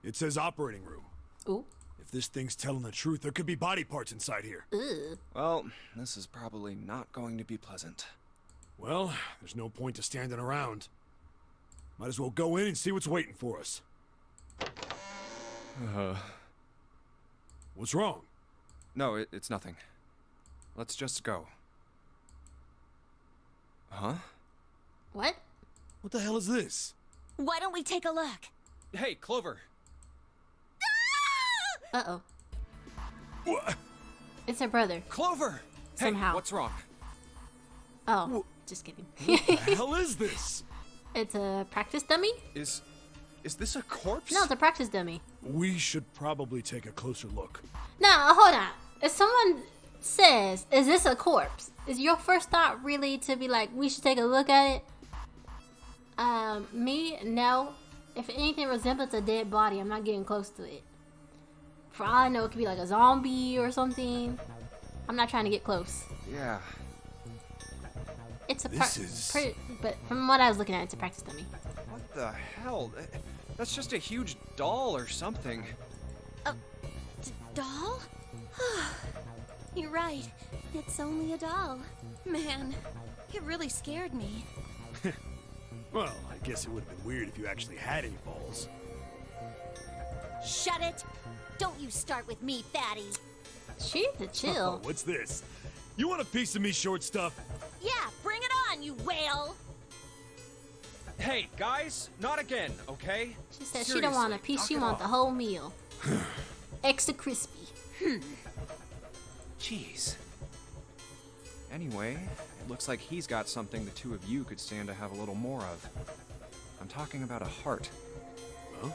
It says operating room. Ooh. If this thing's telling the truth, there could be body parts inside here. Ugh. Well, this is probably not going to be pleasant. Well, there's no point to standing around. Might as well go in and see what's waiting for us. What's wrong? No, it's nothing. Let's just go. Huh? What? What the hell is this? Why don't we take a look? Hey, Clover! Uh-oh. What? It's her brother. Clover! Somehow. Hey, what's wrong? Oh, just kidding. What the hell is this? It's a practice dummy? Is this a corpse? No, it's a practice dummy. We should probably take a closer look. Now, hold on. If someone says, is this a corpse? Is your first thought really to be like, we should take a look at it? Me, no. If anything resembles a dead body, I'm not getting close to it. For all I know, it could be like a zombie or something. I'm not trying to get close. Yeah. It's a but from what I was looking at, it's a practice dummy. What the hell? That's just a huge doll or something. Doll? You're right. It's only a doll. Man, it really scared me. Well, I guess it would have been weird if you actually had any balls. Shut it! Don't you start with me, fatty. She needs to chill. What's this? You want a piece of me, short stuff? Yeah, bring it on, you whale! Hey, guys, not again, okay? She said she don't want a piece, she want the whole meal. Extra crispy. Jeez. Anyway, it looks like he's got something the two of you could stand to have a little more of. I'm talking about a heart. Huh?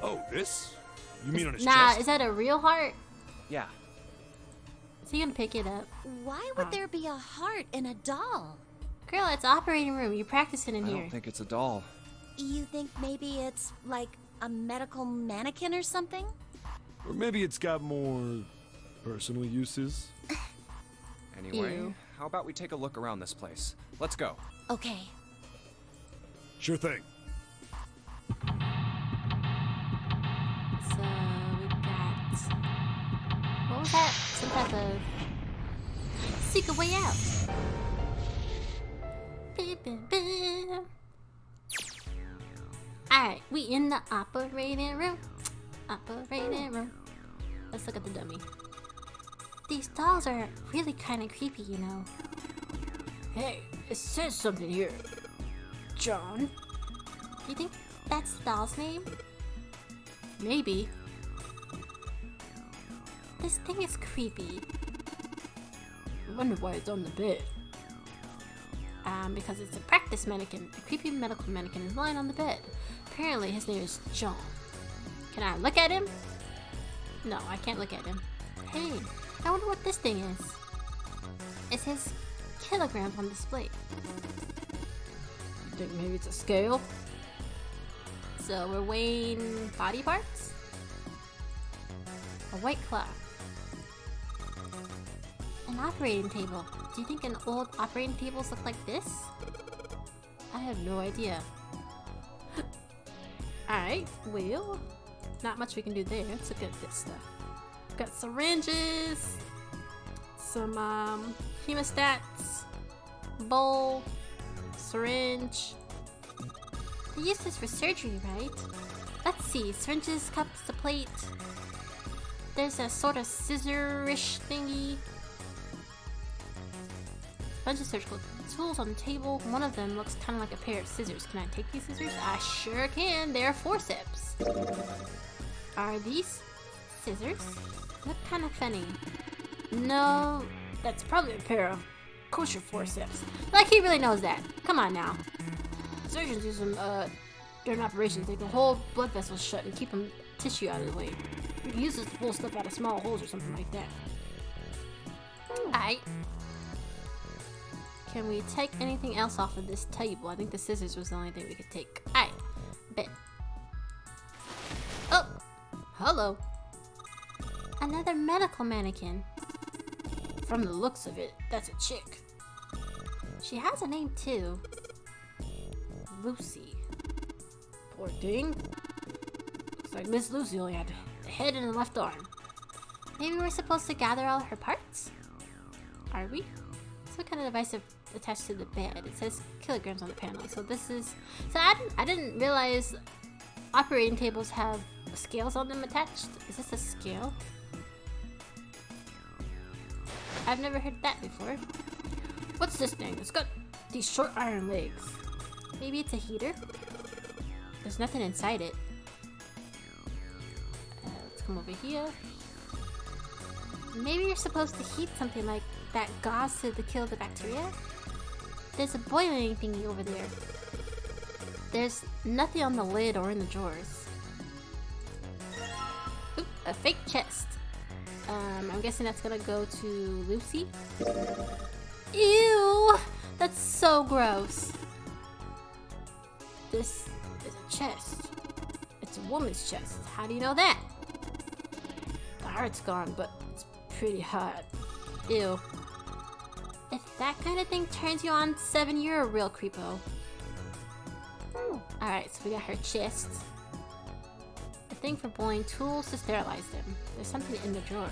Oh, this? You mean on his Nah, chest? is that a real heart? Yeah. Is he gonna pick it up? Why would there be a heart in a doll? Girl, it's operating room. You're practicing in I here. don't think it's a doll. You think maybe it's like a medical mannequin or something? Or maybe it's got more personal uses? Anyway, Ew. how about we take a look around this place? Let's go. Okay. Sure thing. So we got, what was that? Some type of secret way out. Alright, we in the operating room. Operating room. Let's look at the dummy. These dolls are really kind of creepy, you know. Hey, it says something here. John. You think that's the doll's name? Maybe. This thing is creepy. I wonder why it's on the bed. Because it's a practice mannequin. A creepy medical mannequin is lying on the bed. Apparently his name is John. Can I look at him? No, I can't look at him. Hey, I wonder what this thing is. It says kilograms on display. You think maybe it's a scale? So we're weighing body parts? A white clock. An operating table. Do you think an old operating tables look like this? I have no idea. Alright, well, not much we can do there. Let's look at this stuff. Got syringes, some hemostats, bowl, syringe. They use this for surgery, right? Let's see, syringes, cups, the plate. There's a sort of scissor-ish thingy. Bunch of surgical tools on the table. One of them looks kind of like a pair of scissors. Can I take these scissors? I sure can. They're forceps. Are these scissors? Look kind of funny. No, that's probably a pair of kosher forceps. Like he really knows that. Come on now. Surgeons use them during operations. They can hold blood vessels shut and keep them tissue out of the way. He uses to pull stuff out of small holes or something like that. Alright. Can we take anything else off of this table? I think the scissors was the only thing we could take. Alright. Bet. Oh! Hello. Another medical mannequin. From the looks of it, that's a chick. She has a name too. Lucy. Poor thing. Looks like Miss Lucy only had the head and the left arm. Maybe we're supposed to gather all her parts? Are we? Some kind of device attached to the bed. It says kilograms on the panel. So this is... So I didn't realize operating tables have scales on them attached. Is this a scale? I've never heard that before. What's this thing? It's got these short iron legs. Maybe it's a heater? There's nothing inside it. Let's come over here. Maybe you're supposed to heat something like that gauze to kill the bacteria? There's a boiling thingy over there. There's nothing on the lid or in the drawers. Oop, a fake chest. I'm guessing that's gonna go to Lucy. Ew! That's so gross. This is a chest. It's a woman's chest. How do you know that? The heart's gone, but it's pretty hot. Ew. If that kind of thing turns you on, 7, you're a real creepo. Alright, so we got her chest. A thing for boiling tools to sterilize them. There's something in the drawer.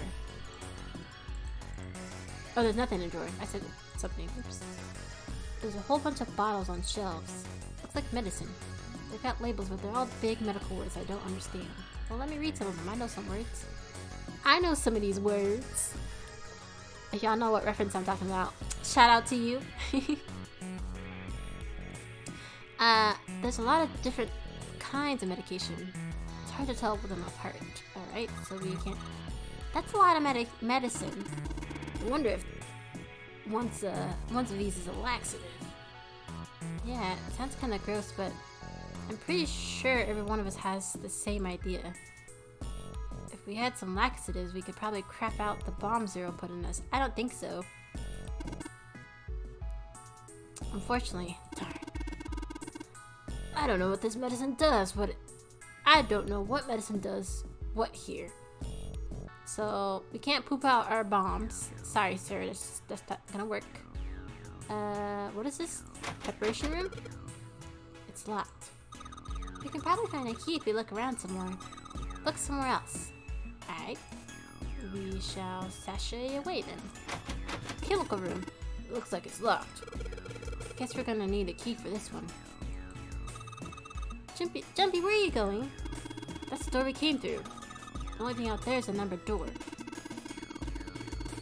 Oh, there's nothing in the drawer. I said something. Oops. There's a whole bunch of bottles on shelves. Looks like medicine. They've got labels, but they're all big medical words I don't understand. Well, let me read some of them. I know some words. I know some of these words. If y'all know what reference I'm talking about, shout out to you. There's a lot of different kinds of medication. It's hard to tell them apart. Alright, so we can't... That's a lot of medicine. I wonder if one of these is a laxative. Yeah, it sounds kind of gross, but I'm pretty sure every one of us has the same idea. If we had some laxatives, we could probably crap out the bomb Zero put in us. I don't think so. Unfortunately, darn. I don't know what this medicine does, but I don't know what medicine does what here. So, we can't poop out our bombs. Sorry, sir, that's not gonna work. What is this? Preparation room? It's locked. We can probably find a key if we look around some more. Look somewhere else. Alright. We shall sashay away then. Chemical room. It looks like it's locked. Guess we're gonna need a key for this one. Jumpy, where are you going? That's the door we came through. The only thing out there is a numbered door.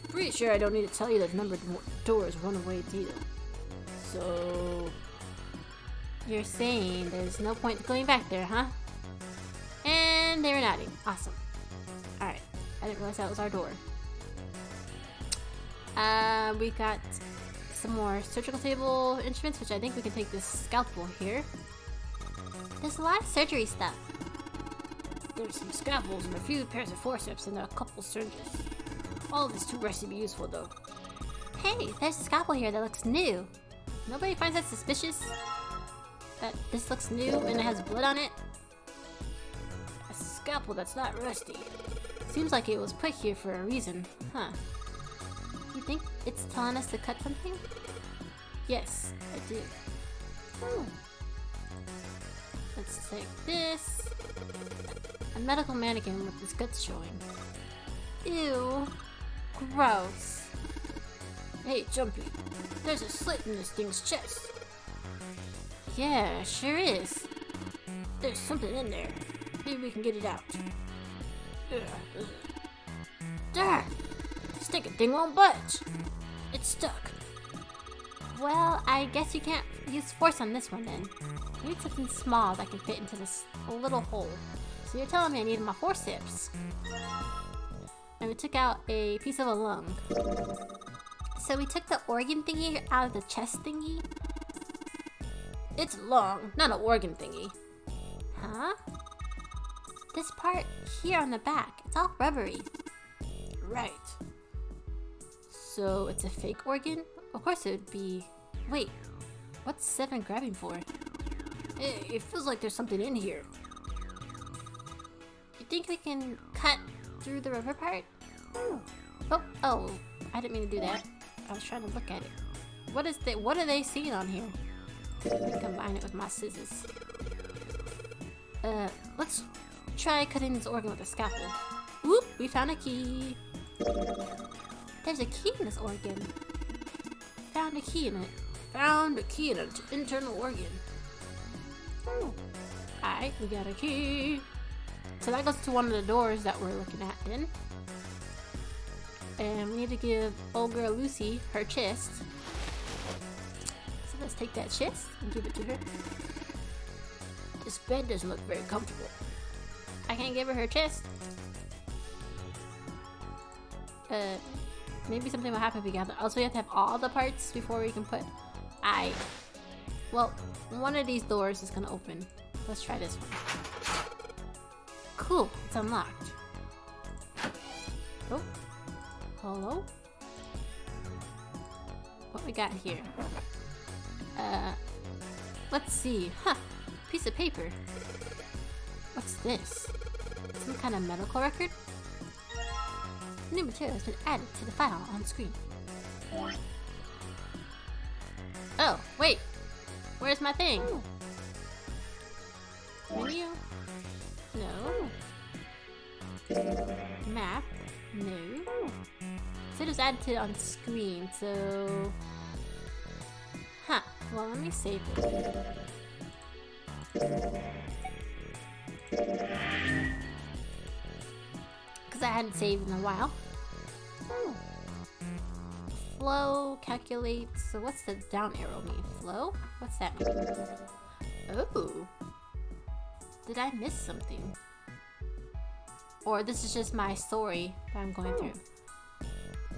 Pretty sure I don't need to tell you that numbered doors one-way deal. So... You're saying there's no point going back there, huh? And they were nodding. Awesome. Alright. I didn't realize that was our door. We got some more surgical table instruments, which I think we can take this scalpel here. There's a lot of surgery stuff. There's some scalpels and a few pairs of forceps and a couple syringes. All of this too rusty to be useful though. Hey, there's a scalpel here that looks new. Nobody finds that suspicious? That this looks new and it has blood on it? A scalpel that's not rusty. Seems like it was put here for a reason, huh? You think it's telling us to cut something? Yes, I do. Let's take this. A medical mannequin with his guts showing. Ew. Gross. Hey, Jumpy. There's a slit in this thing's chest. Yeah, sure is. There's something in there. Maybe we can get it out. Darn! Stinking thing won't budge. It's stuck. Well, I guess you can't use force on this one then. We need something small that can fit into this little hole. So you're telling me I need my forceps. And we took out a piece of a lung. So we took the organ thingy out of the chest thingy. It's long, not an organ thingy. Huh? This part here on the back, it's all rubbery. Right. So it's a fake organ? Of course it would be. Wait, what's 7 grabbing for? It feels like there's something in here. You think we can cut through the rubber part? Oh, I didn't mean to do that. I was trying to look at it. What are they seeing on here? Let me combine it with my scissors. Let's try cutting this organ with a scalpel. Whoop, we found a key. There's a key in this organ. Found a key in it. Found a key in an internal organ. Alright, we got a key. So that goes to one of the doors that we're looking at then. And we need to give old girl Lucy her chest. So let's take that chest and give it to her. This bed doesn't look very comfortable. I can't give her her chest. Maybe something will happen if we got that. Also, we have to have all the parts before we can put. Well, one of these doors is gonna open. Let's try this one. Cool, it's unlocked. Oh, hello. What we got here? Let's see. Huh, piece of paper. What's this? Some kind of medical record? New material has been added to the file on screen. Oh, wait. Where's my thing? Menu? No. Map? No. So it was added to on screen, so... Huh. Well, let me save it. Because I hadn't saved in a while. Flow, calculate. So what's the down arrow mean? Flow? What's that mean? Oh. Did I miss something? Or this is just my story that I'm going through.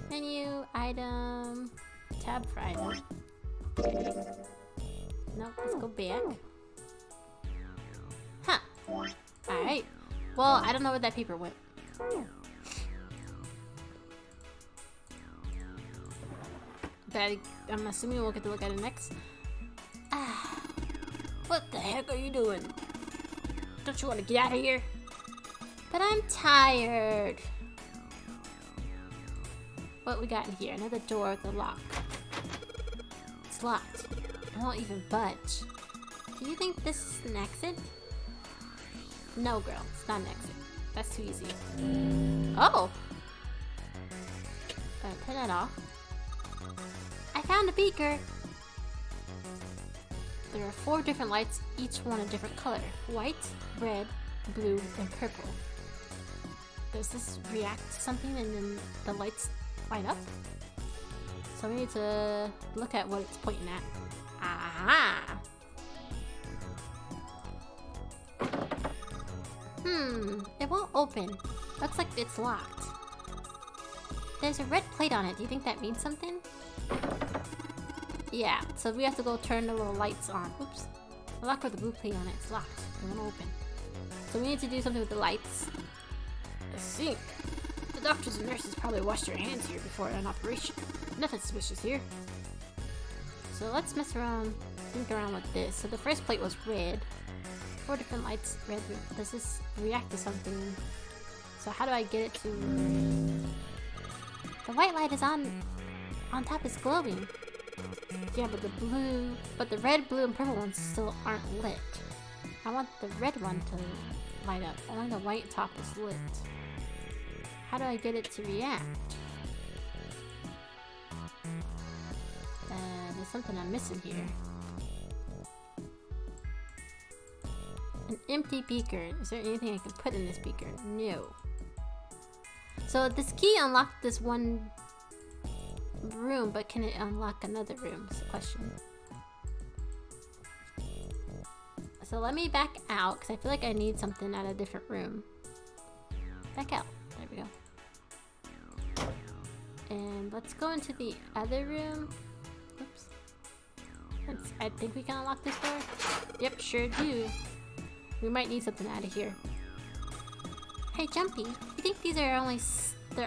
Menu, item, tab for item. Okay. No, let's go back. Huh. Alright. Well, I don't know where that paper went. But I'm assuming we'll get to look at it next. What the heck are you doing? Don't you want to get out of here? But I'm tired. What we got in here? Another door with a lock. It's locked. It won't even budge. Do you think this is an exit? No, girl. It's not an exit. That's too easy. Oh! Turn that off. I found a beaker! There are 4 different lights, each one a different color. White, red, blue, and purple. Does this react to something and then the lights light up? So we need to look at what it's pointing at. Aha! It won't open. Looks like it's locked. There's a red plate on it. Do you think that means something? Yeah, so we have to go turn the little lights on. Oops. The lock with the blue plate on it. It's locked. It won't open. So we need to do something with the lights. A sink. The doctors and nurses probably washed their hands here before an operation. Nothing suspicious here. So let's mess around, think around with this. So the first plate was red. 4 different lights, red. Does this react to something? So how do I get it to... The white light is on top is glowing. Yeah, but the red, blue, and purple ones still aren't lit. I want the red one to light up. Only the white top is lit. How do I get it to react? There's something I'm missing here. An empty beaker. Is there anything I can put in this beaker? No. So this key unlocked this one room, but can it unlock another room? Is the question. So let me back out, because I feel like I need something at a different room. Back out. There we go. And let's go into the other room. Oops. I think we can unlock this door. Yep, sure do. We might need something out of here. Hey, Jumpy, you think there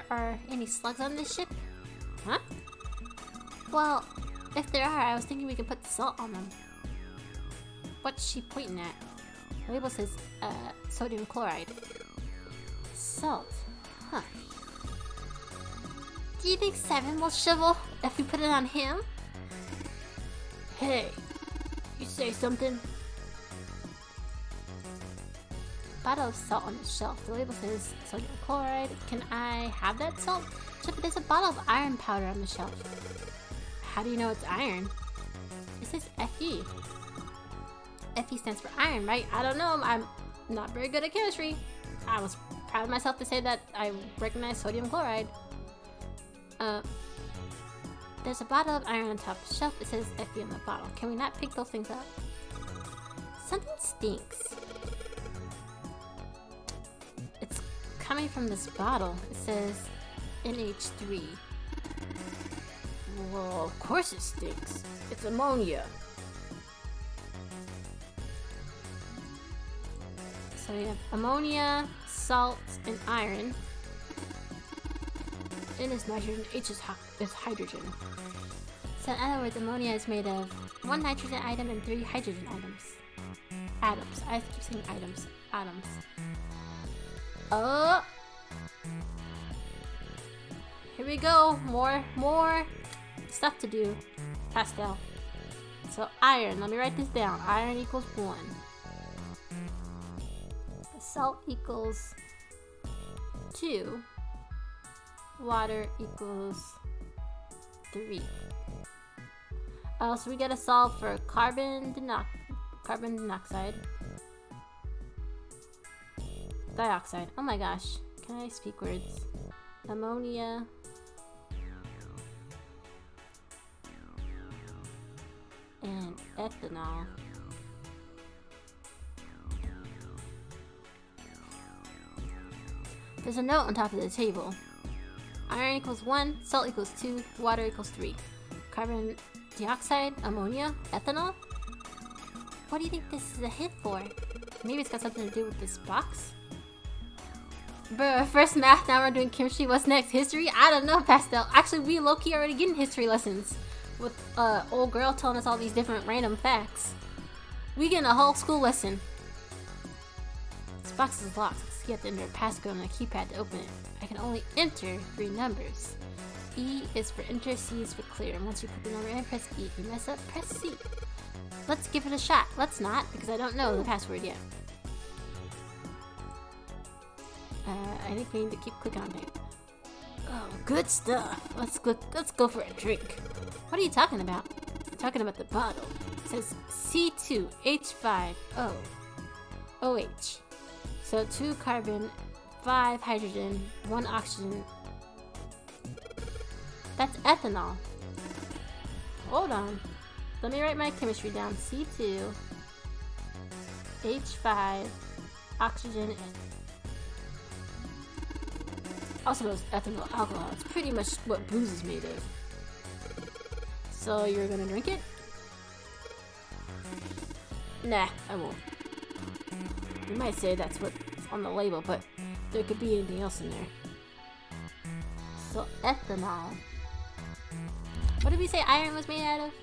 are any slugs on this ship? Huh? Well, if there are, I was thinking we could put salt on them. What's she pointing at? The label says, sodium chloride. Salt. Huh. Do you think Seven will shrivel if we put it on him? Hey, you say something? Bottle of salt on the shelf. The label says sodium chloride. Can I have that salt? But there's a bottle of iron powder on the shelf. How do you know it's iron? It says Fe. Fe stands for iron, right? I don't know. I'm not very good at chemistry. I was proud of myself to say that I recognize sodium chloride. There's a bottle of iron on top of the shelf. It says Fe on the bottle. Can we not pick those things up? Something stinks. It's coming from this bottle. It says NH3. Well, of course it stinks. It's ammonia. So we have ammonia, salt, and iron. N is nitrogen, H is hydrogen. So in other words, ammonia is made of 1 nitrogen atom and 3 hydrogen atoms. Atoms. I keep saying items. Atoms. Oh! Here we go. More stuff to do. Pastel. So iron. Let me write this down. Iron equals 1. Salt equals 2. Water equals 3. So we gotta solve for carbon dioxide. Oh my gosh. Can I speak words? Ammonia. And ethanol. There's a note on top of the table. Iron equals 1, salt equals 2, water equals 3. Carbon dioxide, ammonia, ethanol? What do you think this is a hint for? Maybe it's got something to do with this box? Bro, first math, now we're doing chemistry. What's next? History? I don't know, Pastel. Actually, we low-key already getting history lessons. With old girl telling us all these different random facts. We getting a whole school lesson. This box is locked. You have to enter a passcode on the keypad to open it. I can only enter 3 numbers. E is for enter, C is for clear. And once you put the number in, press E. If you mess up, press C. Let's give it a shot. Let's not, because I don't know the password yet. I think we need to keep clicking on it. Oh, good stuff. Let's go for a drink. What are you talking about? I'm talking about the bottle. It says C2H5O OH. So 2 carbon, 5 hydrogen, 1 oxygen. That's ethanol. Hold on. Let me write my chemistry down. C2, H5, oxygen, and also knows ethanol alcohol. It's pretty much what booze is made of. So you're gonna drink it? Nah, I won't. You might say that's what's on the label, but there could be anything else in there. So ethanol. What did we say iron was made out of?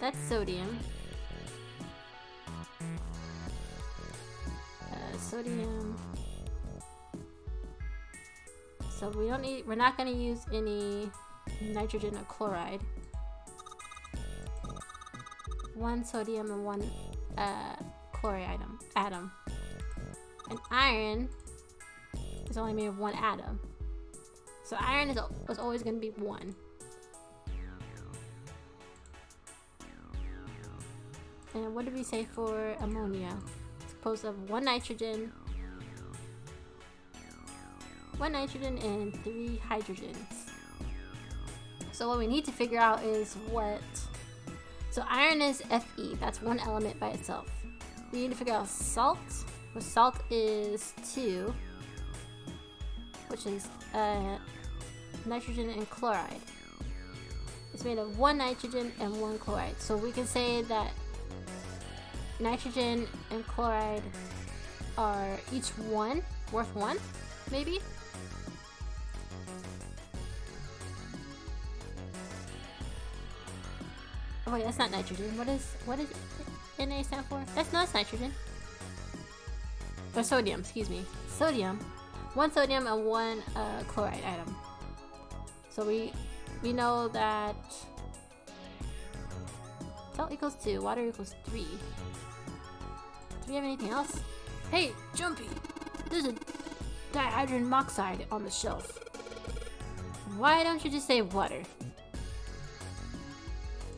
That's sodium. Sodium. So we're not gonna use any nitrogen or chloride. 1 sodium and 1 chloride atom. And iron is only made of 1 atom. So iron was always going to be 1. And what did we say for ammonia? It's composed of 1 nitrogen and 3 hydrogens. So what we need to figure out is what... So iron is Fe, that's 1 element by itself. We need to figure out salt, where salt is 2, which is nitrogen and chloride. It's made of 1 nitrogen and 1 chloride. So we can say that nitrogen and chloride are each worth 1, maybe? Oh wait, that's not nitrogen. What is Na stand for? That's nitrogen. Or sodium, excuse me. Sodium. 1 sodium and 1 chloride atom. So we know that salt equals 2, water equals 3. Do we have anything else? Hey, Jumpy! There's a dihydrogen monoxide on the shelf. Why don't you just say water?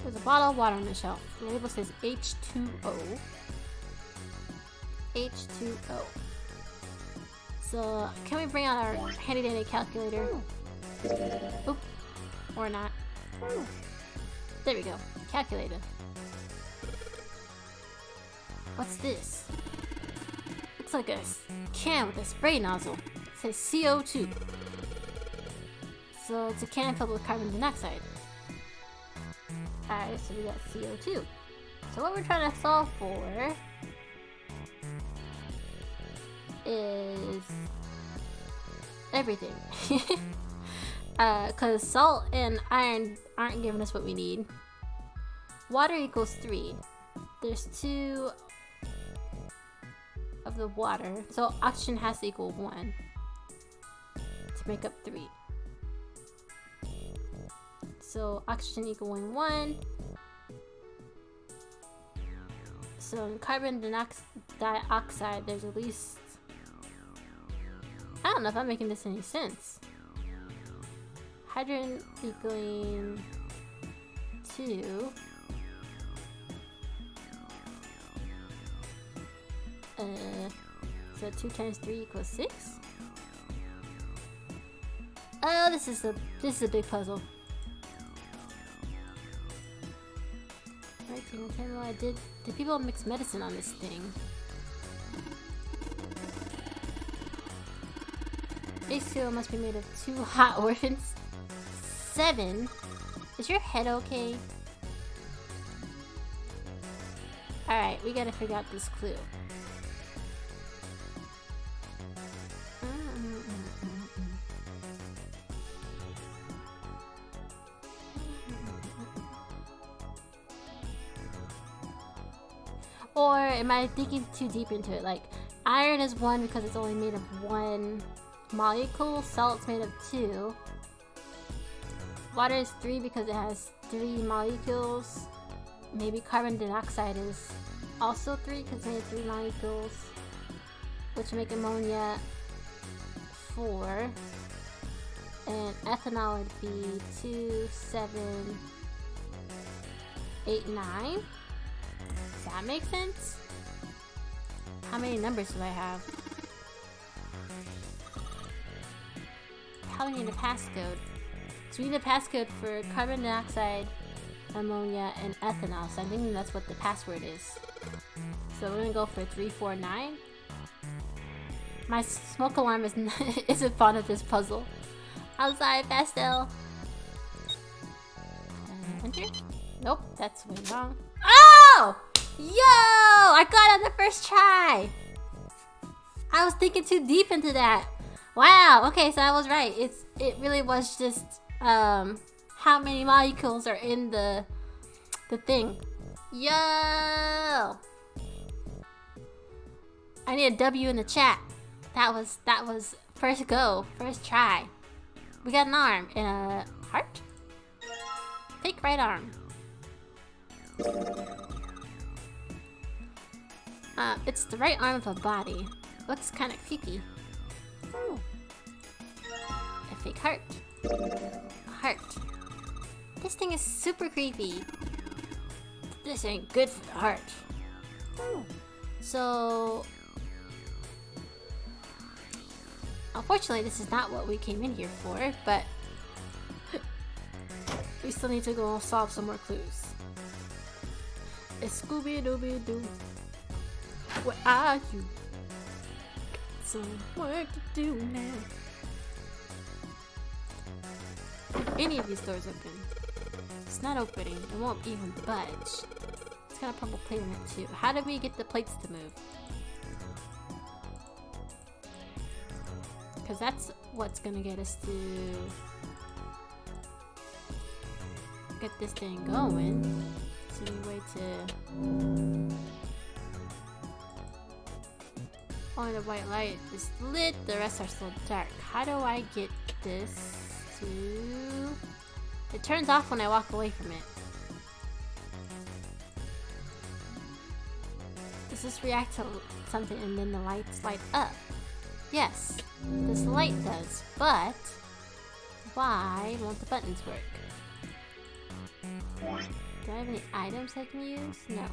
There's a bottle of water on the shelf. The label says H2O. H2O. So, can we bring out our handy dandy calculator? Oop. Or not. There we go. Calculator. What's this? Looks like a can with a spray nozzle. It says CO2. So it's a can filled with carbon dioxide. Alright, so we got CO2. So what we're trying to solve for is everything. Because salt and iron aren't giving us what we need. Water equals 3. There's 2 of the water, so oxygen has to equal 1 to make up 3. So oxygen equaling 1. So in carbon dioxide, there's at least... I don't know if I'm making this any sense. Hydrogen equaling 2. So 2 times 3 equals 6. Oh, this is a big puzzle. Right, did people mix medicine on this thing? H2O must be made of 2 hot orphans. 7? Is your head okay? Alright, we gotta figure out this clue. Or am I thinking too deep into it? Like, iron is 1 because it's only made of 1 molecule. Salt's made of 2. Water is 3 because it has 3 molecules. Maybe carbon dioxide is also 3 because it's made of 3 molecules, which make ammonia 4. And ethanol would be 2, 7, 8, 9. Does that make sense? How many numbers do I have? Probably need a passcode. So we need a passcode for carbon dioxide, ammonia, and ethanol. So I'm thinking that's what the password is. So we're gonna go for 349. My smoke alarm isn't fond of this puzzle. Outside, pastel. Enter? Nope, that's way wrong. Oh! Yo! I got it on the first try! I was thinking too deep into that. Wow, okay, so I was right. It really was just how many molecules are in the thing. Yo! I need a W in the chat. That was first go, first try. We got an arm and a heart. Fake right arm. It's the right arm of a body. Looks kind of creepy. A fake heart. A heart. This thing is super creepy. This ain't good for the heart. So... unfortunately, this is not what we came in here for, but... we still need to go solve some more clues. It's Scooby-Dooby-Doo. Where are you? Some work to do now. any of these doors open. It's not opening. It won't even budge. It's got a purple plate on it too. How do we get the plates to move? Because that's what's gonna get us to get this thing going. Is there any way to... Only the white light is lit, the rest are still dark. How do I get this to... It turns off when I walk away from it. Does this react to something and then the lights light up? Yes, this light does, but why won't the buttons work? Do I have any items I can use? No.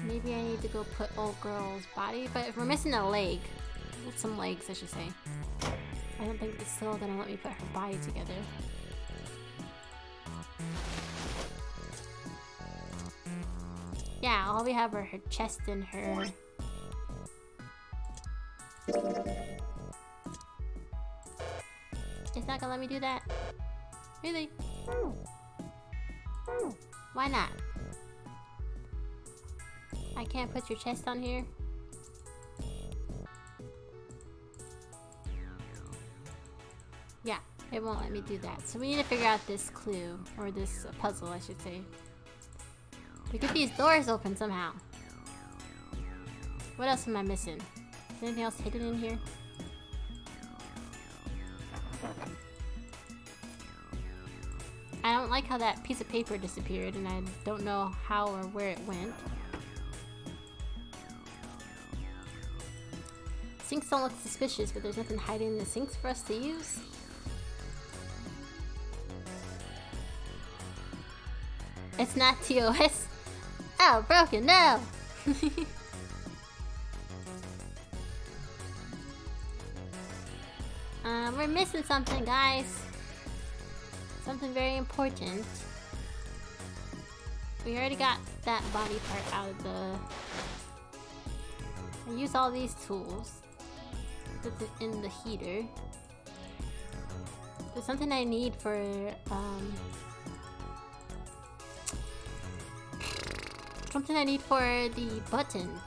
Maybe I need to go put old girl's body, but if we're missing a leg, some legs I should say, I don't think it's still gonna let me put her body together. Yeah, all we have are her chest and her... It's not gonna let me do that? Really? Why not? I can't put your chest on here? Yeah, it won't let me do that. So we need to figure out this clue, or this puzzle I should say. We get these doors open somehow. What else am I missing? Is anything else hidden in here? I don't like how that piece of paper disappeared, and I don't know how or where it went. Sinks don't look suspicious, but there's nothing hiding in the sinks for us to use. It's not TOS. Oh, broken, no! We're missing something, guys. Something very important. We already got that body part out of the... I use all these tools. Put it in the heater. There's something I need for, something I need for the buttons.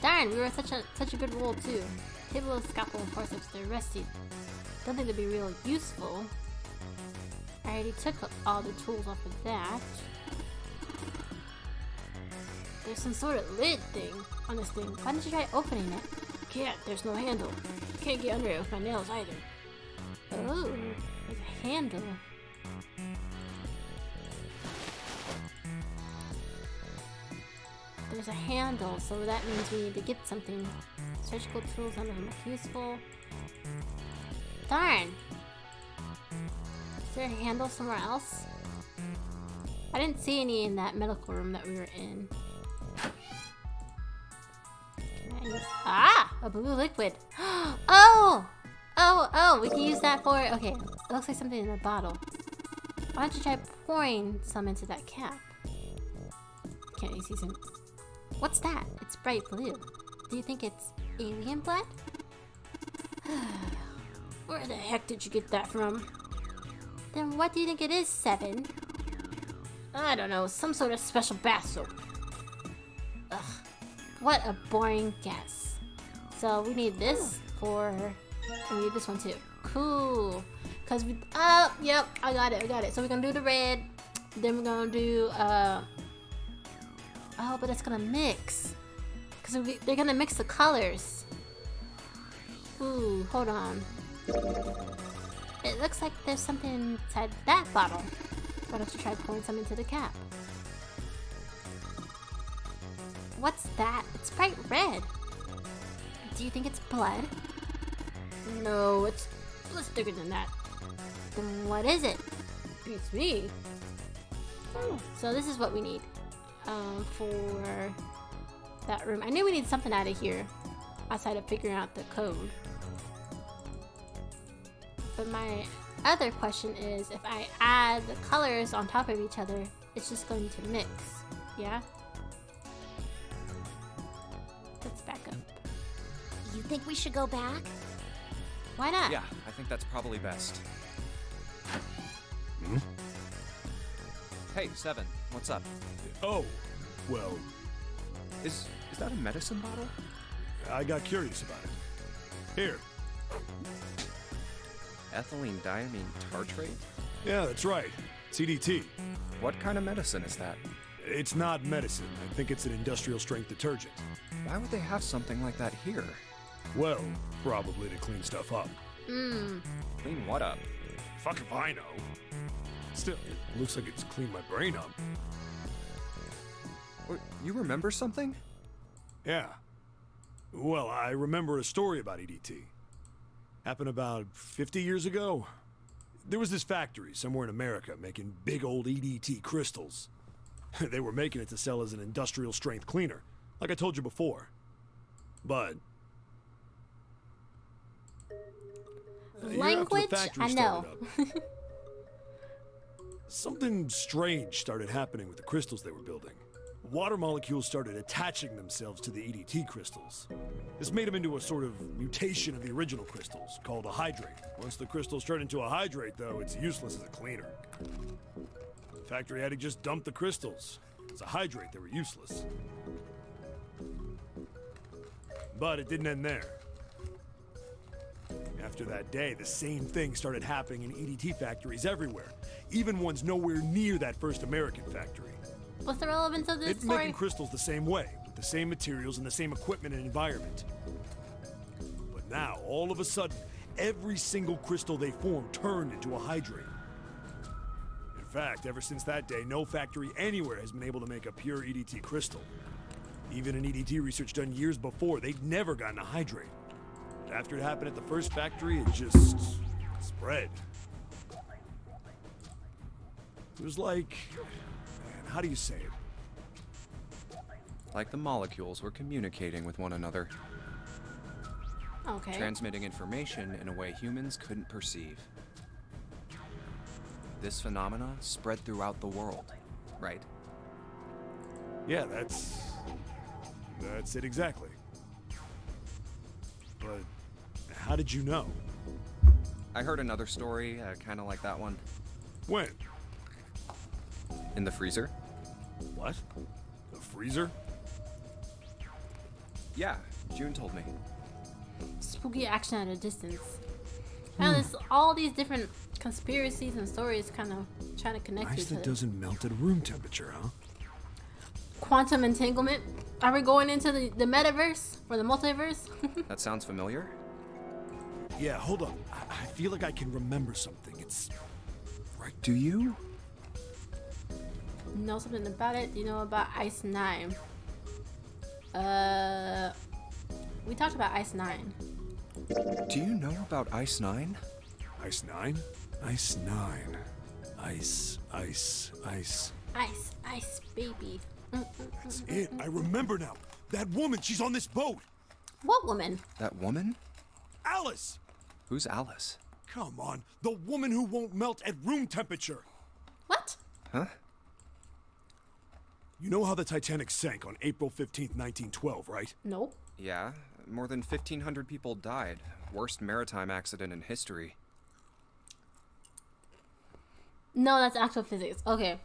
Darn, we were such a good roll too. Table of scalpel and forceps, they're rusty. Don't think they'd be real useful. I already took all the tools off of that. There's some sort of lid thing on this thing. Why didn't you try opening it? Can't, there's no handle. Can't get under it with my nails either. Oh, there's a handle. There's a handle, so that means we need to get something. Surgical tools under them look useful. Darn! Is there a handle somewhere else? I didn't see any in that medical room that we were in. Ah! A blue liquid! Oh! Oh! We can use that for... Okay, it looks like something in a bottle. Why don't you try pouring some into that cap? Can't you see some... What's that? It's bright blue. Do you think it's alien blood? Where the heck did you get that from? Then what do you think it is, Seven? I don't know, some sort of special bath soap. Ugh, what a boring guess. So we need this for... We need this one too. Cool. Cause we... Oh, yep, I got it. So we're gonna do the red. Then we're gonna do... Oh, but it's gonna mix. Cause they're gonna mix the colors. Ooh, hold on. It looks like there's something inside that bottle. Why don't you try pouring some into the cap? What's that? It's bright red. Do you think it's blood? No, it's thicker than that. Then what is it? Beats me. So this is what we need. For that room. I knew we need something out of here outside of figuring out the code. But my other question is, if I add the colors on top of each other, it's just going to mix, yeah? think we should go back? Why not? Yeah, I think that's probably best. Hmm? Hey, Seven, what's up? Oh, well, Is that a medicine bottle? I got curious about it. Here. Ethylene diamine tartrate? Yeah, that's right. CDT. What kind of medicine is that? It's not medicine. I think it's an industrial strength detergent. Why would they have something like that here? Well, probably to clean stuff up. Clean what up? Fuck if I know. Still, it looks like it's cleaned my brain up. You remember something? Yeah. Well, I remember a story about EDT. Happened about 50 years ago. There was this factory somewhere in America making big old EDT crystals. They were making it to sell as an industrial strength cleaner, like I told you before. But Language? I know. Something strange started happening with the crystals they were building. Water molecules started attaching themselves to the EDT crystals. This made them into a sort of mutation of the original crystals, called a hydrate. Once the crystals turn into a hydrate, though, it's useless as a cleaner. The factory had to just dump the crystals. As a hydrate, they were useless. But it didn't end there. After that day, the same thing started happening in EDT factories everywhere, even ones nowhere near that first American factory. What's the relevance of this It's story? making crystals the same way, with the same materials and the same equipment and environment. But now, all of a sudden, every single crystal they formed turned into a hydrate. In fact, ever since that day, no factory anywhere has been able to make a pure EDT crystal. Even in EDT research done years before, they'd never gotten a hydrate. But after it happened at the first factory, it just spread. It was like, how do you say it? Like the molecules were communicating with one another, Okay. transmitting information in a way humans couldn't perceive. This phenomena spread throughout the world, right? Yeah, that's it exactly. But how did you know? I heard another story, kind of like that one, When? in the freezer. What? The freezer? Yeah, June told me. Spooky action at a distance. Now there's all these different conspiracies and stories kind of trying to connect to Ice each that other. doesn't melt at room temperature, huh? Quantum entanglement. Are we going into the metaverse or the multiverse? That sounds familiar? Yeah, hold on. I feel like I can remember something. It's right. Do you? Know something about it? Do you know about Ice 9? We talked about Ice 9. Do you know about Ice 9? Ice 9? Ice 9. Ice, ice, ice. Ice, baby. That's it. I remember now. That woman, she's on this boat. What woman? That woman? Alice! Who's Alice? Come on. The woman who won't melt at room temperature. What? Huh? You know how the Titanic sank on April 15th, 1912, right? Nope. Yeah, more than 1,500 people died. Worst maritime accident in history. No, that's actual physics. Okay.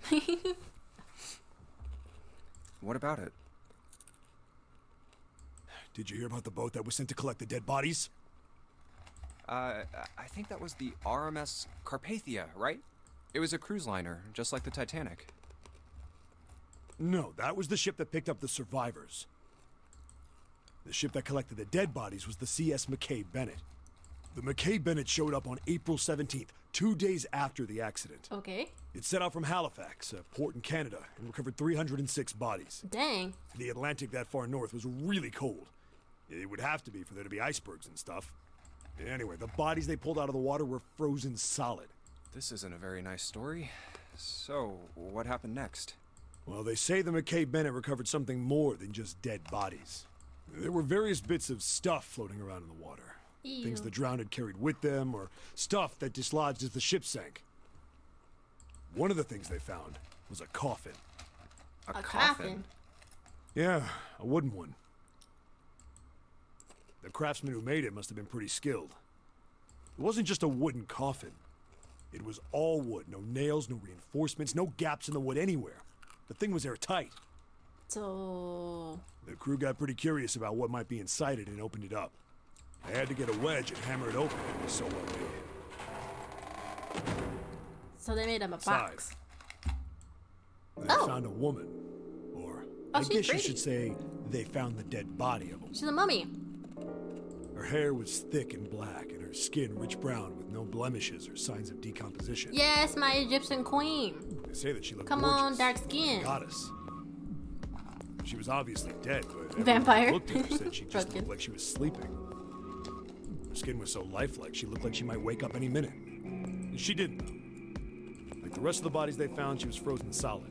What about it? Did you hear about the boat that was sent to collect the dead bodies? I think that was the RMS Carpathia, right? It was a cruise liner, just like the Titanic. No, that was the ship that picked up the survivors. The ship that collected the dead bodies was the CS McKay Bennett. The McKay Bennett showed up on April 17th, 2 days after the accident. Okay. It set out from Halifax, a port in Canada, and recovered 306 bodies. Dang. The Atlantic that far north was really cold. It would have to be for there to be icebergs and stuff. Anyway, the bodies they pulled out of the water were frozen solid. This isn't a very nice story. So, what happened next? Well, they say the McKay Bennett recovered something more than just dead bodies. There were various bits of stuff floating around in the water. Ew. Things the drowned had carried with them, or stuff that dislodged as the ship sank. One of the things they found was a coffin. A coffin? Yeah, a wooden one. The craftsman who made it must have been pretty skilled. It wasn't just a wooden coffin. It was all wood. No nails, no reinforcements, no gaps in the wood anywhere. The thing was airtight. So... The crew got pretty curious about what might be inside it and opened it up. They had to get a wedge and hammer it open. It was so well made. So they made him a box. They found a woman. Or, I she's guess you pretty. should say, they found the dead body of a woman. She's a mummy. Her hair was thick and black, and her skin rich brown with no blemishes or signs of decomposition. Yes, my Egyptian queen. They say that she looked Come gorgeous. on, dark skin. Goddess. She was obviously dead, but everyone Vampire. who looked at her said she just Broken. looked like she was sleeping. Her skin was so lifelike, she looked like she might wake up any minute. And she didn't, though. Like the rest of the bodies they found, she was frozen solid.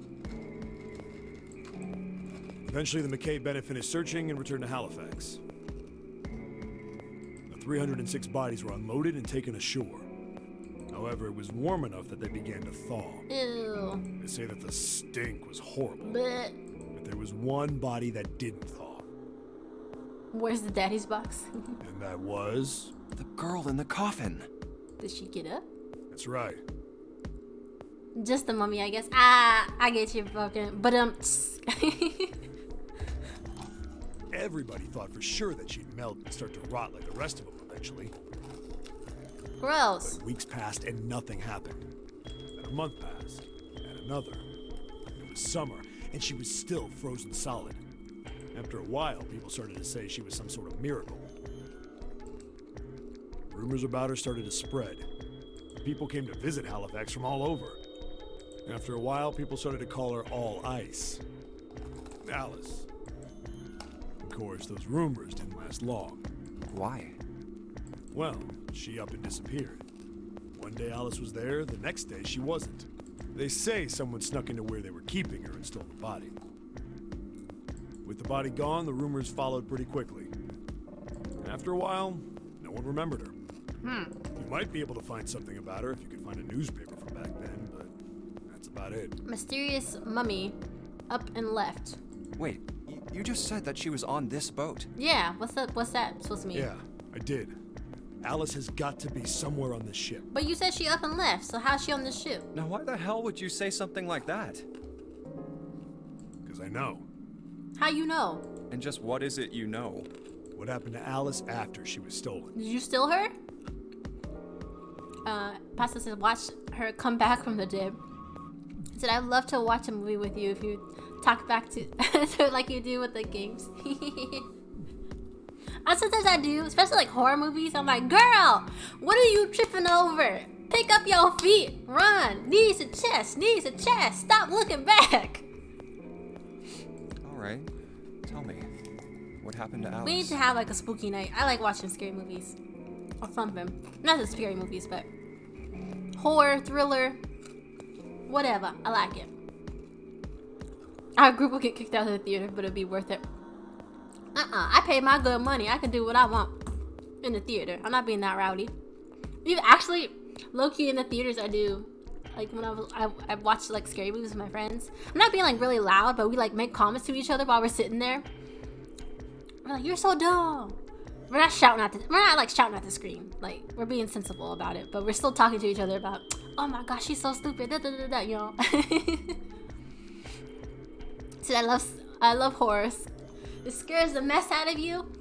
Eventually, the McKay Bennett finished searching and returned to Halifax. The 306 bodies were unloaded and taken ashore. However, it was warm enough that they began to thaw. Ew. They say that the stink was horrible. But But there was one body that didn't thaw. where's the daddy's box? And that was... The girl in the coffin. Did she get up? That's right. Just the mummy, I guess. Ah, I get you, fucking. But Everybody thought for sure that she'd melt and start to rot like the rest of them eventually. gross. But weeks passed and nothing happened. Then a month passed, and another. It was summer, and she was still frozen solid. After a while, people started to say she was some sort of miracle. Rumors about her started to spread. People came to visit Halifax from all over. After a while, people started to call her All Ice. Alice. Of course, those rumors didn't last long. Why? Well, she up and disappeared. One day Alice was there, the next day she wasn't. They say someone snuck into where they were keeping her and stole the body. With the body gone, the rumors followed pretty quickly. After a while, no one remembered her. You might be able to find something about her if you could find a newspaper from back then, but that's about it. Mysterious mummy up and left. Wait, you just said that she was on this boat. Yeah, what's that supposed to mean? Yeah, I did. Alice has got to be somewhere on this ship. But you said she up and left, so how's she on this ship? Now why the hell would you say something like that? Because I know. How you know? And just what is it you know? What happened to Alice after she was stolen? Did you steal her? Pasta says watch her come back from the dead. He said I'd love to watch a movie with you if you talk back to like you do with the games. Sometimes I do, especially like horror movies. I'm like, girl, what are you tripping over? Pick up your feet, run, knees to chest, stop looking back. Alright, tell me. What happened to Alice? We need to have like a spooky night. I like watching scary movies. Or something. Not the scary movies, but horror, thriller, whatever. I like it. Our group will get kicked out of the theater, but it'll be worth it. I paid my good money. I can do what I want in the theater. I'm not being that rowdy. Even actually, low-key in the theaters, I do. Like when I watch like scary movies with my friends. I'm not being like really loud, but we like make comments to each other while we're sitting there. We're like, you're so dumb. We're not like shouting at the screen. Like we're being sensible about it, but we're still talking to each other about, oh my gosh, she's so stupid. Da, da, da, da, you know. See, I love horrors. It scares the mess out of you.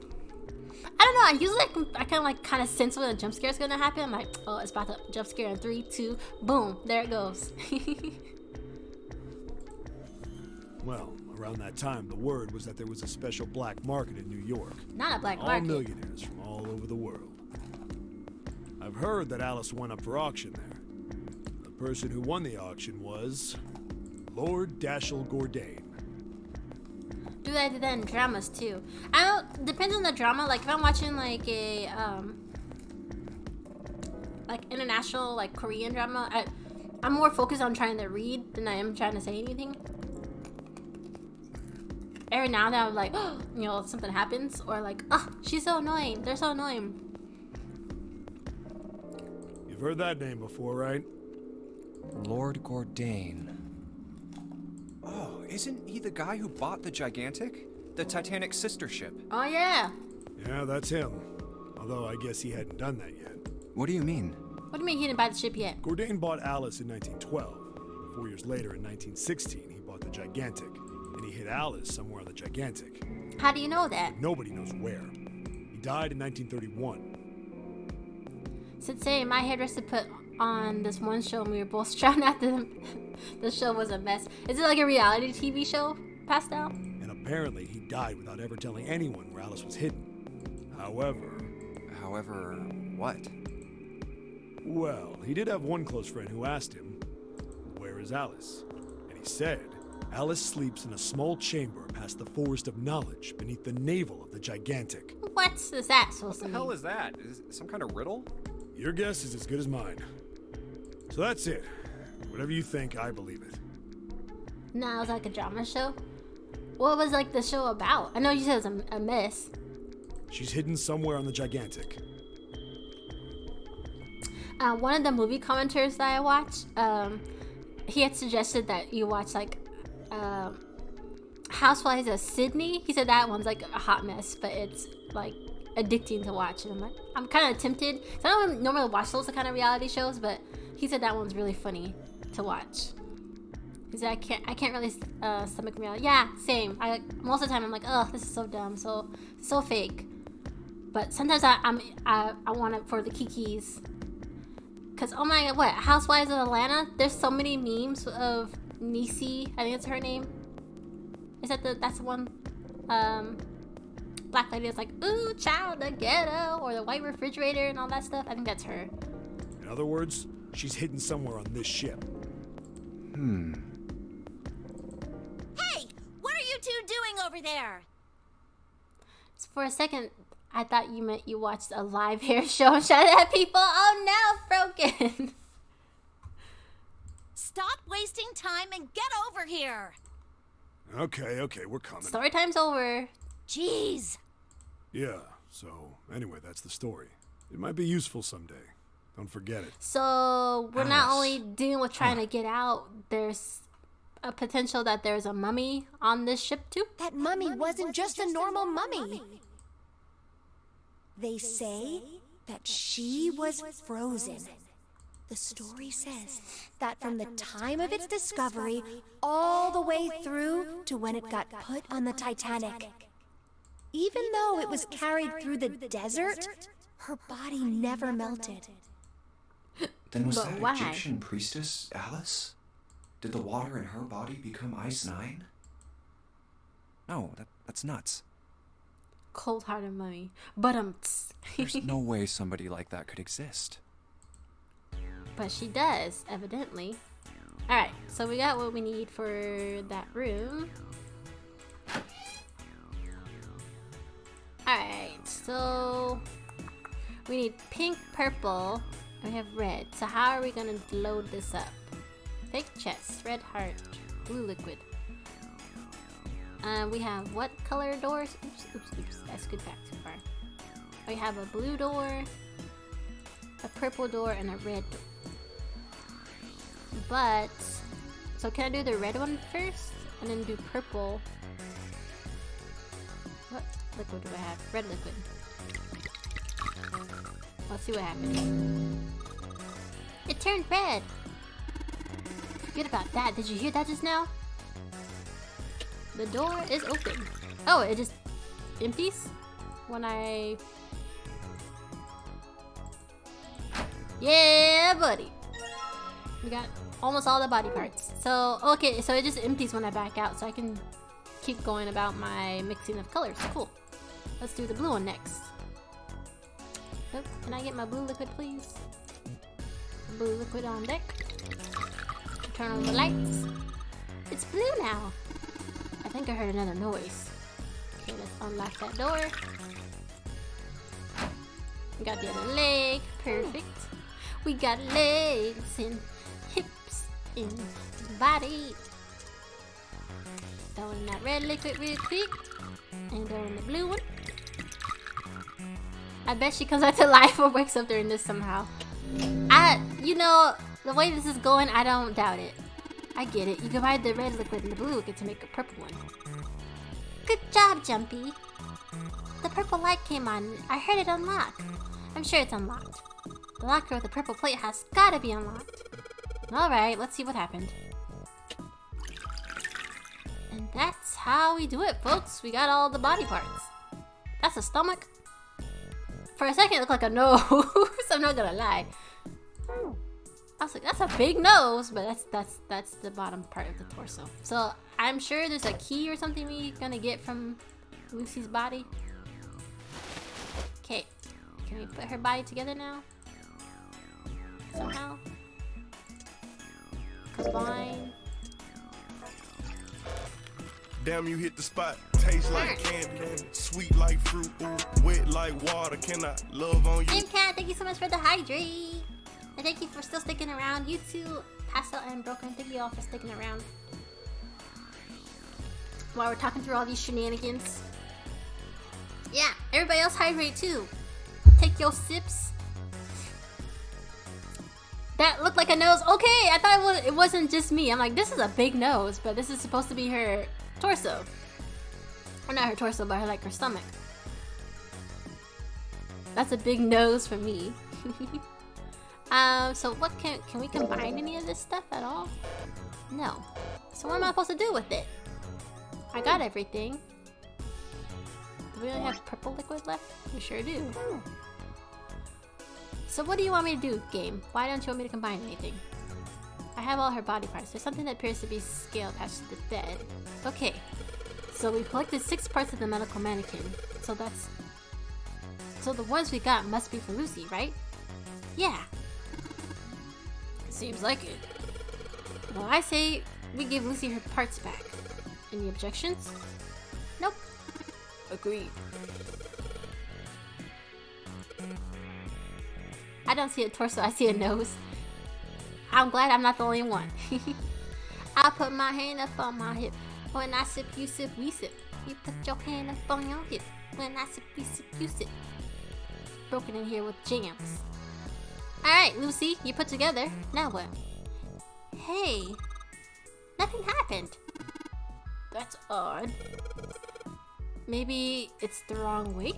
I don't know. I usually I kind of sense when a jump scare is gonna happen. I'm like, oh, it's about to jump scare in 3, 2, boom, there it goes. Well, around that time, the word was that there was a special black market in New York. Not a black All market. millionaires from all over the world. I've heard that Alice went up for auction there. The person who won the auction was Lord Dashiell Gordain. Do that in dramas too. I don't. Depends on the drama. Like if I'm watching like a like international like Korean drama, I'm more focused on trying to read than I am trying to say anything. Every now and then I'm like, oh, you know, something happens, or like, oh, she's so annoying. They're so annoying. You've heard that name before, right? Lord Gordain. Oh, isn't he the guy who bought the Gigantic? The Titanic's sister ship. Oh yeah. Yeah, that's him. Although I guess he hadn't done that yet. What do you mean? What do you mean he didn't buy the ship yet? Bourdain bought Alice in 1912. 4 years later, in 1916, he bought the Gigantic. And he hid Alice somewhere on the Gigantic. How do you know that? Nobody knows where. He died in 1931. Sensei, my hairdresser put on this one show and we were both shouting at them. The show was a mess. Is it like a reality TV show? Passed out? And apparently he died without ever telling anyone where Alice was hidden. However, what? Well, he did have one close friend who asked him, "Where is Alice?" And he said, "Alice sleeps in a small chamber past the Forest of Knowledge beneath the navel of the Gigantic." What is that supposed to What the mean? hell is that? Is it some kind of riddle? Your guess is as good as mine. So that's it. Whatever you think, I believe it. Nah, it was like a drama show. What was like the show about? I know you said it was a mess. She's hidden somewhere on the Gigantic. One of the movie commenters that I watched, he had suggested that you watch like Housewives of Sydney. He said that one's like a hot mess, but it's like addicting to watch. And I'm kind of tempted. So I don't normally watch those kind of reality shows, but he said that one's really funny to watch. He said I can't really stomach reality. Yeah, same. Most of the time I'm like, oh, this is so dumb, so fake. But sometimes I want it for the kikis. Cause oh my god, what Housewives of Atlanta? There's so many memes of Niecy. I think it's her name. Is that's the one? Black lady that's like, ooh, child, the ghetto, or the white refrigerator and all that stuff. I think that's her. In other words, she's hidden somewhere on this ship. Hey, what are you two doing over there? For a second, I thought you meant you watched a live hair show and shouted at people. Oh no, broken. Stop wasting time and get over here. Okay, we're coming. Story time's over. Jeez. Yeah, so anyway, that's the story. It might be useful someday. Don't forget it. So we're not Alice. only dealing with trying to get out, there's a potential that there's a mummy on this ship too? That mummy wasn't just a normal mummy. They say that she was frozen. The story says that from the time of its discovery all the way through to when it got put on the Titanic. Even though it was carried through the desert, her body never melted. Then was But that why? Egyptian priestess Alice? Did the water in her body become Ice 9? No, that's nuts. Cold-hearted mummy. But There's no way somebody like that could exist. But she does, evidently. Alright, so we got what we need for that room. Alright, so we need pink, purple, and we have red. So how are we gonna load this up? Fake chest, red heart, blue liquid. We have what color doors? Oops. I skipped back too far. We have a blue door, a purple door, and a red door. But, so can I do the red one first? And then do purple? What liquid do I have? Red liquid. Let's see what happens. It turned red! Forget about that. Did you hear that just now? The door is open. Oh, it just empties when I... Yeah, buddy! We got almost all the body parts. So, okay, so it just empties when I back out, so I can keep going about my mixing of colors. Cool. Let's do the blue one next. Oh, can I get my blue liquid, please? Blue liquid on deck. Turn on the lights. It's blue now. I think I heard another noise. Okay, let's unlock that door. We got the other leg. Perfect. We got legs and hips and body. Throw in that red liquid real quick. And throw in the blue one. I bet she comes back to life or wakes up during this somehow. You know, the way this is going, I don't doubt it. I get it. You combine the red liquid and the blue liquid to make a purple one. Good job, Jumpy. The purple light came on. I heard it unlock. I'm sure it's unlocked. The locker with the purple plate has gotta be unlocked. Alright, let's see what happened. And that's how we do it, folks. We got all the body parts. That's a stomach. For a second, it looked like a nose. I'm not gonna lie. I was like, that's a big nose, but that's the bottom part of the torso. So I'm sure there's a key or something we're gonna get from Lucy's body. Okay, can we put her body together now? Somehow. Combine. Damn, you hit the spot. Taste like candy, sweet like fruit, ooh, wet like water. Can I love on you? Cat, thank you so much for the hydrate. And thank you for still sticking around. You too, Pastel and Broken. Thank you all for sticking around. While we're talking through all these shenanigans. Yeah, everybody else hydrate too. Take your sips. That looked like a nose. Okay, I thought it wasn't just me. I'm like, this is a big nose, but this is supposed to be her torso. Or not her torso, but her stomach. That's a big nose for me. So what can we combine any of this stuff at all? No. So what am I supposed to do with it? I got everything. Do we only have purple liquid left? We sure do. So what do you want me to do, game? Why don't you want me to combine anything? I have all her body parts. There's something that appears to be scale attached to the bed. Okay. So we collected 6 parts of the medical mannequin. So the ones we got must be for Lucy, right? Yeah. Seems like it. Well, I say we give Lucy her parts back. Any objections? Nope. Agreed. I don't see a torso, I see a nose. I'm glad I'm not the only one. I put my hand up on my hip. When I sip, you sip, we sip. You put your hand up on your hip. When I sip, we sip, you sip. Broken in here with jams. Alright, Lucy, you put together. Now what? Hey, nothing happened. That's odd. Maybe it's the wrong weight?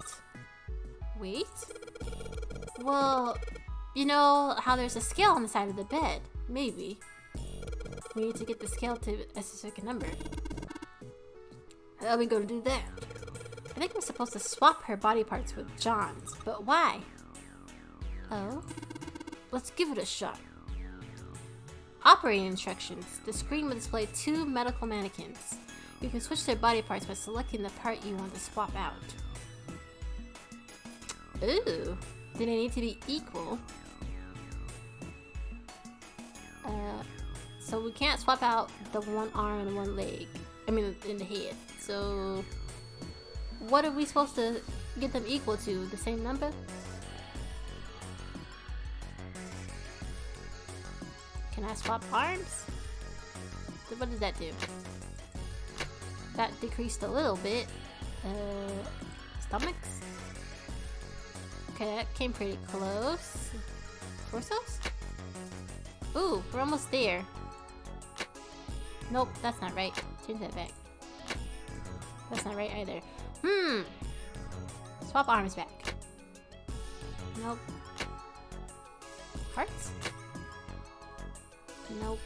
Weight? Well, you know how there's a scale on the side of the bed? Maybe. We need to get the scale to a specific number. How are we gonna do that? I think we're supposed to swap her body parts with John's, but why? Oh? Let's give it a shot. Operating instructions. The screen will display 2 medical mannequins. You can switch their body parts by selecting the part you want to swap out. Ooh. Do they need to be equal? So we can't swap out the one arm and one leg. I mean, in the head. So what are we supposed to get them equal to? The same number? Can I swap arms? What did that do? That decreased a little bit. Stomachs? Okay, that came pretty close. Torsos? Ooh, we're almost there. Nope, that's not right. Change that back. That's not right either. Swap arms back. Nope. Hearts? Nope.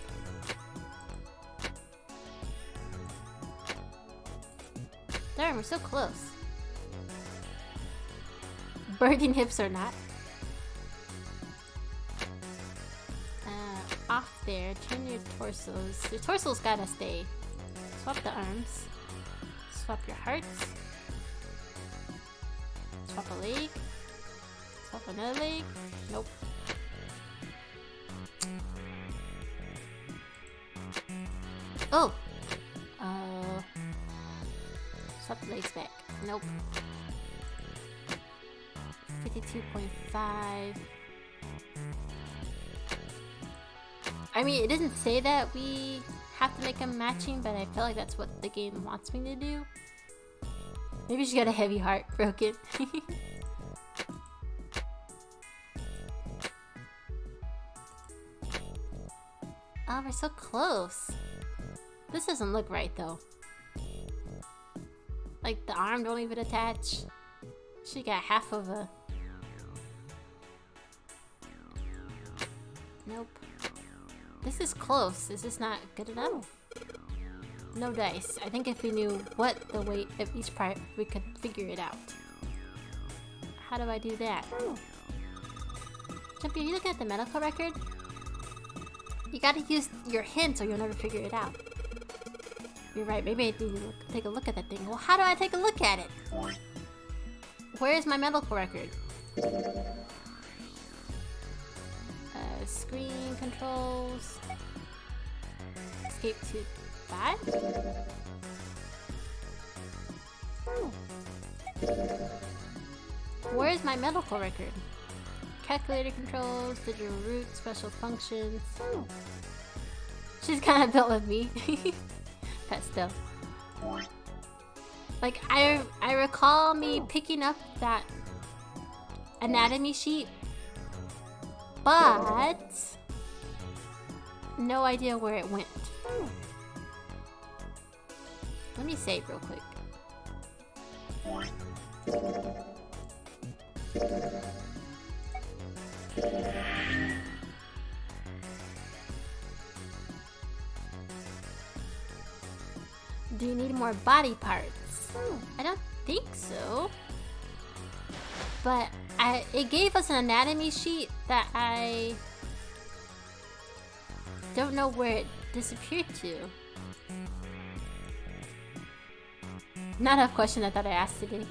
Darn, we're so close. Burning hips or not. Off there. Turn your torsos. Your torsos gotta stay. Swap the arms. Swap your hearts. Swap a leg. Swap another leg. Nope. Oh! Swap the legs back. Nope. 52.5. I mean, it doesn't say that we have to make them matching, but I feel like that's what the game wants me to do. Maybe she got a heavy heart broken. Oh, we're so close. This doesn't look right though. Like the arm don't even attach. She got half of a... Nope. This is close. Is this not good enough? No dice. I think if we knew what the weight of each part, we could figure it out. How do I do that? Jumpy, are you looking at the medical record? You gotta use your hints or you'll never figure it out. You're right, maybe I need to take a look at that thing. Well, how do I take a look at it? Where's my medical record? Screen controls. Escape to 5? Where's my medical record? Calculator controls, digital root, special functions. She's kind of built with me. But still. Like, I recall me picking up that anatomy sheet, but no idea where it went. Let me save real quick. Do you need more body parts? I don't think so. But it gave us an anatomy sheet that I don't know where it disappeared to. Not a question I thought I asked today.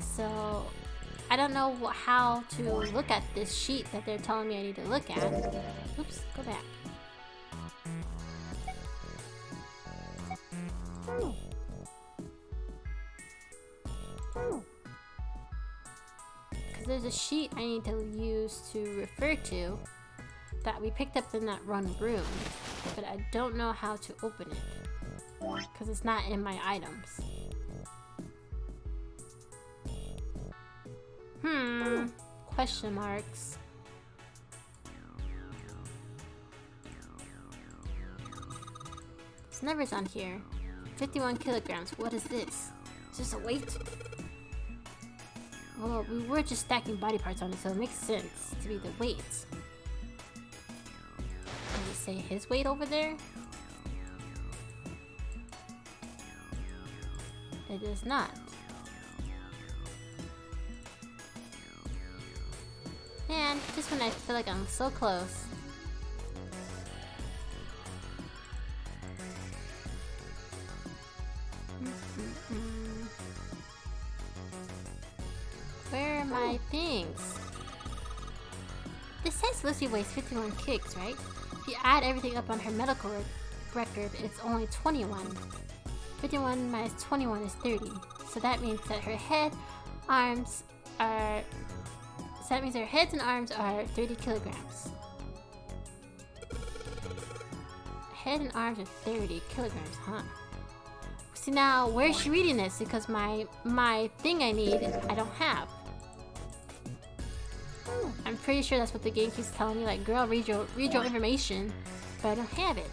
So I don't know how to look at this sheet that they're telling me I need to look at. Oops, go back. Because there's a sheet I need to use to refer to that we picked up in that one room, but I don't know how to open it because it's not in my items. Question marks. This number's on here. 51 kilograms. What is this? Is this a weight? Well, we were just stacking body parts on it, so it makes sense to be the weight. Does it say his weight over there? It does not. Man, just when I feel like I'm so close. Where are my things? This says Lucy weighs 51 kgs, right? If you add everything up on her medical record, it's only 21. 51 minus 21 is 30. So that means that her head, arms are... So that means her heads and arms are 30 kilograms. Head and arms are 30 kilograms, huh? See now, where is she reading this? Because my thing I need, I don't have. I'm pretty sure that's what the game keeps telling me, like, girl, read your information, but I don't have it.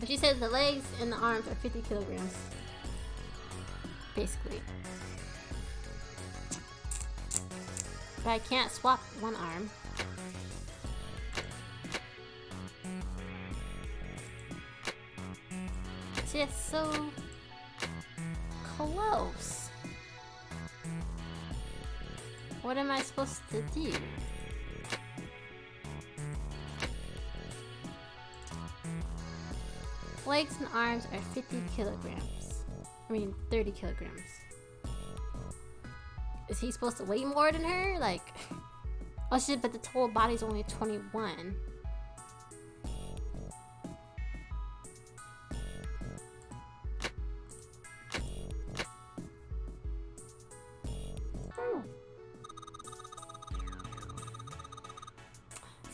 But she said the legs and the arms are 50 kilograms. Basically. But I can't swap one arm. See, it's so close. What am I supposed to do? Legs and arms are 50 kilograms. I mean, 30 kilograms. Is he supposed to weigh more than her? Like, oh shit, but the total body's only 21.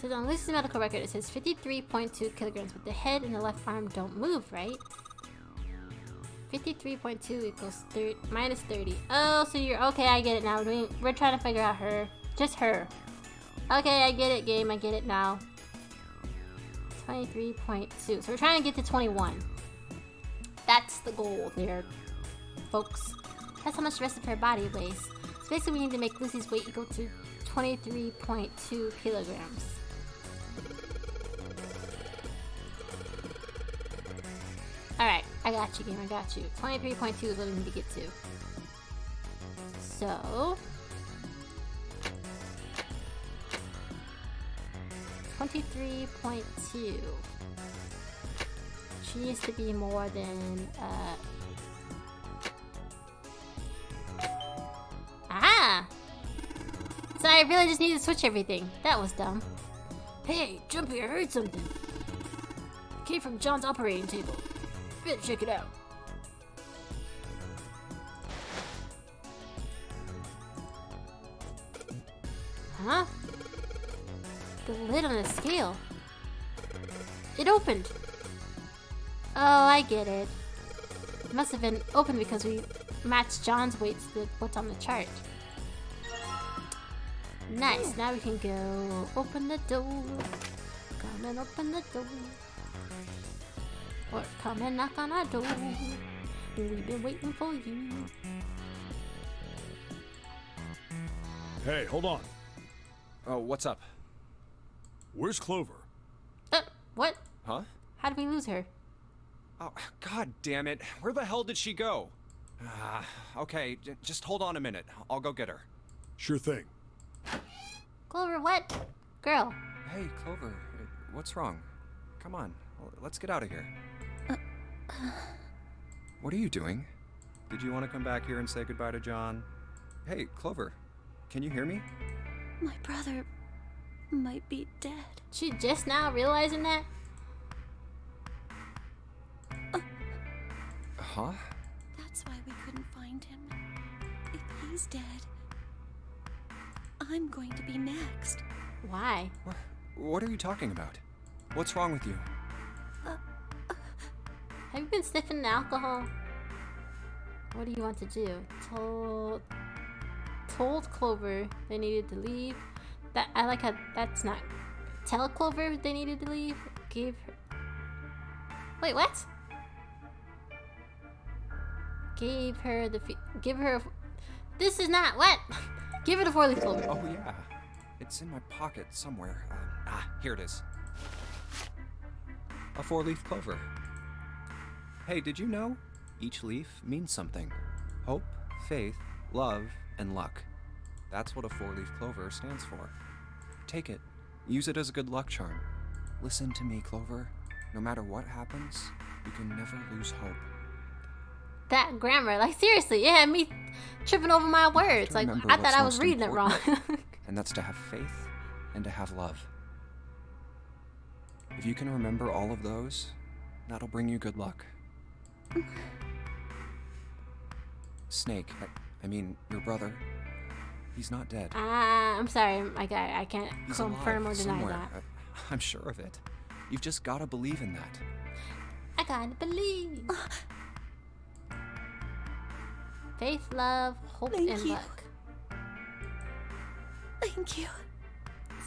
So on Lucy's medical record, it says 53.2 kilograms, but the head and the left arm don't move, right? 53.2 equals minus 30. Oh, so you're okay. I get it now. We're trying to figure out her, just her. Okay, I get it, game. I get it now. 23.2. So we're trying to get to 21. That's the goal there, folks. That's how much the rest of her body weighs. So basically we need to make Lucy's weight equal to 23.2 kilograms. Alright, I got you, game, I got you. 23.2 is what we need to get to. So... 23.2. She needs to be more than, Ah! So I really just need to switch everything. That was dumb. Hey, Jumpy, I heard something. It came from John's operating table. Better check it out. Huh? The lid on the scale. It opened. Oh, I get it. It must have been open because we matched John's weight to what's on the chart. Nice, now we can go open the door. Come and open the door. Or come and knock on our door. We've been waiting for you. Hey, hold on. Oh, what's up? Where's Clover? What? Huh? How did we lose her? Oh, god damn it. Where the hell did she go? Okay, just hold on a minute. I'll go get her. Sure thing. Clover, what? Girl. Hey, Clover. What's wrong? Come on. Let's get out of here. What are you doing? Did you want to come back here and say goodbye to John? Hey, Clover. Can you hear me? My brother might be dead. She just now realizing that? Huh? That's why we couldn't find him. If he's dead, I'm going to be next. Why? What are you talking about? What's wrong with you? Have you been sniffing alcohol? What do you want to do? Told Clover they needed to leave. That I like how that's not. Tell Clover they needed to leave. Gave her. Wait, what? Gave her the. Give her. This is not what. Give her the 4-leaf clover. Oh yeah, it's in my pocket somewhere. Here it is. A 4-leaf clover. Hey, did you know? Each leaf means something. Hope, faith, love, and luck. That's what a 4-leaf clover stands for. Take it. Use it as a good luck charm. Listen to me, Clover. No matter what happens, you can never lose hope. That grammar, like seriously, yeah, me tripping over my words. Like I thought I was reading it wrong. And that's to have faith and to have love. If you can remember all of those, that'll bring you good luck. Snake, I mean, your brother, he's not dead. I'm sorry, I can't He's confirm alive or deny somewhere. that. I'm sure of it. You've just gotta believe in that. I gotta believe. Faith, love, hope, Thank and you. luck. Thank you.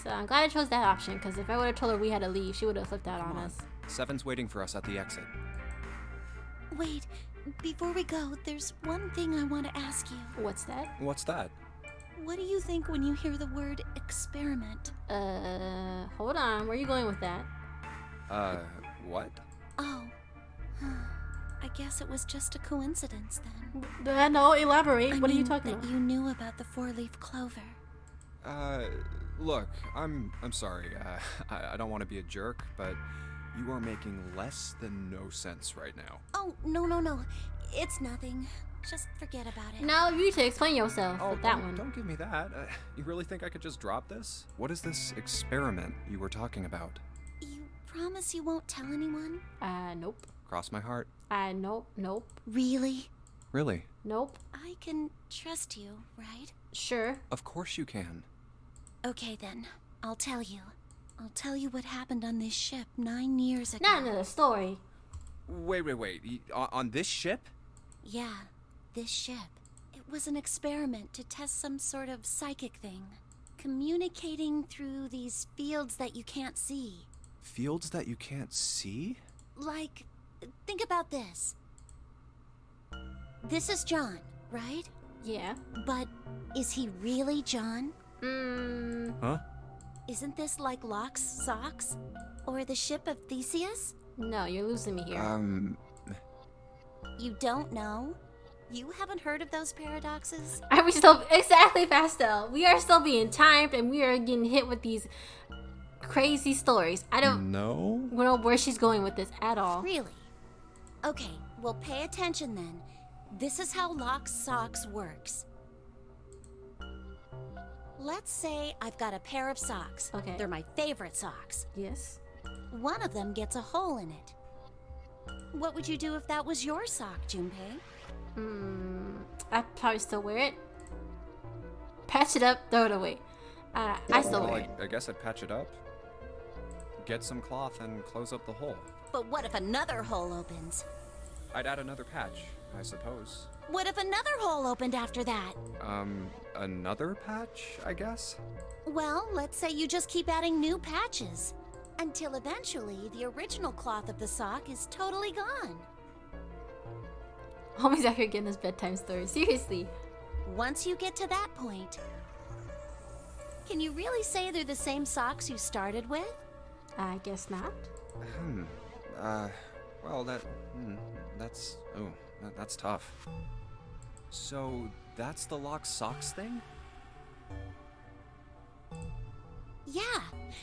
So I'm glad I chose that option, because if I would have told her we had to leave, she would have flipped out Come on on. us. Seven's waiting for us at the exit. Wait, before we go, there's one thing I want to ask you. What's that? What's that? What do you think when you hear the word experiment? Hold on. Where are you going with that? What? Oh. I guess it was just a coincidence then. No, elaborate. I What are you mean talking that about? you knew about the 4-leaf clover. Look, I'm sorry. I don't want to be a jerk, but you are making less than no sense right now. Oh, no. It's nothing. Just forget about it. No, you need to explain yourself Oh, with that one. Don't give me that. You really think I could just drop this? What is this experiment you were talking about? You promise you won't tell anyone? Nope. Cross my heart. Nope. Really? Really? Nope. I can trust you, right? Sure. Of course you can. Okay then, I'll tell you. I'll tell you what happened on this ship 9 years ago. Not another story. Wait. On this ship? Yeah, this ship. It was an experiment to test some sort of psychic thing. Communicating through these fields that you can't see. Fields that you can't see? Like, think about this. This is John, right? Yeah. But is he really John? Huh? Isn't this like Locke's socks? Or the ship of Theseus? No, you're losing me here. You don't know? You haven't heard of those paradoxes? Are we still exactly, Pastel? We are still being timed, and we are getting hit with these crazy stories. I don't know where she's going with this at all. Really? Okay, well, pay attention then. This is how Locke's socks works. Let's say I've got a pair of socks. Okay. They're my favorite socks. Yes. One of them gets a hole in it. What would you do if that was your sock, Junpei? I'd probably still wear it. Patch it up, throw it away. I still wear it. I guess I'd patch it up. Get some cloth and close up the hole. But what if another hole opens? I'd add another patch, I suppose. What if another hole opened after that? Another patch, I guess? Well, let's say you just keep adding new patches. Until eventually, the original cloth of the sock is totally gone. Homie's out here getting us bedtime stories. Seriously. Once you get to that point, can you really say they're the same socks you started with? I guess not. Well, that's tough. So, that's the Locke's socks thing? Yeah,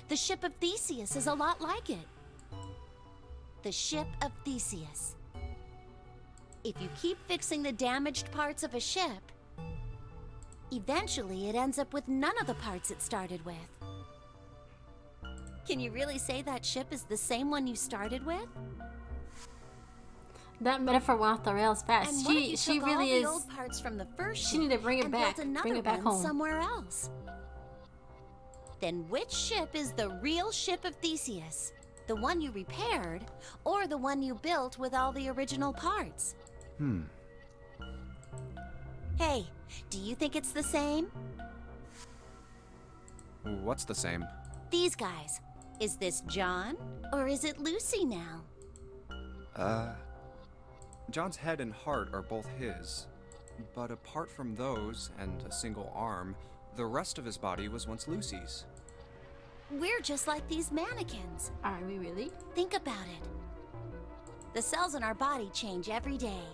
the ship of Theseus is a lot like it. The ship of Theseus. If you keep fixing the damaged parts of a ship, eventually it ends up with none of the parts it started with. Can you really say that ship is the same one you started with? That metaphor went off the rails fast. And what if you She took really all is. the old parts from the first She need to ship bring it and back. built another Bring it back one home. somewhere else? Then which ship is the real ship of Theseus? The one you repaired, or the one you built with all the original parts? Hey, do you think it's the same? What's the same? These guys. Is this John, or is it Lucy now? John's head and heart are both his. But apart from those, and a single arm, the rest of his body was once Lucy's. We're just like these mannequins. Are we really? Think about it. The cells in our body change every day.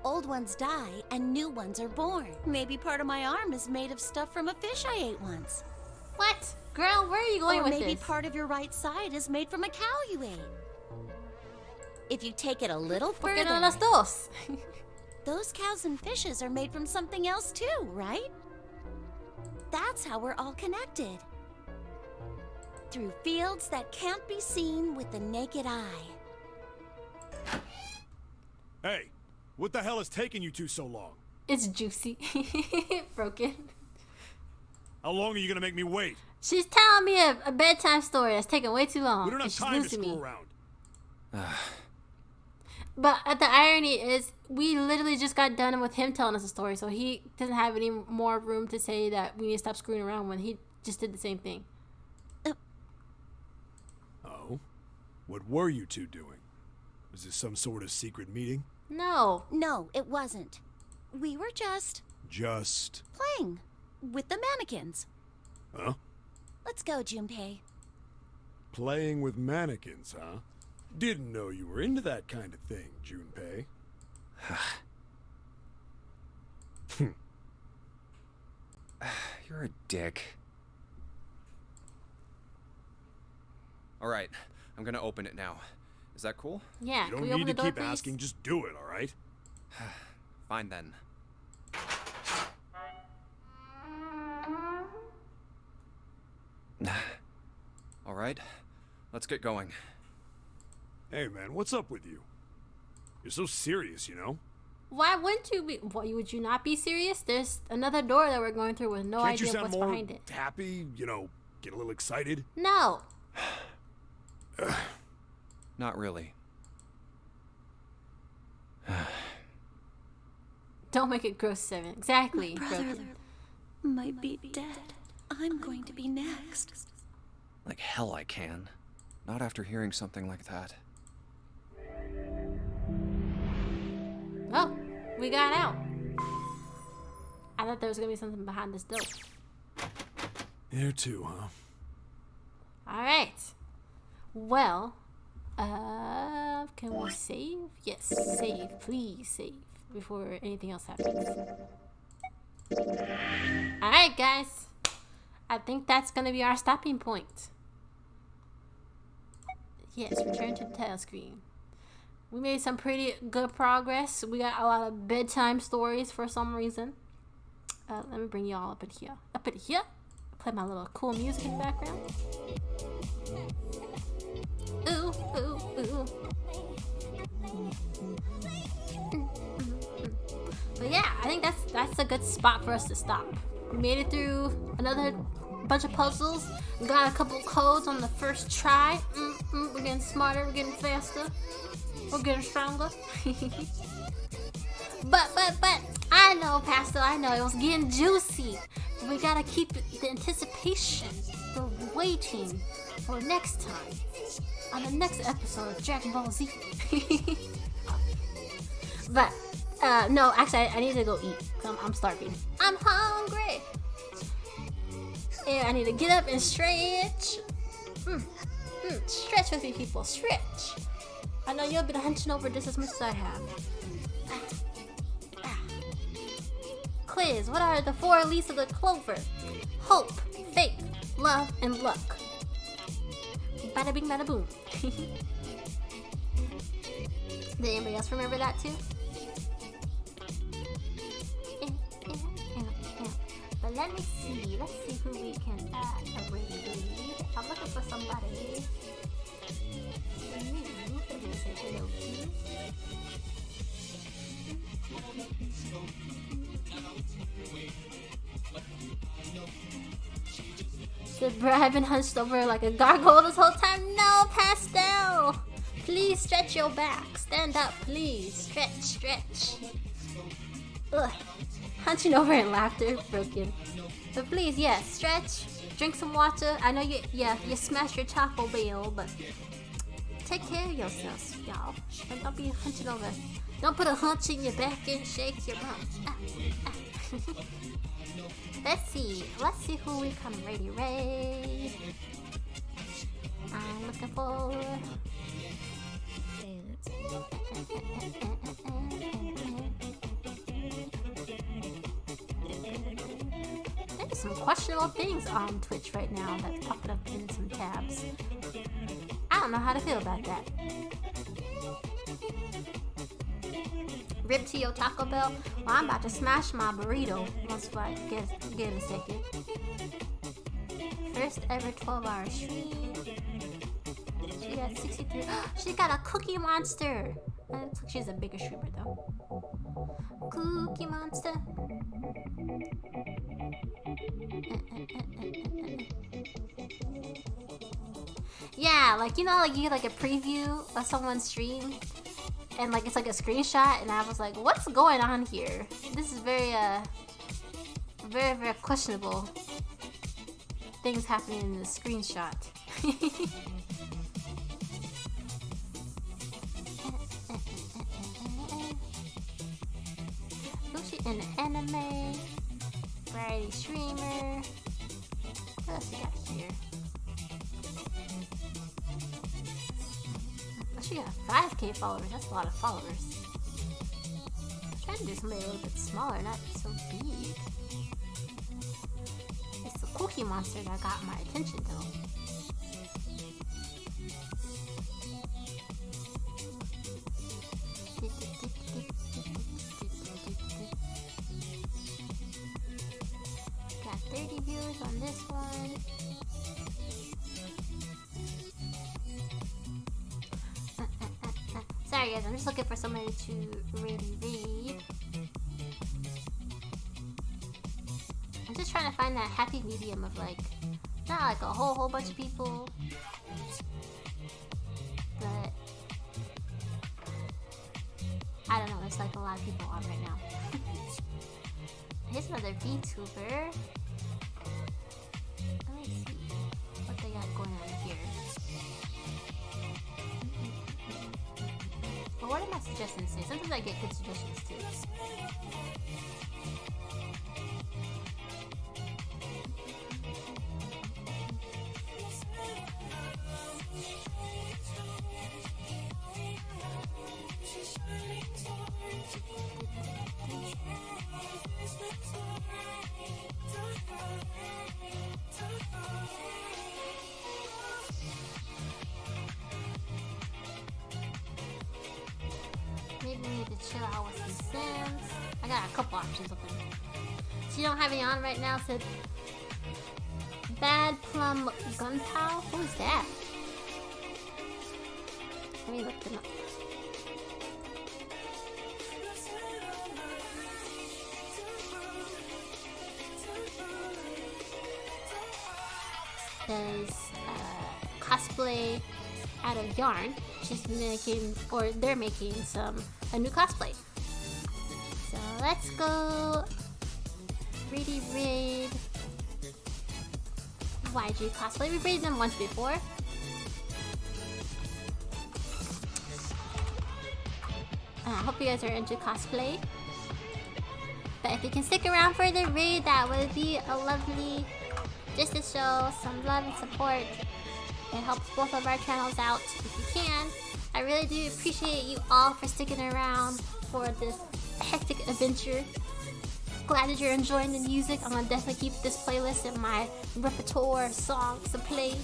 Old ones die, and new ones are born. Maybe part of my arm is made of stuff from a fish I ate once. What? Girl, where are you going or with maybe this? part of your right side is made from a cow you ate. If you take it a little Porque no further, las dos. those cows and fishes are made from something else too, right? That's how we're all connected. Through fields that can't be seen with the naked eye. Hey, what the hell is taking you two so long? It's juicy. Broken. How long are you gonna make me wait? She's telling me a bedtime story that's taking way too long. We don't have and she's time to losing screw me. around. But the irony is, we literally just got done with him telling us a story, so he doesn't have any more room to say that we need to stop screwing around when he just did the same thing. Oh? What were you two doing? Was this some sort of secret meeting? No. No, it wasn't. We were just Just... playing with the mannequins. Huh? Let's go, Junpei. Playing with mannequins, huh? Didn't know you were into that kind of thing, Junpei. You're a dick. Alright, I'm gonna open it now. Is that cool? Yeah, You can don't we open need the to door, keep please? asking, just do it, alright? Fine then. Alright, let's get going. Hey man, what's up with you? You're so serious, you know? Why wouldn't you be? Why would you not be serious? There's another door that we're going through with no Can't you idea sound what's more behind it. happy? You know, get a little excited? No. Not really. Don't make it gross 7. Exactly. My brother Broken. might be dead. I'm going to be next. Like hell I can. Not after hearing something like that. Oh, we got out. I thought there was gonna be something behind this door. There too, huh? Alright. Well, can we save? Yes, save. Please save before anything else happens. Alright, guys. I think that's gonna be our stopping point. Yes, return to the title screen. We made some pretty good progress. We got a lot of bedtime stories for some reason. Let me bring y'all up in here. Up in here. Play my little cool music in the background. Ooh, ooh, ooh. But yeah, I think that's a good spot for us to stop. We made it through another bunch of puzzles. We got a couple codes on the first try. We're getting smarter. We're getting faster. We're getting stronger. But I know, Pastor. I know it was getting juicy. We gotta keep the anticipation, the waiting for next time on the next episode of Dragon Ball Z. But no, actually, I need to go eat. I'm starving. I'm hungry. And I need to get up and stretch. Stretch with me, people. Stretch. I know you've been hunching over just as much as I have. Quiz. What are the 4 leaves of the clover? Hope, faith, love, and luck. Bada bing, bada boom. Did anybody else remember that too? But let me see. Let's see who we can raid. I'm looking for somebody new. Let me say hello to. Bro, I've been hunched over like a gargoyle this whole time. No, Pastel! Please stretch your back. Stand up, please. Stretch, stretch. Ugh. Hunching over in laughter. Broken. But please, yes, stretch. Drink some water. I know you smashed your Taco Bell, but take care of yourselves, y'all. And don't be hunching over. Don't put a hunch in your back and shake your bum. Let's see who we can raid. I'm looking for. There's some questionable things on Twitch right now that's popping up in some tabs. I don't know how to feel about that. Rip to your Taco Bell. Well, I'm about to smash my burrito once I get a second. First ever 12-hour stream. She got 63. She got a Cookie Monster. Looks like she's a bigger streamer though. Cookie Monster. Yeah, like you know, like you get like a preview of someone's stream. And like it's like a screenshot, and I was like, "What's going on here? This is very, very questionable things happening in the screenshot." Who's she in anime? Variety streamer. What else we got here? She got 5K followers. That's a lot of followers. I'm trying to do something a little bit smaller, not so big. It's the Cookie Monster that got my attention, though. Got 30 viewers on this one. Sorry guys, I'm just looking for somebody to really read. I'm just trying to find that happy medium of like, not like a whole bunch of people, but I don't know, there's like a lot of people on right now. Here's another VTuber. Let me see what they got going on here. did my suggestions say? Sometimes I get good suggestions too. Maybe we need to chill out with some Sims. I got a couple options open. So you don't have any on right now, said Bad Plum Gunpowder? Who is that? Let me look them up. Says cosplay out of yarn. She's making, or they're making a new cosplay. So let's go really raid YG cosplay. We've raided them once before. I hope you guys are into cosplay. But if you can stick around for the raid, that would be a lovely, just to show some love and support. It helps both of our channels out if you can. I really do appreciate you all for sticking around for this hectic adventure. Glad that you're enjoying the music. I'm gonna definitely keep this playlist in my repertoire of songs to play.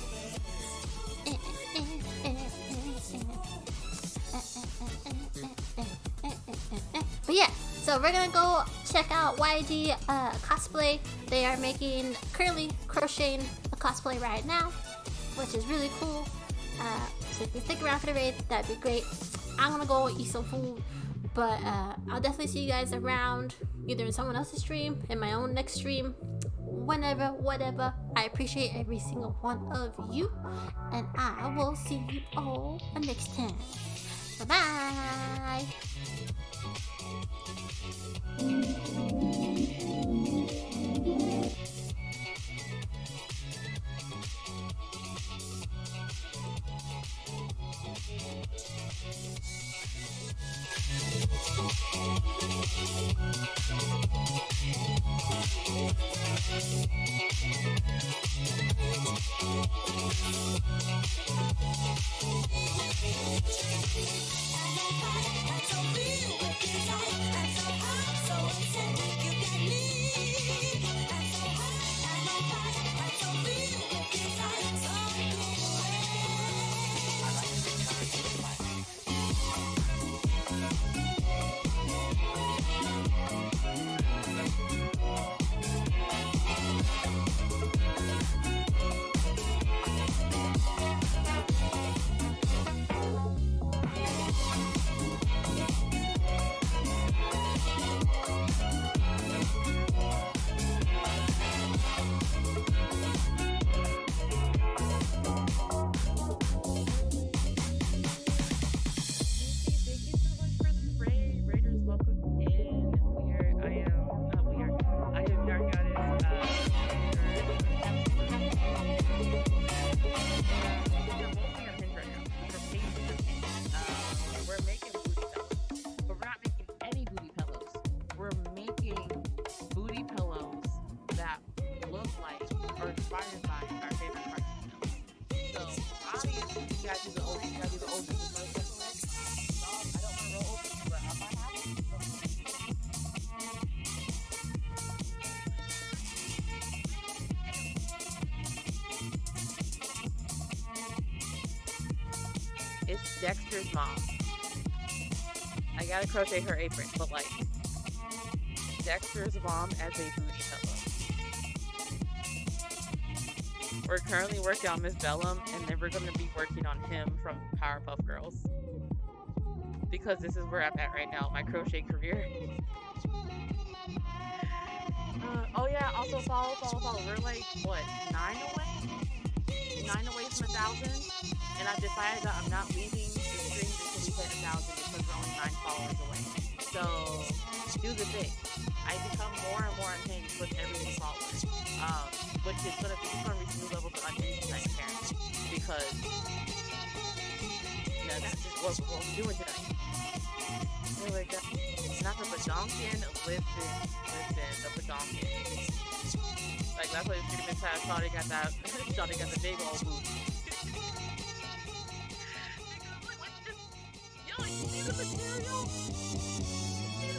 But yeah, so we're gonna go check out YG cosplay. They are currently crocheting a cosplay right now, which is really cool. So if you stick around for the raid, that'd be great. I'm gonna go eat some food, but I'll definitely see you guys around, either in someone else's stream, in my own next stream, whenever, whatever. I appreciate every single one of you, and I will see you all next time. Bye bye. It's Dexter's mom. I gotta crochet her apron, but like Dexter's mom as a booty pillow. We're currently working on Miss Bellum, and then we're gonna be working on him from Powerpuff Girls. Because this is where I'm at right now, my crochet career. Oh yeah, also follow. We're like, what, 9 away from 1,000? And I've decided that I'm not leaving the stream until we hit 1,000 because we're only 9 followers away. So, do the thing. I become more and more unhinged with every new follower. Which is gonna reach new levels of unhinged tonight, apparently. Because, that's just what we're doing tonight. Oh my god. Not the Badonkin, listen, the Badonkin. Like, that's what it's pretty much how Shawty got that, Shawty got the big old booty. Yo, you see the material?